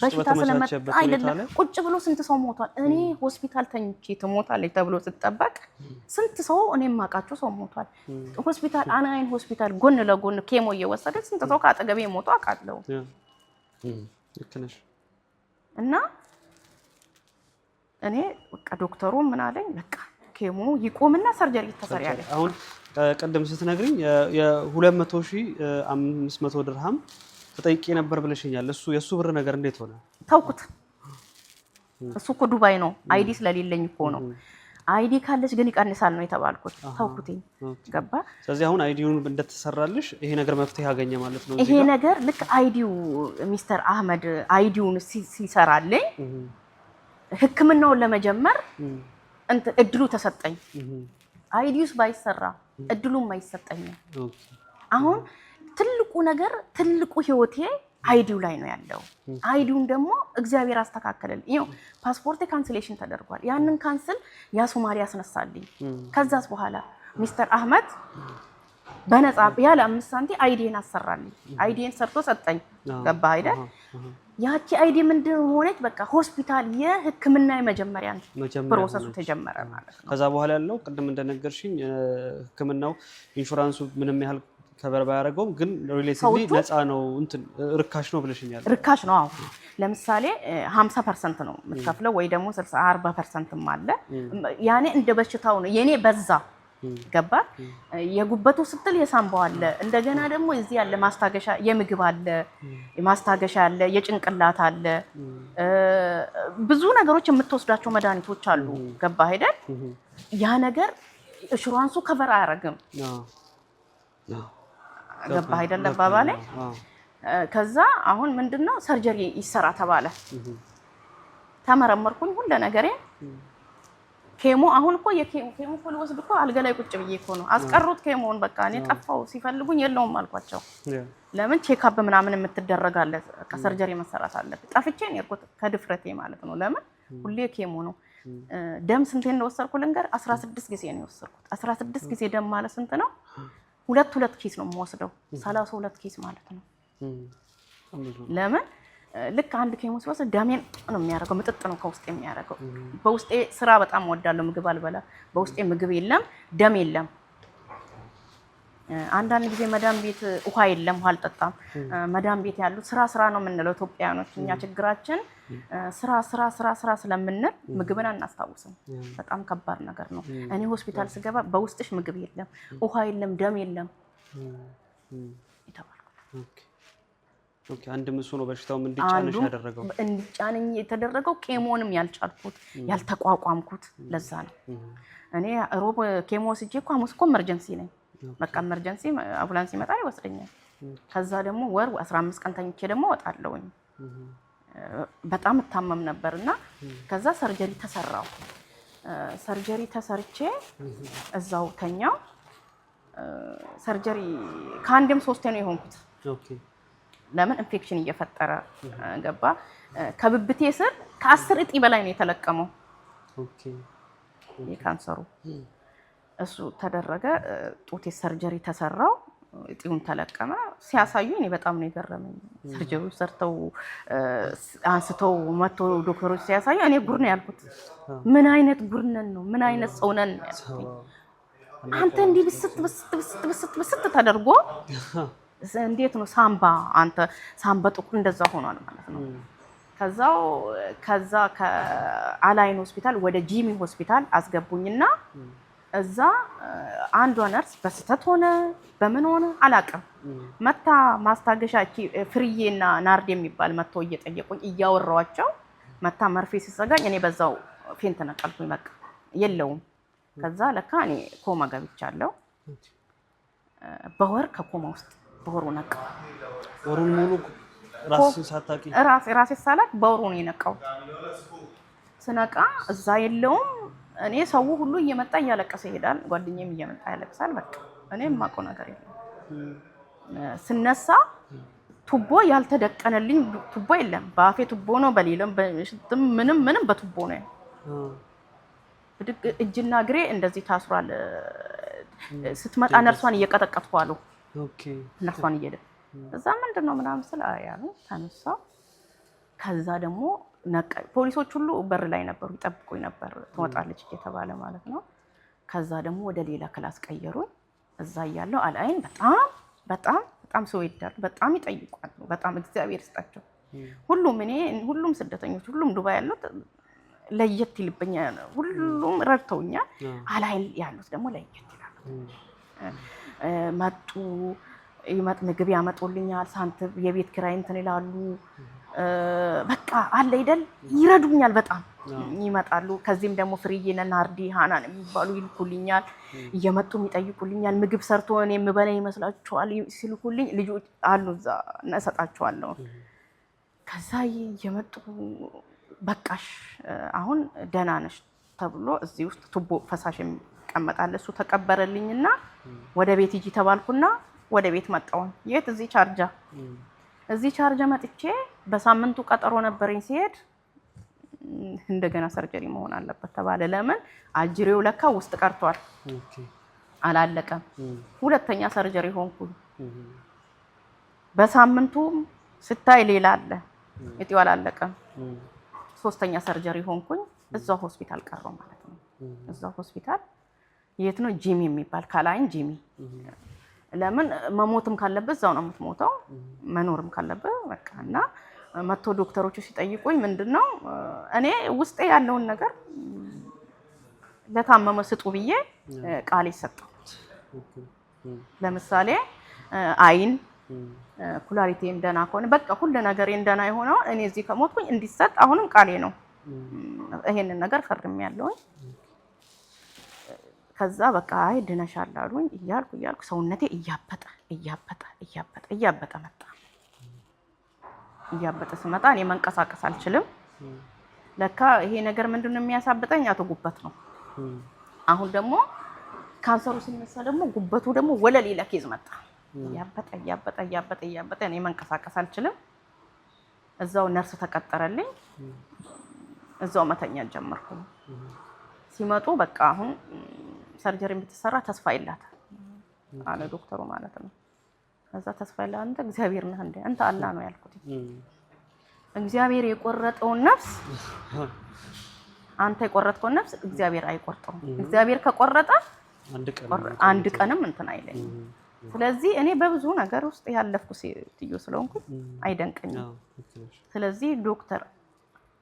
[SPEAKER 3] በሽታ ስለመጣ አይደለም። ቁጭ ብሎ ስንት ሰው ሞቷል። እኔ ሆስፒታል ተኝቼ ትሞታለች ተብሎ ስትጠበቅ ስንት ሰው እኔ የማውቃቸው ሰው ሞቷል። ሆስፒታል አናይን ሆስፒታል ጎን ለጎን ኬሞ እየወሰደ ስንት ሰው ከአጠገቤ ሞቶ አውቃለሁ። እና እኔ በቃ ዶክተሩ ምን አለኝ፣ በቃ ኬሞ ይቆምና ሰርጀሪ ተሰሪያለች።
[SPEAKER 2] አሁን ቀደም ስትነግሪኝ የ200,500 ድርሃም ተጠይቄ ነበር ብለሽኛል። የሱ ብር ነገር እንዴት ሆነ?
[SPEAKER 3] ተውኩት። እሱ እኮ ዱባይ ነው አይዲ ስለሌለኝ እኮ ነው አይዲ ካለች ግን ይቀንሳል ነው የተባልኩት ታውቁትኝ ገባ
[SPEAKER 2] ስለዚህ አሁን አይዲውን እንደተሰራልሽ ይሄ ነገር መፍትሄ ያገኘ ማለት ነው
[SPEAKER 3] ይሄ ነገር ልክ አይዲው ሚስተር አህመድ አይዲውን ሲሰራልኝ ህክምናውን ለመጀመር እድሉ ተሰጠኝ አይዲውስ ባይሰራ እድሉም አይሰጠኝ አሁን ትልቁ ነገር ትልቁ ህይወቴ አይዲው ላይ ነው ያለው አይዲውን ደግሞ እግዚአብሔር አስተካከለልኝ ይሄው ፓስፖርት ካንሰሌሽን ተደርጓል ያንን ካንሰል ያ ሶማሊ ያስነሳልኝ ከዛስ በኋላ ሚስተር አህመድ በነፃ ያለ 5 ሳንቲ አይዲን አሰራልኝ አይዲን ሰርቶ ሰጠኝ ገባ አይደል ያቺ አይዲ ምንድነው ሆነች በቃ ሆስፒታል የህክምና የመጀመሪያ ፕሮሰሱ ተጀመረ ማለት ነው
[SPEAKER 2] ከዛ በኋላ ያለው ቅድም እንደነገርሽኝ ህክምናው ኢንሹራንሱ ምንም ያህል ከበር ባያረጋው ግን ሪሌቲቭሊ ነፃ ነው እንትን ርካሽ ነው ብለሽኛል
[SPEAKER 3] ርካሽ ነው አዎ ለምሳሌ 50% ነው የምትከፍለው ወይ ደግሞ 40%ም አለ ያኔ እንደ በሽታው ነው የኔ በዛ ገባ የጉበቱ ስትል የሳምባው አለ እንደገና ደግሞ እዚህ ያለ ማስታገሻ የምግብ አለ ማስታገሻ አለ የጭንቅላት አለ ብዙ ነገሮች የምትወስዳቸው መድኃኒቶች አሉ ገባ አይደል ያ ነገር ኢንሹራንሱ ከቨር አያረግም ገባ አይደል ባባለ ከዛ አሁን ምንድነው ሰርጀሪ ይሰራ ተባለ ተመረመርኩኝ ሁሉ ነገሬ ኬሞ አሁን እኮ የኬሞ ፎሎ ወስድ እኮ አልጋ ላይ ቁጭ ብዬ እኮ ነው አስቀሩት ኬሞን በቃ እኔ ጠፋው ሲፈልጉኝ የለውም አልኳቸው ለምን ቼክ አፕ ምናምን የምትደረጋለ ከሰርጀሪ መሰራት አለ ጠፍቼ ነው የርኩት ከድፍረቴ ማለት ነው ለምን ሁሌ ኬሞ ነው ደም ስንቴ እንደወሰድኩ ልንገር 16 ጊዜ ነው የወሰድኩት 16 ጊዜ ደም ማለት ስንት ነው ሁለት ኪስ ነው የምወስደው 32 ኪስ ማለት ነው ለምን ልክ አንድ ኬሞስ ወስድ ደሜን ነው የሚያረጋው ምጥጥ ነው ከውስጥ የሚያረጋው በውስጤ ስራ በጣም ወዳለው ምግብ አልበላ በውስጤ ምግብ የለም ደም የለም አንዳንድ ጊዜ መዳም ቤት ውሃ የለም ውሃ አልጠጣም መዳም ቤት ያሉት ስራ ነው የምንለው ኢትዮጵያኖች እኛ ችግራችን ስራ ስለምንል ምግብን አናስታውስም በጣም ከባድ ነገር ነው እኔ ሆስፒታል ስገባ በውስጥሽ ምግብ የለም ውሃ የለም ደም የለም ይተባልኩ
[SPEAKER 2] ኦኬ አንድ ምሱ ነው በሽታውም እንዲጫንሽ ያደረገው
[SPEAKER 3] እንዲጫንኝ የተደረገው ኬሞንም ያልቻልኩት ያልተቋቋምኩት ለዛ ነው እኔ ሮብ ኬሞስ እጄ ሐሙስ እኮ ኤመርጀንሲ ነኝ በቃ ኤመርጀንሲ አምቡላንስ ይመጣል ይወስደኛል ከዛ ደግሞ ወር 15 ቀን ተኝቼ ደግሞ ወጣለሁኝ በጣም ተታመም ነበርና ከዛ ሰርጀሪ ተሰራው ሰርጀሪ ተሰርቼ እዛው ተኛው ሰርጀሪ ካንዴም 3 ነው የሆንኩት ኦኬ ለምን ኢንፌክሽን እየፈጠረ ገባ ከብብቴ ስር ከ10 እጢ በላይ ነው የተለቀመው ኦኬ የካንሰሩ እሱ ተደረገ ጡቴ ሰርጀሪ ተሰራው እጢውን ተለቀመ ሲያሳዩኝ እኔ በጣም ነው የገረመኝ ሰርጀሪ ሰርተው አንስተው መቶ ዶክተሮች ሲያሳዩ እኔ ጉር ነው ያልኩት ምን አይነት ጉርነን ነው ምን አይነት ሰውነን አንተ እንዲህ ብስት ተደርጎ እንዴት ነው ሳምባ አንተ ሳምባ ጥቁር እንደዛ ሆኗል ማለት ነው ከዛ ከአላይን ሆስፒታል ወደ ጂሚ ሆስፒታል አስገቡኝና እዛ አንዷ ነርስ በስተት ሆነ በምን ሆነ አላቀም መታ ማስታገሻ ፍሪዬና ናርድ የሚባል መጥቶ እየጠየቁኝ እያወራዋቸው መታ መርፌ ሲሰጋኝ እኔ በዛው ፌንት ነቀልኩኝ በቃ የለውም ከዛ ለካ እኔ ኮማ ገብቻለሁ በወር ከኮማ ውስጥ በወሩ ነቃ
[SPEAKER 2] ወሩን ሙሉ ራስን ሳታቂ
[SPEAKER 3] ራሴ ሳላቅ በወሩ ነው የነቃው ስነቃ እዛ የለውም እኔ ሰው ሁሉ እየመጣ እያለቀሰ ይሄዳል ጓደኛዬም እየመጣ ያለቅሳል በቃ እኔም ማቆ ነገር የለም ስነሳ ቱቦ ያልተደቀነልኝ ቱቦ የለም ባፌ ቱቦ ነው በሌለም በሽትም ምንም በቱቦ ነው እጅና እግሬ እንደዚህ ታስሯል ስትመጣ ነርሷን እየቀጠቀጥኩ አሉ ኦኬ ነርሷን እየደ እዛ ምንድነው ምናምን ስለ አያሉ ተነሳ ከዛ ደግሞ ፖሊሶች ሁሉ በር ላይ ነበሩ ይጠብቁኝ ነበር ትወጣለች እየተባለ ማለት ነው ከዛ ደግሞ ወደ ሌላ ክላስ ቀየሩኝ እዛ ያለው አላይን በጣም ሰው ይዳል በጣም ይጠይቋሉ በጣም እግዚአብሔር ይስጣቸው ሁሉም ስደተኞች ሁሉም ዱባይ ያሉት ለየት ይልብኛል ሁሉም ረድተውኛል አላይን ያሉት ደግሞ ለየት ይላሉ ምግብ ያመጡልኛል ሳንቲም የቤት ኪራይ እንትን ይላሉ በቃ አለ አይደል ይረዱኛል በጣም ይመጣሉ ከዚህም ደግሞ ፍሪዬና ናርዲ ሃናን የሚባሉ ይልኩልኛል እየመጡ የሚጠይቁልኛል ምግብ ሰርቶ እኔ የምበላ ይመስላችኋል ሲልኩልኝ ልጆች አሉ እዛ እናሰጣቸዋለሁ ከዛ እየመጡ በቃሽ አሁን ደህና ነሽ ተብሎ እዚህ ውስጥ ቱቦ ፈሳሽ ይቀመጣል እሱ ተቀበረልኝና ወደ ቤት ሂጂ ተባልኩና ወደ ቤት መጣሁ የት እዚህ ቻርጃ መጥቼ በሳምንቱ ቀጠሮ ነበርኝ ሲሄድ እንደገና ሰርጀሪ መሆን አለበት ተባለ ለምን አጅሬው ለካ ውስጥ ቀርቷል አላለቀም ሁለተኛ ሰርጀሪ ሆንኩኝ በሳምንቱ ስታይ ሌላ አለ እጢው አላለቀም ሶስተኛ ሰርጀሪ ሆንኩኝ እዛው ሆስፒታል ቀረው ማለት ነው እዛው ሆስፒታል የት ነው ጂሚ የሚባል ካላይን ጂሚ ለምን መሞትም ካለበት እዛው ነው የምትሞተው መኖርም ካለበት በቃና መጥቶ ዶክተሮቹ ሲጠይቁኝ ምንድነው እኔ ውስጤ ያለውን ነገር ለታመመ ስጡ ብዬ ቃል ይሰጣው ለምሳሌ አይን ኩላሊቴም ደና ከሆነ በቃ ሁሉ ነገር እንደና የሆነው እኔ እዚህ ከሞትኩኝ እንዲሰጥ አሁንም ቃሌ ነው ይሄንን ነገር ፈርሜያለሁ ከዛ በቃ አይ ድነሻል አሉኝ እያልኩ ሰውነቴ እያበጠ መጣ እያበጠ ስመጣ እኔ መንቀሳቀስ አልችልም ለካ ይሄ ነገር ምንድነው የሚያሳብጠኝ አትጉበት ነው አሁን ደግሞ ካንሰሩ ሲነሳ ደግሞ ጉበቱ ደግሞ ወለል ይለከዝ መጣ እያበጠ እኔ መንቀሳቀስ አልችልም እዛው ነርስ ተቀጠረልኝ እዛው መተኛ ጀመርኩ ሲመጡ በቃ አሁን ሰርጀሪ ብትሰራ ተስፋ ይላታ አለ ዶክተሩ ማለት ነው ከዛ ተስፋ ይላታ አንተ እግዚአብሔር ነህ እንዴ አንተ አላህ ነው ያልኩት እግዚአብሔር የቆረጠው ነፍስ አንተ የቆረጥከው ነፍስ እግዚአብሔር አይቆርጠው እግዚአብሔር ከቆረጠ አንድ ቀንም እንትን አይለኝ ስለዚህ እኔ በብዙ ነገር ውስጥ ያለፍኩ ሴትዮ ስለሆንኩ አይደንቀኝም ስለዚህ ዶክተር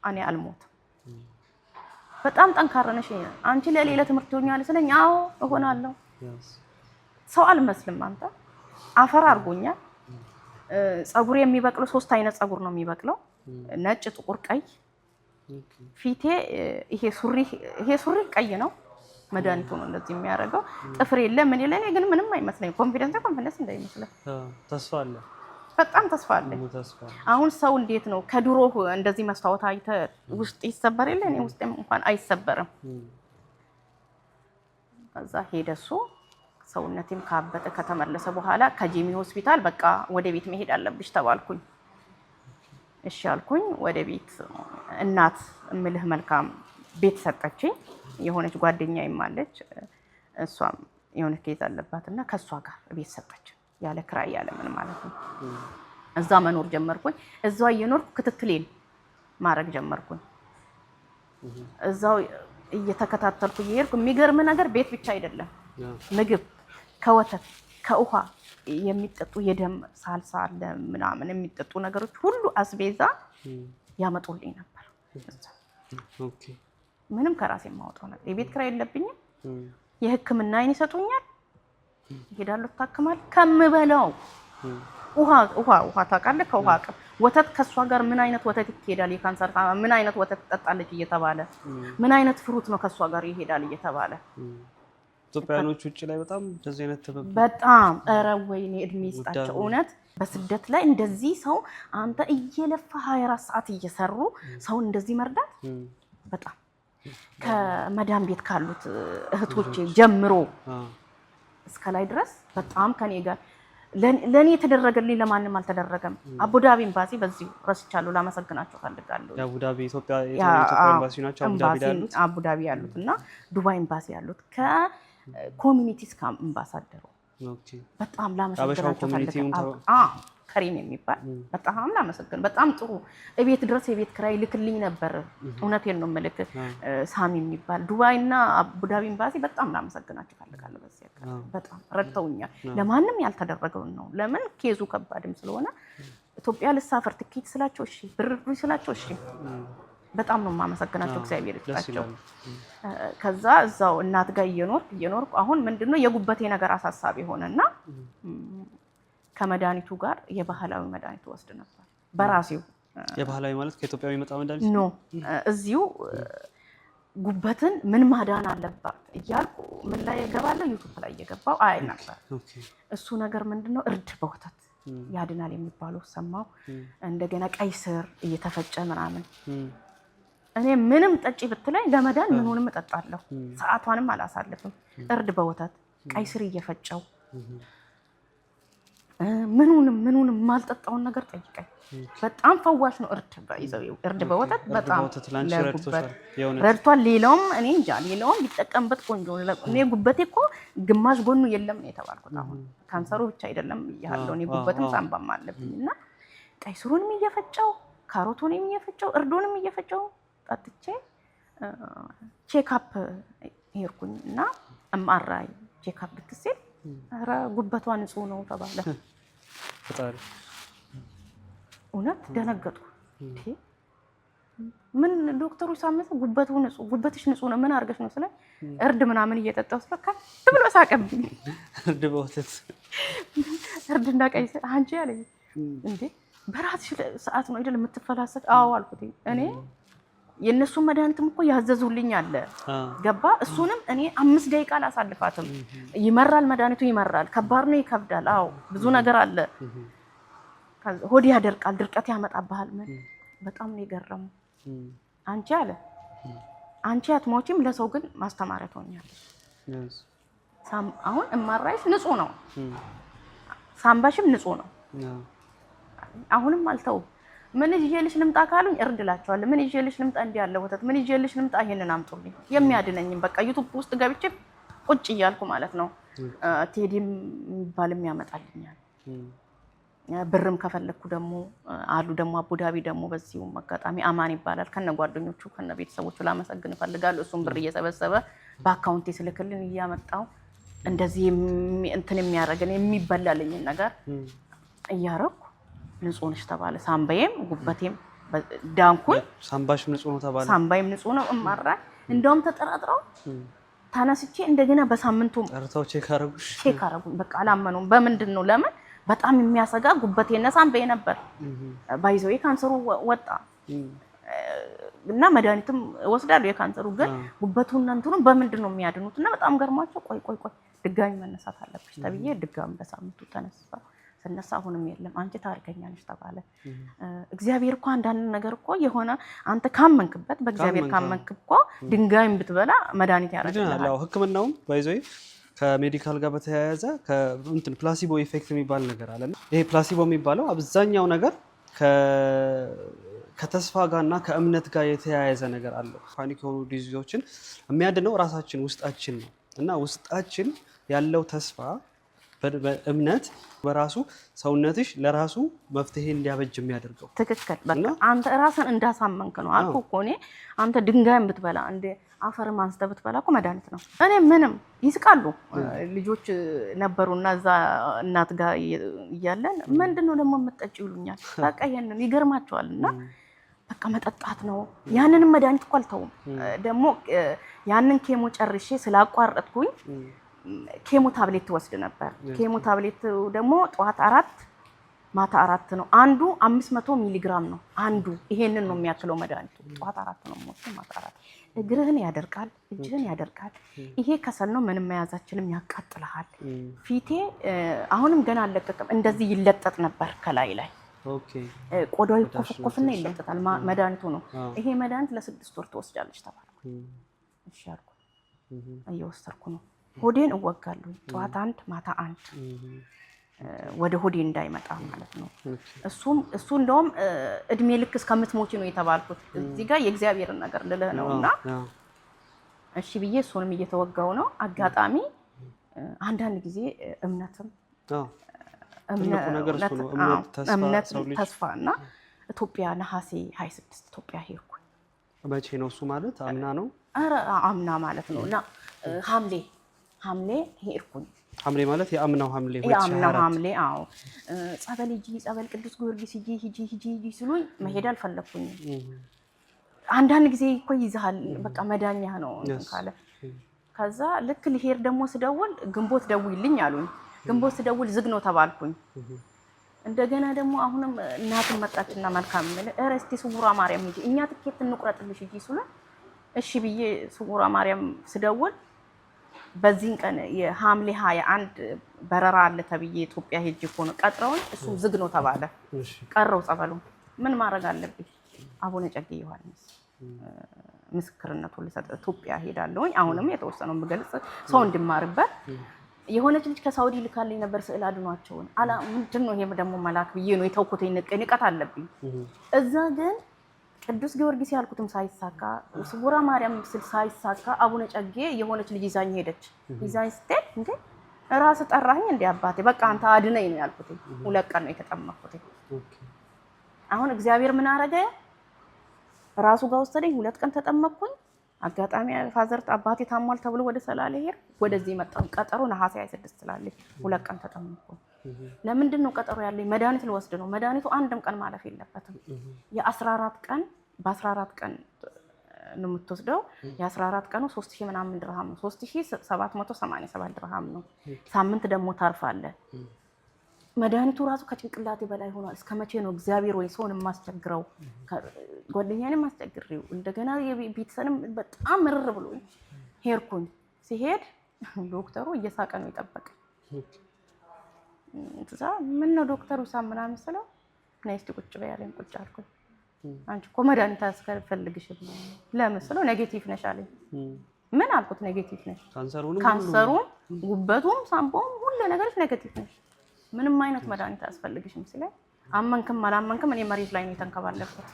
[SPEAKER 3] እኔ አልሞት በጣም ጠንካራ ነሽ አንቺ ለሌላ ትምህርት ሆኛል ስለኝ አዎ እሆናለሁ ሰው አልመስልም አንተ አፈር አርጎኛል ጸጉር የሚበቅለው 3 አይነት ጸጉር ነው የሚበቅለው ነጭ ጥቁር ቀይ ፊቴ ይሄ ሱሪ ቀይ ነው መድኃኒቱ ነው እንደዚህ የሚያደርገው ጥፍር የለም ምን የለም ግን ምንም አይመስለኝ ኮንፊደንስ እንዳይመስልህ
[SPEAKER 2] ተስፋ አለ
[SPEAKER 3] በጣም ተስፋ አለ አሁን ሰው እንዴት ነው ከድሮ እንደዚህ መስታወት አይተ ውስጥ ይሰበር የለ እኔ ውስጤም እንኳን አይሰበርም ከዛ ሄደሱ ሰውነቴም ካበጠ ከተመለሰ በኋላ ከጂሚ ሆስፒታል በቃ ወደ ቤት መሄድ አለብሽ ተባልኩኝ እሺ አልኩኝ ወደ ቤት እናት እምልህ መልካም ቤት ሰጠችኝ የሆነች ጓደኛዬም አለች እሷም የሆነ ኬዝ አለባትና ከሷ ጋር ቤት ሰጠች ያለ ክራይ ያለ ምን ማለት ነው እዛ መኖር ጀመርኩኝ እዛው እየኖርኩ ክትትሌን ማድረግ ጀመርኩኝ እዛው እየተከታተልኩ እየሄድኩ የሚገርም ነገር ቤት ብቻ አይደለም ምግብ ከወተት ከውሃ የሚጠጡ የደም ሳልሳ አለ ምናምን የሚጠጡ ነገሮች ሁሉ አስቤዛ ያመጡልኝ ነበር ኦኬ ምንም ከራሴ ማውጣው ነገር የቤት ክራይ የለብኝም የህክምና አይን ይሰጡኛል ይሄዳለሁ ታከማል ከምበላው ውሃ ታውቃለህ ከውሃ ወተት ከሷ ጋር ምን አይነት ወተት ይሄዳል የካንሰር ምን አይነት ወተት ትጠጣለች እየተባለ ምን አይነት ፍሩት ነው ከሷ ጋር ይሄዳል እየተባለ
[SPEAKER 2] ኢትዮጵያኖች ውጭ ላይ በጣም እንደዚህ አይነት ተበብ
[SPEAKER 3] በጣም ኧረ ወይኔ እድሜ ይስጣቸው እውነት በስደት ላይ እንደዚህ ሰው አንተ እየለፋ 24 ሰዓት እየሰሩ ሰው እንደዚህ መርዳት በጣም ከመዳም ቤት ካሉት እህቶቼ ጀምሮ እስከ ላይ ድረስ በጣም ከኔ ጋር ለኔ የተደረገልኝ ለማንም አልተደረገም አቡዳቢ ኤምባሲ በዚህ ረስቻለሁ ላመሰግናቸው ፈልጋለሁ
[SPEAKER 2] የአቡዳቢ ኢትዮጵያ ኤምባሲ ናቸው
[SPEAKER 3] አቡዳቢ ያሉትና ዱባይ ኤምባሲ ያሉት ከኮሚኒቲስ አምባሳደሩ በጣም ላመሰግናቸው ፈልጋለሁ ከሪም የሚባል በጣም ላመሰግን በጣም ጥሩ እቤት ድረስ የቤት ክራይ ልክልኝ ነበር እውነቴን ነው መልክ ሳሚ የሚባል ዱባይና አቡዳቢ ኤምባሲ በጣም ላመሰግናቸው ፈልጋለሁ በዚህ በጣም ረድተውኛል ለማንም ያልተደረገው ነው ለምን ኬዙ ከባድም ስለሆነ ኢትዮጵያ ልሳፈር ትኬት ስላቸው እሺ ብር ስላቸው እሺ በጣም ነው ማመሰግናቸው እግዚአብሔር ይስጣቸው ከዛ እዛው እናት ጋር እየኖርኩ አሁን ምንድነው የጉበቴ ነገር አሳሳቢ ሆነና ከመድኃኒቱ ጋር የባህላዊ መድኃኒት ወስድ ነበር በራሴው
[SPEAKER 2] የባህላዊ ማለት ከኢትዮጵያ የሚመጣው መድኃኒት
[SPEAKER 3] ኖ እዚሁ ጉበትን ምን ማዳን አለባት እያልኩ ምን ላይ እገባለሁ ዩቲዩብ ላይ እየገባው አይ ነበር። እሱ ነገር ምንድነው እርድ በወተት ያድናል የሚባለው ሰማው። እንደገና ቀይ ስር እየተፈጨ ምናምን እኔ ምንም ጠጪ ብትለኝ ለመዳን ምንሆንም እጠጣለሁ። ሰዓቷንም አላሳልፍም። እርድ በወተት ቀይ ስር እየፈጨው ምንሆንም ማልጠጣውን ነገር ጠይቀኝ። በጣም ፈዋሽ ነው እርድ ባይዘው እርድ በወተት በጣም ረድቷል። ሌላውም እኔ እንጃ ሌላውም ቢጠቀምበት ቆንጆ ነው። እኔ ጉበቴ እኮ ግማሽ ጎኑ የለም ነው የተባልኩት። አሁን ካንሰሩ ብቻ አይደለም ያለው እኔ ጉበትም ሳምባም አለብኝና ቀይ ስሩንም እየፈጨው ካሮቱንም እየፈጨው እርዱንም እየፈጨው ጠጥቼ ቼክአፕ ሄድኩኝና ኤምአርአይ ቼክአፕ ልትስል ኧረ ጉበቷ ንጹህ ነው ተባለ።
[SPEAKER 2] ፈጣሪ
[SPEAKER 3] እውነት ደነገጥኩ። ምን ዶክተሩ ሳመሰ ጉበትሽ ንጹህ ነው ምን አርገሽ ነው ስለ እርድ ምናምን እየጠጣው ስለካ ብሎ ሳቀብኝ።
[SPEAKER 2] እርድ በወተት
[SPEAKER 3] እርድና ቀይ ስር አንቺ ያለኝ እንዴ በራስሽ ሰዓት ነው አይደል የምትፈላሰቅ? አዎ አልኩት። እኔ የነሱ መድኃኒትም እኮ ያዘዙልኝ አለ ገባ። እሱንም እኔ 5 ደቂቃ አላሳልፋትም። ይመራል መድኃኒቱ ይመራል። ከባድ ነው ይከብዳል። አዎ ብዙ ነገር አለ። ሆድ ያደርቃል፣ ድርቀት ያመጣብሃል። ምን በጣም ነው የገረሙ። አንቺ አትሞቺም ለሰው ግን ማስተማሪያ ትሆኛለሽ። አሁን ኤምአርአይሽ ንጹህ ነው፣ ሳምባሽም ንጹህ ነው። አሁንም አልተውም። ምን ይዤልሽ ልምጣ ካሉኝ እርድላቸዋለሁ። ምን ይዤልሽ ልምጣ እንዲህ ያለ ወተት ምን ይዤልሽ ልምጣ ይሄንን አምጡልኝ የሚያድነኝም በቃ ዩቲዩብ ውስጥ ገብቼ ቁጭ እያልኩ ማለት ነው። ቴዲም የሚባልም ያመጣልኛል። ብርም ከፈለኩ ደግሞ አሉ ደግሞ አቡዳቢ ደግሞ በዚሁ አጋጣሚ አማን ይባላል ከነ ጓደኞቹ ከነ ቤተሰቦቹ ላመሰግን እፈልጋለሁ። እሱም ብር እየሰበሰበ በአካውንቴ ስልክልን እያመጣው እንደዚህ እንትን የሚያረጋን የሚበላልኝ ነገር እያረኩ ንጹህ ነሽ ተባለ። ሳምባዬም ጉበቴም ዳንኩኝ።
[SPEAKER 2] ሳምባሽም ንጹህ ነው ተባለ።
[SPEAKER 3] ሳምባዬም ንጹህ ነው ኤምአርአይ እንደውም ተጠራጥረው ታነስቼ እንደገና በሳምንቱ
[SPEAKER 2] ጠርተው ቼክ አረጉኝ።
[SPEAKER 3] በቃ አላመኑም። በምንድን ነው ለምን በጣም የሚያሰጋ ጉበቴና ሳምባዬ ነበር። ባይዘው የካንሰሩ ወጣ እና መድኃኒትም ወስዳለሁ የካንሰሩ ግን ጉበቱና እንትኑ በምንድን ነው የሚያድኑት? እና በጣም ገርማቸው ቆይ ድጋሚ መነሳት አለብሽ ተብዬ ድጋሚ በሳምንቱ ተነሳ። ስነሳ አሁንም የለም አንቺ ታርገኛ ነሽ ተባለ። እግዚአብሔር እኮ አንዳንድ ነገር እኮ የሆነ አንተ ካመንክበት በእግዚአብሔር ካመንክ እኮ ድንጋይም ብትበላ መድኃኒት ያደርጋል።
[SPEAKER 2] አዎ ህክምናውም ባይዘይ ከሜዲካል ጋር በተያያዘ ከእንትን ፕላሲቦ ኢፌክት የሚባል ነገር አለና ይሄ ፕላሲቦ የሚባለው አብዛኛው ነገር ከተስፋ ጋርና ከእምነት ጋር የተያያዘ ነገር አለው። ፓኒክ የሆኑ ዲዚዞችን የሚያድነው ራሳችን ውስጣችን ነው እና ውስጣችን ያለው ተስፋ በእምነት በራሱ ሰውነትሽ ለራሱ መፍትሄ እንዲያበጅ የሚያደርገው
[SPEAKER 3] ትክክል። በቃ አንተ ራስን እንዳሳመንክ ነው አልኩ እኮ እኔ አንተ ድንጋይም ብትበላ እንደ አፈርም አንስተ ብትበላ እኮ መድኃኒት ነው። እኔ ምንም ይስቃሉ ልጆች ነበሩና እዛ እናት ጋር እያለን ምንድነው ደግሞ የምትጠጪው ይሉኛል። በቃ ይሄንን ይገርማቸዋልና በቃ መጠጣት ነው። ያንንም መድኃኒት እኮ አልተውም። ደግሞ ያንን ኬሞ ጨርሼ ስላቋረጥኩኝ ኬሞ ታብሌት ወስድ ነበር። ኬሞ ታብሌት ደግሞ ጠዋት 4 ማታ 4 ነው። አንዱ 500 ሚሊግራም ነው። አንዱ ይሄንን ነው የሚያክለው መድኃኒቱ። ጠዋት 4 ነው የምወስደው ማታ 4። እግርህን ያደርቃል፣ እጅህን ያደርቃል። ይሄ ከሰል ነው ምንም መያዛችንም ያቃጥልሃል። ፊቴ አሁንም ገና አለቀቀም። እንደዚህ ይለጠጥ ነበር ከላይ ላይ ቆዳው ይኮፈኮፍና ይለጠጣል። መድኃኒቱ ነው ይሄ መድኃኒት ለ6 ወር ትወስጃለሽ ተባልኩ። እሺ አልኩ። እየወሰድኩ ነው። ሆዴን እወጋለሁ። ጠዋት 1 ማታ 1 ወደ ሆዴ እንዳይመጣ ማለት ነው። እሱ እንደውም እድሜ ልክ እስከምትሞቺ ነው የተባልኩት። እዚህ ጋር የእግዚአብሔርን ነገር ልልህ ነውና እሺ ብዬ እሱንም እየተወጋው ነው። አጋጣሚ አንዳንድ ጊዜ እምነት ተስፋና ኢትዮጵያ ነሐሴ 26 ኢትዮጵያ ሄድኩ።
[SPEAKER 2] መቼ ነው እሱ ማለት? አምና ነው?
[SPEAKER 3] ኧረ አምና ማለት ነው። እና ሐምሌ ሄድኩኝ።
[SPEAKER 2] ሐምሌ ማለት የአምናው ሐምሌ
[SPEAKER 3] የአምናው ሐምሌ። አዎ ጸበል ቅዱስ ጊዮርጊስ ሂጂ ሲሉኝ መሄድ አልፈለኩኝም። አንዳንድ ጊዜ እኮ ይዘሃል በቃ መዳኛ ነው ካለ ከዛ ልክ ልሄድ ደግሞ ስደውል ግንቦት ደውይልኝ አሉኝ። ግንቦት ስደውል ዝግ ነው ተባልኩኝ። እንደገና ደግሞ አሁንም እናትን መጣችና መልካም ምን እረስቲ ስውሯ ማርያም እንጂ እኛ ትኬት እንቁረጥልሽ እጂ ሱላ እሺ ብዬ ስውሯ ማርያም ስደውል በዚህን ቀን የሐምሌ 21 በረራ አለ ተብዬ ኢትዮጵያ ሄጅ እኮ ነው ቀጥረውን እሱ ዝግ ነው ተባለ። ቀረው ጸበሉ ምን ማድረግ አለብኝ? አቡነ ጨጌ ዮሐንስ ምስክርነቱን ለሰጠ ኢትዮጵያ ሄዳለሁኝ። አሁንም የተወሰነው በገልጽ ሰው እንድማርበት የሆነች ልጅ ከሳውዲ ልካልኝ ነበር ስዕል አድኗቸውን አላ ምንድነው ይሄ ደግሞ መላክ ብዬ ነው የተውኩት። ንቀት አለብኝ እዛ ግን ቅዱስ ጊዮርጊስ ያልኩትም ሳይሳካ ስውሯ ማርያም ስል ሳይሳካ አቡነ ጨጌ የሆነች ልጅ ይዛኝ ሄደች። ይዛኝ ስትሄድ እንዴ ራስ ጠራኝ እንዴ አባቴ በቃ አንተ አድነኝ ነው ያልኩት። 2 ቀን ነው የተጠመቅኩት። አሁን እግዚአብሔር ምን አረገ? ራሱ ጋር ወሰደኝ። 2 ቀን ተጠመቅኩኝ። አጋጣሚ ፋዘር አባቴ ታሟል ተብሎ ወደ ሰላሌ ሄር ወደዚህ መጣሁ። ቀጠሮ ነሐሴ 26 ስላለኝ 2 ቀን ተጠመቅኩኝ። ለምንድን ነው ቀጠሮ ያለኝ? መድኃኒት ልወስድ ነው። መድኃኒቱ አንድም ቀን ማለፍ የለበትም። የ14 ቀን በ14 ቀን ነው የምትወስደው። የ14 ቀኑ 3000 ምናምን ድርሃም ነው። 3787 ድርሃም ነው። ሳምንት ደግሞ ታርፋለ። መድኃኒቱ ራሱ ከጭንቅላቴ በላይ ሆኗል። እስከ መቼ ነው እግዚአብሔር ወይ ሰውን የማስቸግረው? ጓደኛዬንም አስቸግሬው እንደገና የቤተሰብም በጣም ምርር ብሎኝ ሄድኩኝ። ሲሄድ ዶክተሩ እየሳቀ ነው የጠበቀኝ። እዛ ምን ነው ዶክተሩ ሳምናም ስለው ነይ እስቲ ቁጭ በይ አለኝ። ቁጭ አልኩኝ። አንቺ እኮ መድኃኒት አያስፈልግሽም። ለምን ስለው ኔጌቲቭ ነሽ አለኝ። ምን አልኩት? ኔጌቲቭ ነሽ፣ ካንሰሩም ጉበቱም ሳምቦም ሁሉ ነገርሽ ኔጌቲቭ ነሽ፣ ምንም አይነት መድኃኒት አያስፈልግሽም ሲለኝ አመንክም አላመንክም እኔ መሬት ላይ ነው የተንከባለልኩት።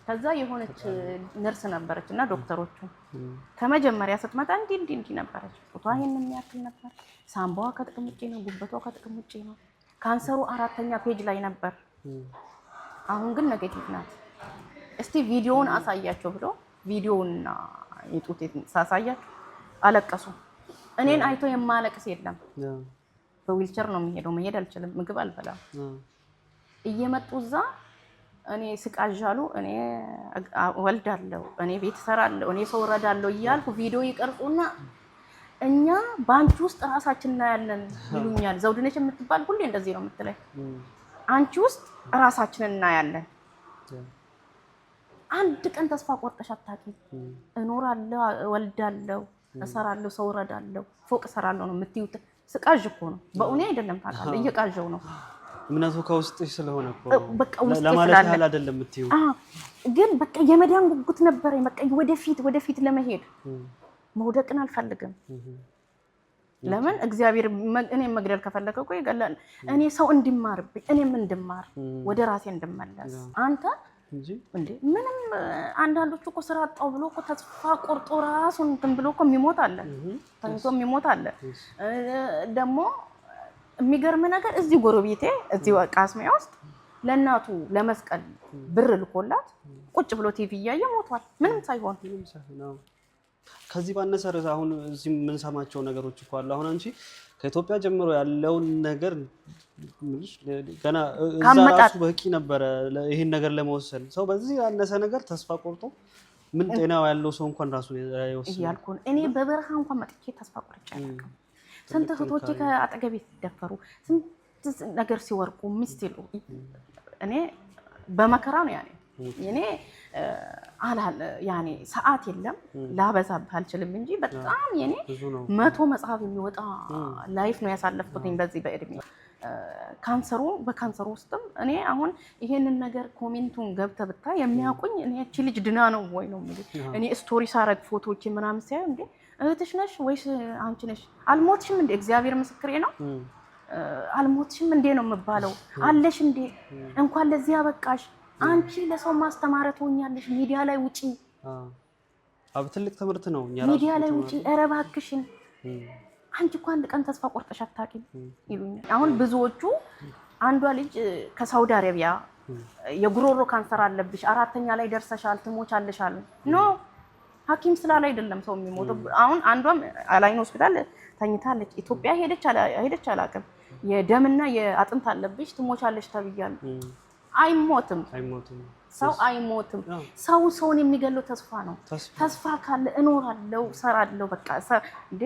[SPEAKER 3] ከዛ የሆነች ነርስ ነበረች እና ዶክተሮቹ ከመጀመሪያ ስትመጣ እንዲህ ነበረች። ፎቶ ይሄንን የሚያክል ነበር። ሳምባዋ ከጥቅም ውጪ ነው፣ ጉበቷ ከጥቅም ውጪ ነው። ካንሰሩ 4ኛ ፔጅ ላይ ነበር። አሁን ግን ኔጌቲቭ ናት። እስቲ ቪዲዮውን አሳያቸው ብሎ ቪዲዮውና የጡት ሳሳያቸው አለቀሱ። እኔን አይቶ የማለቅስ የለም። በዊልቸር ነው የሚሄደው፣ መሄድ አልችልም፣ ምግብ አልበላም። እየመጡ እዛ እኔ ስቃዣሉ እኔ ወልዳለሁ፣ እኔ ቤት ሰራለሁ፣ እኔ ሰው ረዳለሁ እያልኩ ቪዲዮ ይቀርጹና እኛ ባንቺ ውስጥ ራሳችን እናያለን ይሉኛል። ዘውድነች የምትባል ሁሌ እንደዚህ ነው የምትለኝ። አንቺ ውስጥ ራሳችንን እናያለን። አንድ ቀን ተስፋ ቆርጠሽ አታውቂም። እኖራለሁ፣ እወልዳለሁ፣ እሰራለሁ፣ ሰው ረዳለሁ፣ ፎቅ እሰራለሁ ነው የምትይው። ስቃዥ እኮ ነው በእውነት አይደለም። ታውቃለህ እየቃዣው ነው።
[SPEAKER 2] እምነቱ ከውስጥሽ ስለሆነ እኮ
[SPEAKER 3] በቃ ውስጥ
[SPEAKER 2] ለማለት ያህል አይደለም የምትይው።
[SPEAKER 3] ግን በቃ የመዳን ጉጉት ነበረኝ። በቃ ወደፊት ለመሄድ መውደቅን አልፈልግም። ለምን እግዚአብሔር እኔን መግደል ከፈለገ እኮ ይገላል። እኔ ሰው እንዲማርብኝ እኔም እንድማር ወደ ራሴ እንድመለስ አንተ እንዴ ምንም አንዳንዶቹ እኮ ስራ አጣው ብሎ እኮ ተስፋ ቆርጦ ራሱን እንትን ብሎ እኮ የሚሞት አለ፣ ተንቶ የሚሞት አለ። ደግሞ የሚገርም ነገር እዚህ ጎረቤቴ እዚህ ቃስሚያ ውስጥ ለእናቱ ለመስቀል ብር ልኮላት ቁጭ ብሎ ቲቪ እያየ ሞቷል፣ ምንም ሳይሆን።
[SPEAKER 2] ከዚህ ባነሰ አሁን እዚህ የምንሰማቸው ነገሮች እኮ አሉ። አሁን አንቺ ከኢትዮጵያ ጀምሮ ያለውን ነገር ገና እዛ ራሱ በቂ ነበረ ይሄን ነገር ለመወሰን። ሰው በዚህ ያነሰ ነገር ተስፋ ቆርጦ ምን ጤናው ያለው ሰው እንኳን ራሱ ያይወስን
[SPEAKER 3] እያልኩ እኔ በበረሃ እንኳን መጥቼ ተስፋ ቆርጬ አላውቅም። ስንት እህቶቼ ከአጠገቤ ሲደፈሩ፣ ስንት ነገር ሲወርቁ ሚስቲሉ እኔ በመከራ ነው እኔ ያኔ ሰዓት የለም ላበዛብህ አልችልም እንጂ በጣም የኔ 100 መጽሐፍ የሚወጣ ላይፍ ነው ያሳለፍኩትኝ በዚህ በእድሜ። በካንሰሩ ውስጥም እኔ አሁን ይሄንን ነገር ኮሜንቱን ገብተህ ብታይ የሚያውቁኝ እኔ እቺ ልጅ ድና ነው ወይ ነው የሚሉት። እኔ ስቶሪ ሳረግ ፎቶዎቼ ምናምን ሲያዩ እንዴ እህትሽ ነሽ ወይስ አንቺ ነሽ? አልሞትሽም እንዴ? እግዚአብሔር ምስክሬ ነው። አልሞትሽም እንዴ ነው የምባለው። አለሽ እንዴ? እንኳን ለዚህ ያበቃሽ። አንቺ ለሰው ማስተማር ትሆኛለሽ። ሚዲያ ላይ ውጪ።
[SPEAKER 2] ትልቅ ትምህርት ነው።
[SPEAKER 3] ሚዲያ ላይ ውጪ። ኧረ እባክሽን አንቺ እኮ አንድ ቀን ተስፋ ቆርጠሽ አታውቂም ይሉኛል። አሁን ብዙዎቹ አንዷ ልጅ ከሳውዲ አረቢያ የጉሮሮ ካንሰር አለብሽ፣ 4ኛ ላይ ደርሰሻል፣ ትሞቻለሽ አሉ። ኖ ሐኪም ስላለ አይደለም ሰው የሚሞተው። አሁን አንዷም አላይን ሆስፒታል ተኝታለች። ኢትዮጵያ ሄደች አላውቅም። የደምና የአጥንት አለብሽ ትሞቻለሽ ተብያለሁ። አይሞትም ሰው አይሞትም። ሰውን የሚገለው ተስፋ ነው። ተስፋ ካለ እኖራለሁ፣ ሰራለሁ። በቃ እንዴ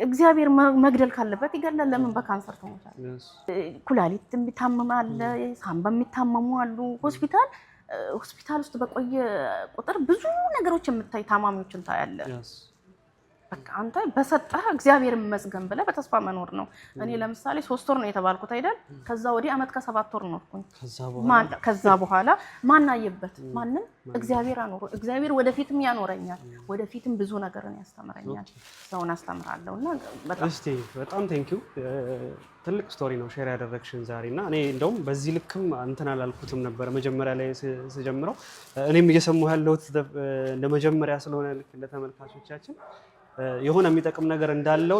[SPEAKER 3] እግዚአብሔር መግደል ካለበት ይገላል። ለምን በካንሰር ትሞታለህ? ኩላሊት የሚታመማል፣ ሳምባ የሚታመሙ አሉ። ሆስፒታል ውስጥ በቆየ ቁጥር ብዙ ነገሮች የምታይ ታማሚዎችን ታያለህ። በቃ አንተ በሰጠህ እግዚአብሔር ይመስገን ብለህ በተስፋ መኖር ነው። እኔ ለምሳሌ 3 ወር ነው የተባልኩት አይደል? ከዛ ወዲህ አመት ከ7 ወር ኖርኩኝ። ከዛ በኋላ ማን አየበት? ማንም። እግዚአብሔር አኖር። እግዚአብሔር ወደፊትም ያኖረኛል። ወደፊትም ብዙ ነገርን ያስተምረኛል። ሰውን አስተምራለሁና
[SPEAKER 2] በጣም ቴንኪው። ትልቅ ስቶሪ ነው ሼር ያደረግሽን ዛሬና እኔ እንደውም በዚህ ልክም እንትን አላልኩትም ነበር መጀመሪያ ላይ ስጀምረው። እኔም እየሰማሁ ያለሁት ለመጀመሪያ ስለሆነ ልክ ለተመልካቾቻችን የሆነ የሚጠቅም ነገር እንዳለው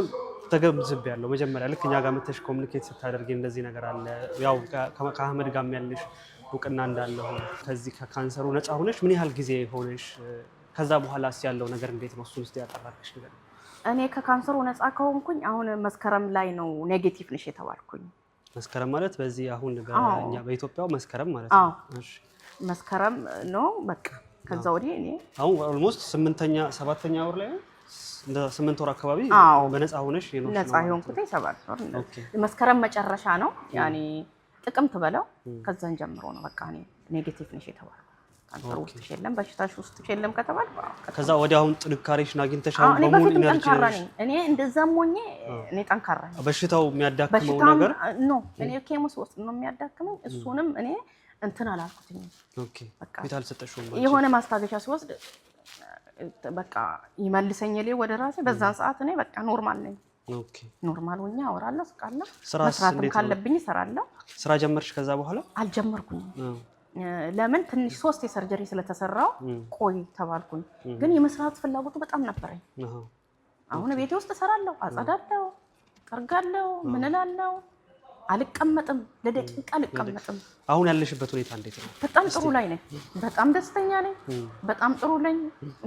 [SPEAKER 2] ተገንዝቤያለሁ። መጀመሪያ ልክ እኛ ጋር መተሽ ኮሙኒኬት ስታደርጊ እንደዚህ ነገር አለ ያው ከአህመድ ጋር ያለሽ እውቅና እንዳለ ሆነ ከዚህ ከካንሰሩ ነፃ ሆነሽ ምን ያህል ጊዜ ሆነሽ? ከዛ በኋላስ ያለው ነገር እንዴት ነው? እሱን እስቲ ያጠራቅሽ ነገር።
[SPEAKER 3] እኔ ከካንሰሩ ነፃ ከሆንኩኝ አሁን መስከረም ላይ ነው ኔጌቲቭ ነሽ የተባልኩኝ።
[SPEAKER 2] መስከረም ማለት በዚህ አሁን በእኛ በኢትዮጵያው መስከረም ማለት ነው። እሺ መስከረም
[SPEAKER 3] ነው በቃ። ከዛ ወዲህ እኔ
[SPEAKER 2] አሁን ኦልሞስት 7ኛ ወር ላይ እንደ 8 ወር አካባቢ በነፃ ሆነሽ
[SPEAKER 3] ነፃ ሆንኩት 7 ወር መስከረም መጨረሻ ነው ያኔ ጥቅምት በለው። ከዛን ጀምሮ ነው በቃ እኔ ኔጌቲቭ ነሽ የተባልኩት። ካንሰር ውስጥ የለም በሽታሽ ውስጥ የለም ከተባልኩ
[SPEAKER 2] ከዛ ወዲያ አሁን ጥንካሬሽን አግኝተሽ አሁን በሙሉ ኢነርጂ
[SPEAKER 3] እኔ እንደዛም ሆኜ እኔ ጠንካራ ነኝ።
[SPEAKER 2] በሽታው የሚያዳክመው ነገር
[SPEAKER 3] ነው እኔ ኬሞስ ውስጥ ነው የሚያዳክመው። እሱንም እኔ እንትን አላልኩትኝ።
[SPEAKER 2] ኦኬ ሆስፒታል ሰጠሽው
[SPEAKER 3] የሆነ ማስታገሻ ሲወስድ በቃ ይመልሰኝ ወደ ራሴ። በዛን ሰዓት እኔ በቃ ኖርማል ነኝ።
[SPEAKER 2] ኦኬ
[SPEAKER 3] ኖርማል ሆኜ አወራለሁ፣ ስቃለሁ፣ መስራትም ካለብኝ እሰራለሁ።
[SPEAKER 2] ስራ ጀመርሽ ከዛ በኋላ?
[SPEAKER 3] አልጀመርኩኝ። ለምን ትንሽ 3 የሰርጀሪ ስለተሰራው ቆይ ተባልኩኝ። ግን የመስራት ፍላጎቱ በጣም ነበረኝ። አሁን ቤቴ ውስጥ እሰራለሁ፣ አጸዳለሁ፣ ጠርጋለሁ፣ ምን እላለሁ። አልቀመጥም፣ ለደቂቃ አልቀመጥም።
[SPEAKER 2] አሁን ያለሽበት ሁኔታ እንዴት ነው?
[SPEAKER 3] በጣም ጥሩ ላይ ነኝ። በጣም ደስተኛ ነኝ። በጣም ጥሩ ነኝ።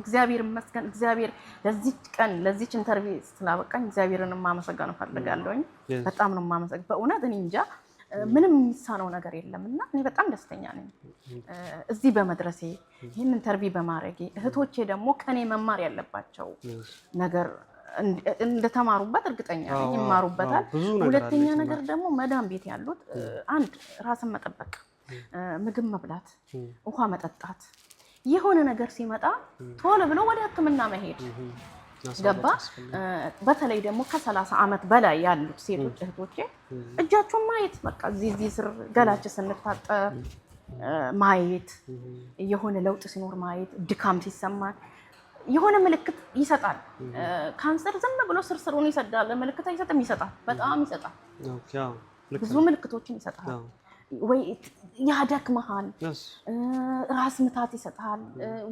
[SPEAKER 3] እግዚአብሔር ይመስገን። እግዚአብሔር ለዚህ ቀን ለዚህ ኢንተርቪው ስላበቃኝ እግዚአብሔርን ማመሰገን ፈልጋለሁኝ። በጣም ነው ማመሰግን። በእውነት እኔ እንጃ ምንም የሚሳነው ነገር የለምና እኔ በጣም ደስተኛ ነኝ እዚህ በመድረሴ፣ ይሄን ኢንተርቪው በማድረጌ። እህቶቼ ደግሞ ከኔ መማር ያለባቸው ነገር እንደተማሩበት እርግጠኛ ነኝ፣ ይማሩበታል። ሁለተኛ ነገር ደግሞ መዳም ቤት ያሉት አንድ ራስን መጠበቅ፣ ምግብ መብላት፣ ውሃ መጠጣት፣ የሆነ ነገር ሲመጣ ቶሎ ብሎ ወደ ሕክምና መሄድ ገባ። በተለይ ደግሞ ከ30 ዓመት በላይ ያሉት ሴቶች እህቶቼ እጃቸውን ማየት በቃ እዚህ ስር ገላችን ስንታጠብ ማየት፣ የሆነ ለውጥ ሲኖር ማየት፣ ድካም ሲሰማን የሆነ ምልክት ይሰጣል። ካንሰር ዝም ብሎ ስርስሩን ይሰዳል፣ ምልክት አይሰጥም፣ ይሰጣል፣ በጣም ይሰጣል። ብዙ ምልክቶችን ይሰጣል። ወይ ያደክመሃል፣ ራስ ምታት ይሰጣል፣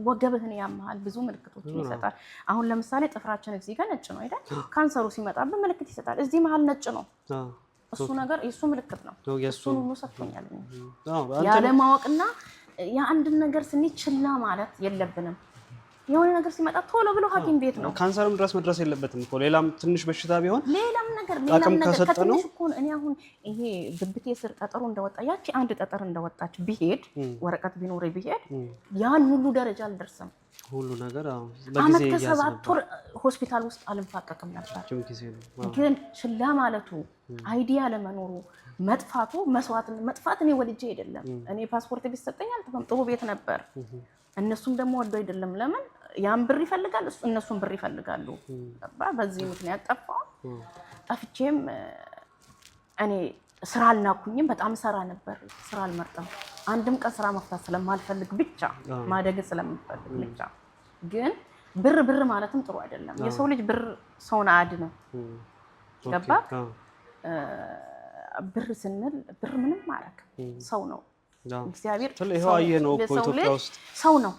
[SPEAKER 3] ወገብህን ያመሃል፣ ብዙ ምልክቶችን ይሰጣል። አሁን ለምሳሌ ጥፍራችን እዚህ ጋር ነጭ ነው አይደል? ካንሰሩ ሲመጣብን ምልክት ይሰጣል። እዚህ መሀል ነጭ ነው። እሱ ነገር የሱ ምልክት ነው። እሱን ሁሉ ሰጥቶኛል። ያለማወቅና የአንድን ነገር ስንይ ችላ ማለት የለብንም። የሆነ ነገር ሲመጣ ቶሎ ብሎ ሐኪም ቤት ነው።
[SPEAKER 2] ካንሰርም ድረስ መድረስ የለበትም እኮ ሌላም ትንሽ በሽታ ቢሆን
[SPEAKER 3] ሌላም ነገር ከትንሽ እኮ እኔ አሁን ይሄ ብብቴ ስር ጠጠሩ እንደወጣ ያቺ አንድ ጠጠር እንደወጣች ቢሄድ ወረቀት ቢኖር ቢሄድ ያን ሁሉ ደረጃ አልደርስም።
[SPEAKER 2] ሁሉ ነገር
[SPEAKER 3] አመት ከ7 ወር ሆስፒታል ውስጥ አልንፋቀቅም ነበር። ግን ችላ ማለቱ አይዲያ ለመኖሩ መጥፋቱ መጥፋት እኔ ወልጄ አይደለም። እኔ ፓስፖርት ቢሰጠኝ አልተፈም ጥሩ ቤት ነበር። እነሱም ደግሞ ወዶ አይደለም። ለምን ያን ብር ይፈልጋል፣ እነሱም ብር ይፈልጋሉ። በዚህ ምክንያት ጠፍቼም እኔ ስራ አልናኩኝም። በጣም ሰራ ነበር። ስራ አልመርጥም። አንድም ቀን ስራ መፍታት ስለማልፈልግ ብቻ ማደግ ስለምፈልግ ብቻ። ግን ብር ማለትም ጥሩ አይደለም። የሰው ልጅ ብር ሰውን አያድንም። ገባ? ብር ስንል ብር ምንም ማረክ ሰው ነው። እግዚአብሔር
[SPEAKER 2] ነው እኮ ኢትዮጵያ ውስጥ
[SPEAKER 3] ሰው ነው።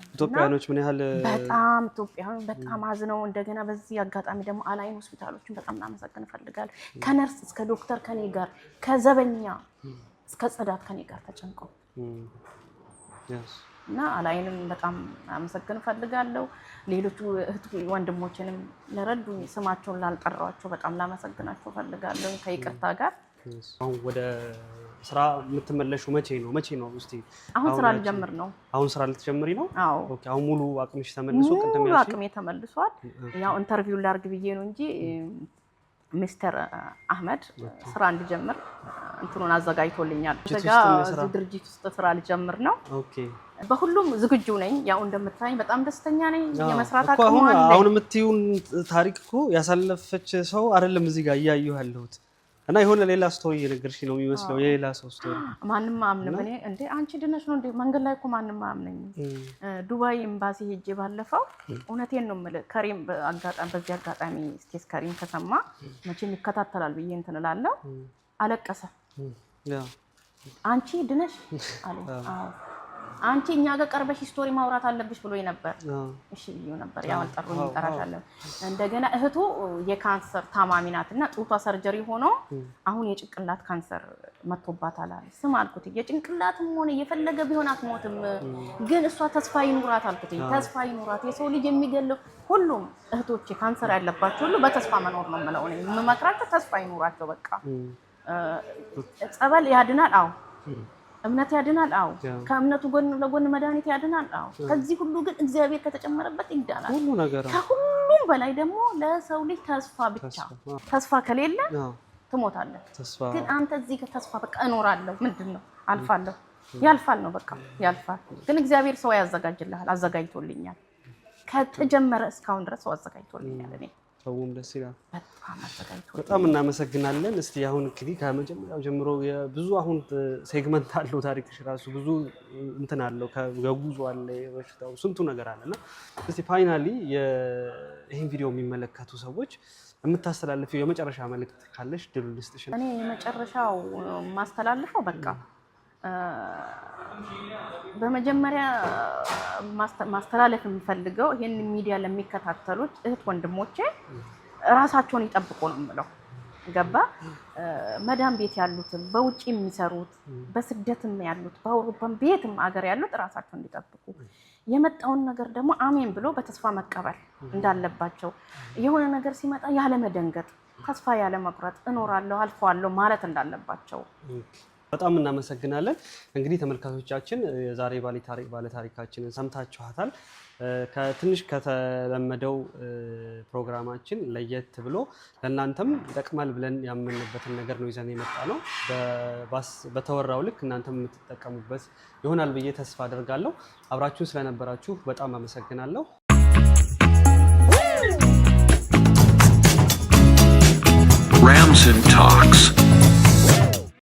[SPEAKER 2] ኢትዮጵያኖች ምን ያህል
[SPEAKER 3] በጣም ኢትዮጵያውያን በጣም አዝነው፣ እንደገና በዚህ አጋጣሚ ደግሞ አላይን ሆስፒታሎችን በጣም እናመሰግን እፈልጋለሁ። ከነርስ እስከ ዶክተር ከኔ ጋር፣ ከዘበኛ እስከ ጽዳት ከኔ ጋር ተጨንቀው እና አላይንን በጣም እናመሰግን እፈልጋለሁ። ሌሎቹ እህት ወንድሞችንም ለረዱኝ ስማቸውን ላልጠራቸው በጣም ላመሰግናቸው እፈልጋለሁ ከይቅርታ ጋር።
[SPEAKER 2] አሁን ወደ ስራ የምትመለሺው መቼ ነው? እስቲ
[SPEAKER 3] አሁን ስራ ልጀምር ነው።
[SPEAKER 2] አሁን ስራ ልትጀምሪ ነው?
[SPEAKER 3] አዎ።
[SPEAKER 2] ኦኬ። አሁን ሙሉ አቅምሽ ተመልሶ ቅድም
[SPEAKER 3] ሙሉ አቅሜ ተመልሷል። ያው ኢንተርቪው ላርግ ብዬ ነው እንጂ ሚስተር አህመድ ስራ እንድጀምር እንትኑን አዘጋጅቶልኛል። እዚህ ድርጅት ውስጥ ስራ ልጀምር ነው።
[SPEAKER 2] ኦኬ።
[SPEAKER 3] በሁሉም ዝግጁ ነኝ። ያው እንደምታኝ በጣም ደስተኛ ነኝ። የመስራት አቅሙ አለ።
[SPEAKER 2] አሁን የምትይውን ታሪክ እኮ ያሳለፈች ሰው አይደለም እዚህ ጋር እያየሁ ያለሁት እና የሆነ ሌላ ስቶሪ እየነገርሽ ነው የሚመስለው። የሌላ ሰው ስቶሪ
[SPEAKER 3] ማንንም አያምንም። እኔ እንዴ አንቺ ድነሽ ነው እንዴ? መንገድ ላይ እኮ ማንንም አያምነኝ። ዱባይ ኤምባሲ ሄጄ ባለፈው እውነቴን ነው የምልህ ከሪም በዚህ አጋጣሚ ስቴስ ከሪም ከሰማ መቼም ይከታተላል ብዬ እንትን እላለሁ። አለቀሰ። አንቺ ድነሽ አለ። አዎ አንቺ እኛ ጋር ቀርበሽ ስቶሪ ማውራት አለብሽ ብሎኝ ነበር። እሺ ብዬው ነበር። ያው አልጠሩኝ እንጠራሻለን። እንደገና እህቱ የካንሰር ታማሚ ናትና ጡቷ ሰርጀሪ ሆኖ አሁን የጭንቅላት ካንሰር መጥቶባታል አለ። ስም አልኩት የጭንቅላትም ሆነ የፈለገ ቢሆን አትሞትም፣ ግን እሷ ተስፋ ይኑራት አልኩት። ተስፋ ይኑራት። የሰው ልጅ የሚገለው ሁሉም እህቶቼ ካንሰር ያለባቸው ሁሉ በተስፋ መኖር ነው የምለው እኔ የምመክራቸው። ተስፋ ይኑራቸው በቃ። ጸበል ያድናል። አዎ እምነት ያድናል። አዎ ከእምነቱ ጎን ለጎን መድኃኒት ያድናል። አዎ ከዚህ ሁሉ ግን እግዚአብሔር ከተጨመረበት ይዳናል ሁሉ ነገር። ከሁሉም በላይ ደግሞ ለሰው ልጅ ተስፋ ብቻ። ተስፋ ከሌለ ትሞታለህ። ግን አንተ እዚህ ከተስፋ በቃ እኖራለሁ ምንድነው አልፋለሁ፣ ያልፋል ነው በቃ ያልፋል። ግን እግዚአብሔር ሰው ያዘጋጅልሃል። አዘጋጅቶልኛል። ከተጀመረ እስካሁን ድረስ ሰው አዘጋጅቶልኛል። እኔ
[SPEAKER 2] ሰውም ደስ ይላል። በጣም እናመሰግናለን። እስቲ አሁን እንግዲህ ከመጀመሪያው ጀምሮ ብዙ አሁን ሴግመንት አለው ታሪክሽ ራሱ ብዙ እንትን አለው። ከጉዞ አለ፣ በሽታው ስንቱ ነገር አለና እስቲ ፋይናሊ ይሄን ቪዲዮ የሚመለከቱ ሰዎች የምታስተላልፊው የመጨረሻ መልእክት ካለሽ ድሉ ልስጥሽ።
[SPEAKER 3] እኔ የመጨረሻው ማስተላልፈው በቃ በመጀመሪያ ማስተላለፍ የሚፈልገው ይሄን ሚዲያ ለሚከታተሉት እህት ወንድሞቼ ራሳቸውን ይጠብቁ ነው የምለው። ገባ? መዳም ቤት ያሉትም በውጪ የሚሰሩት በስደትም ያሉት በአውሮፓም ቤትም አገር ያሉት ራሳቸውን እንዲጠብቁ፣ የመጣውን ነገር ደግሞ አሜን ብሎ በተስፋ መቀበል እንዳለባቸው፣ የሆነ ነገር ሲመጣ ያለ መደንገጥ፣ ተስፋ ያለ መቁረጥ እኖራለሁ አልፈዋለሁ ማለት እንዳለባቸው።
[SPEAKER 2] በጣም እናመሰግናለን። እንግዲህ ተመልካቾቻችን የዛሬ ባለ ታሪካችንን ሰምታችኋታል። ከትንሽ ከተለመደው ፕሮግራማችን ለየት ብሎ ለእናንተም ይጠቅማል ብለን ያመንበትን ነገር ነው ይዘን የመጣ ነው። በተወራው ልክ እናንተም የምትጠቀሙበት ይሆናል ብዬ ተስፋ አደርጋለሁ። አብራችሁን ስለነበራችሁ በጣም አመሰግናለሁ።
[SPEAKER 1] Ramson Talks.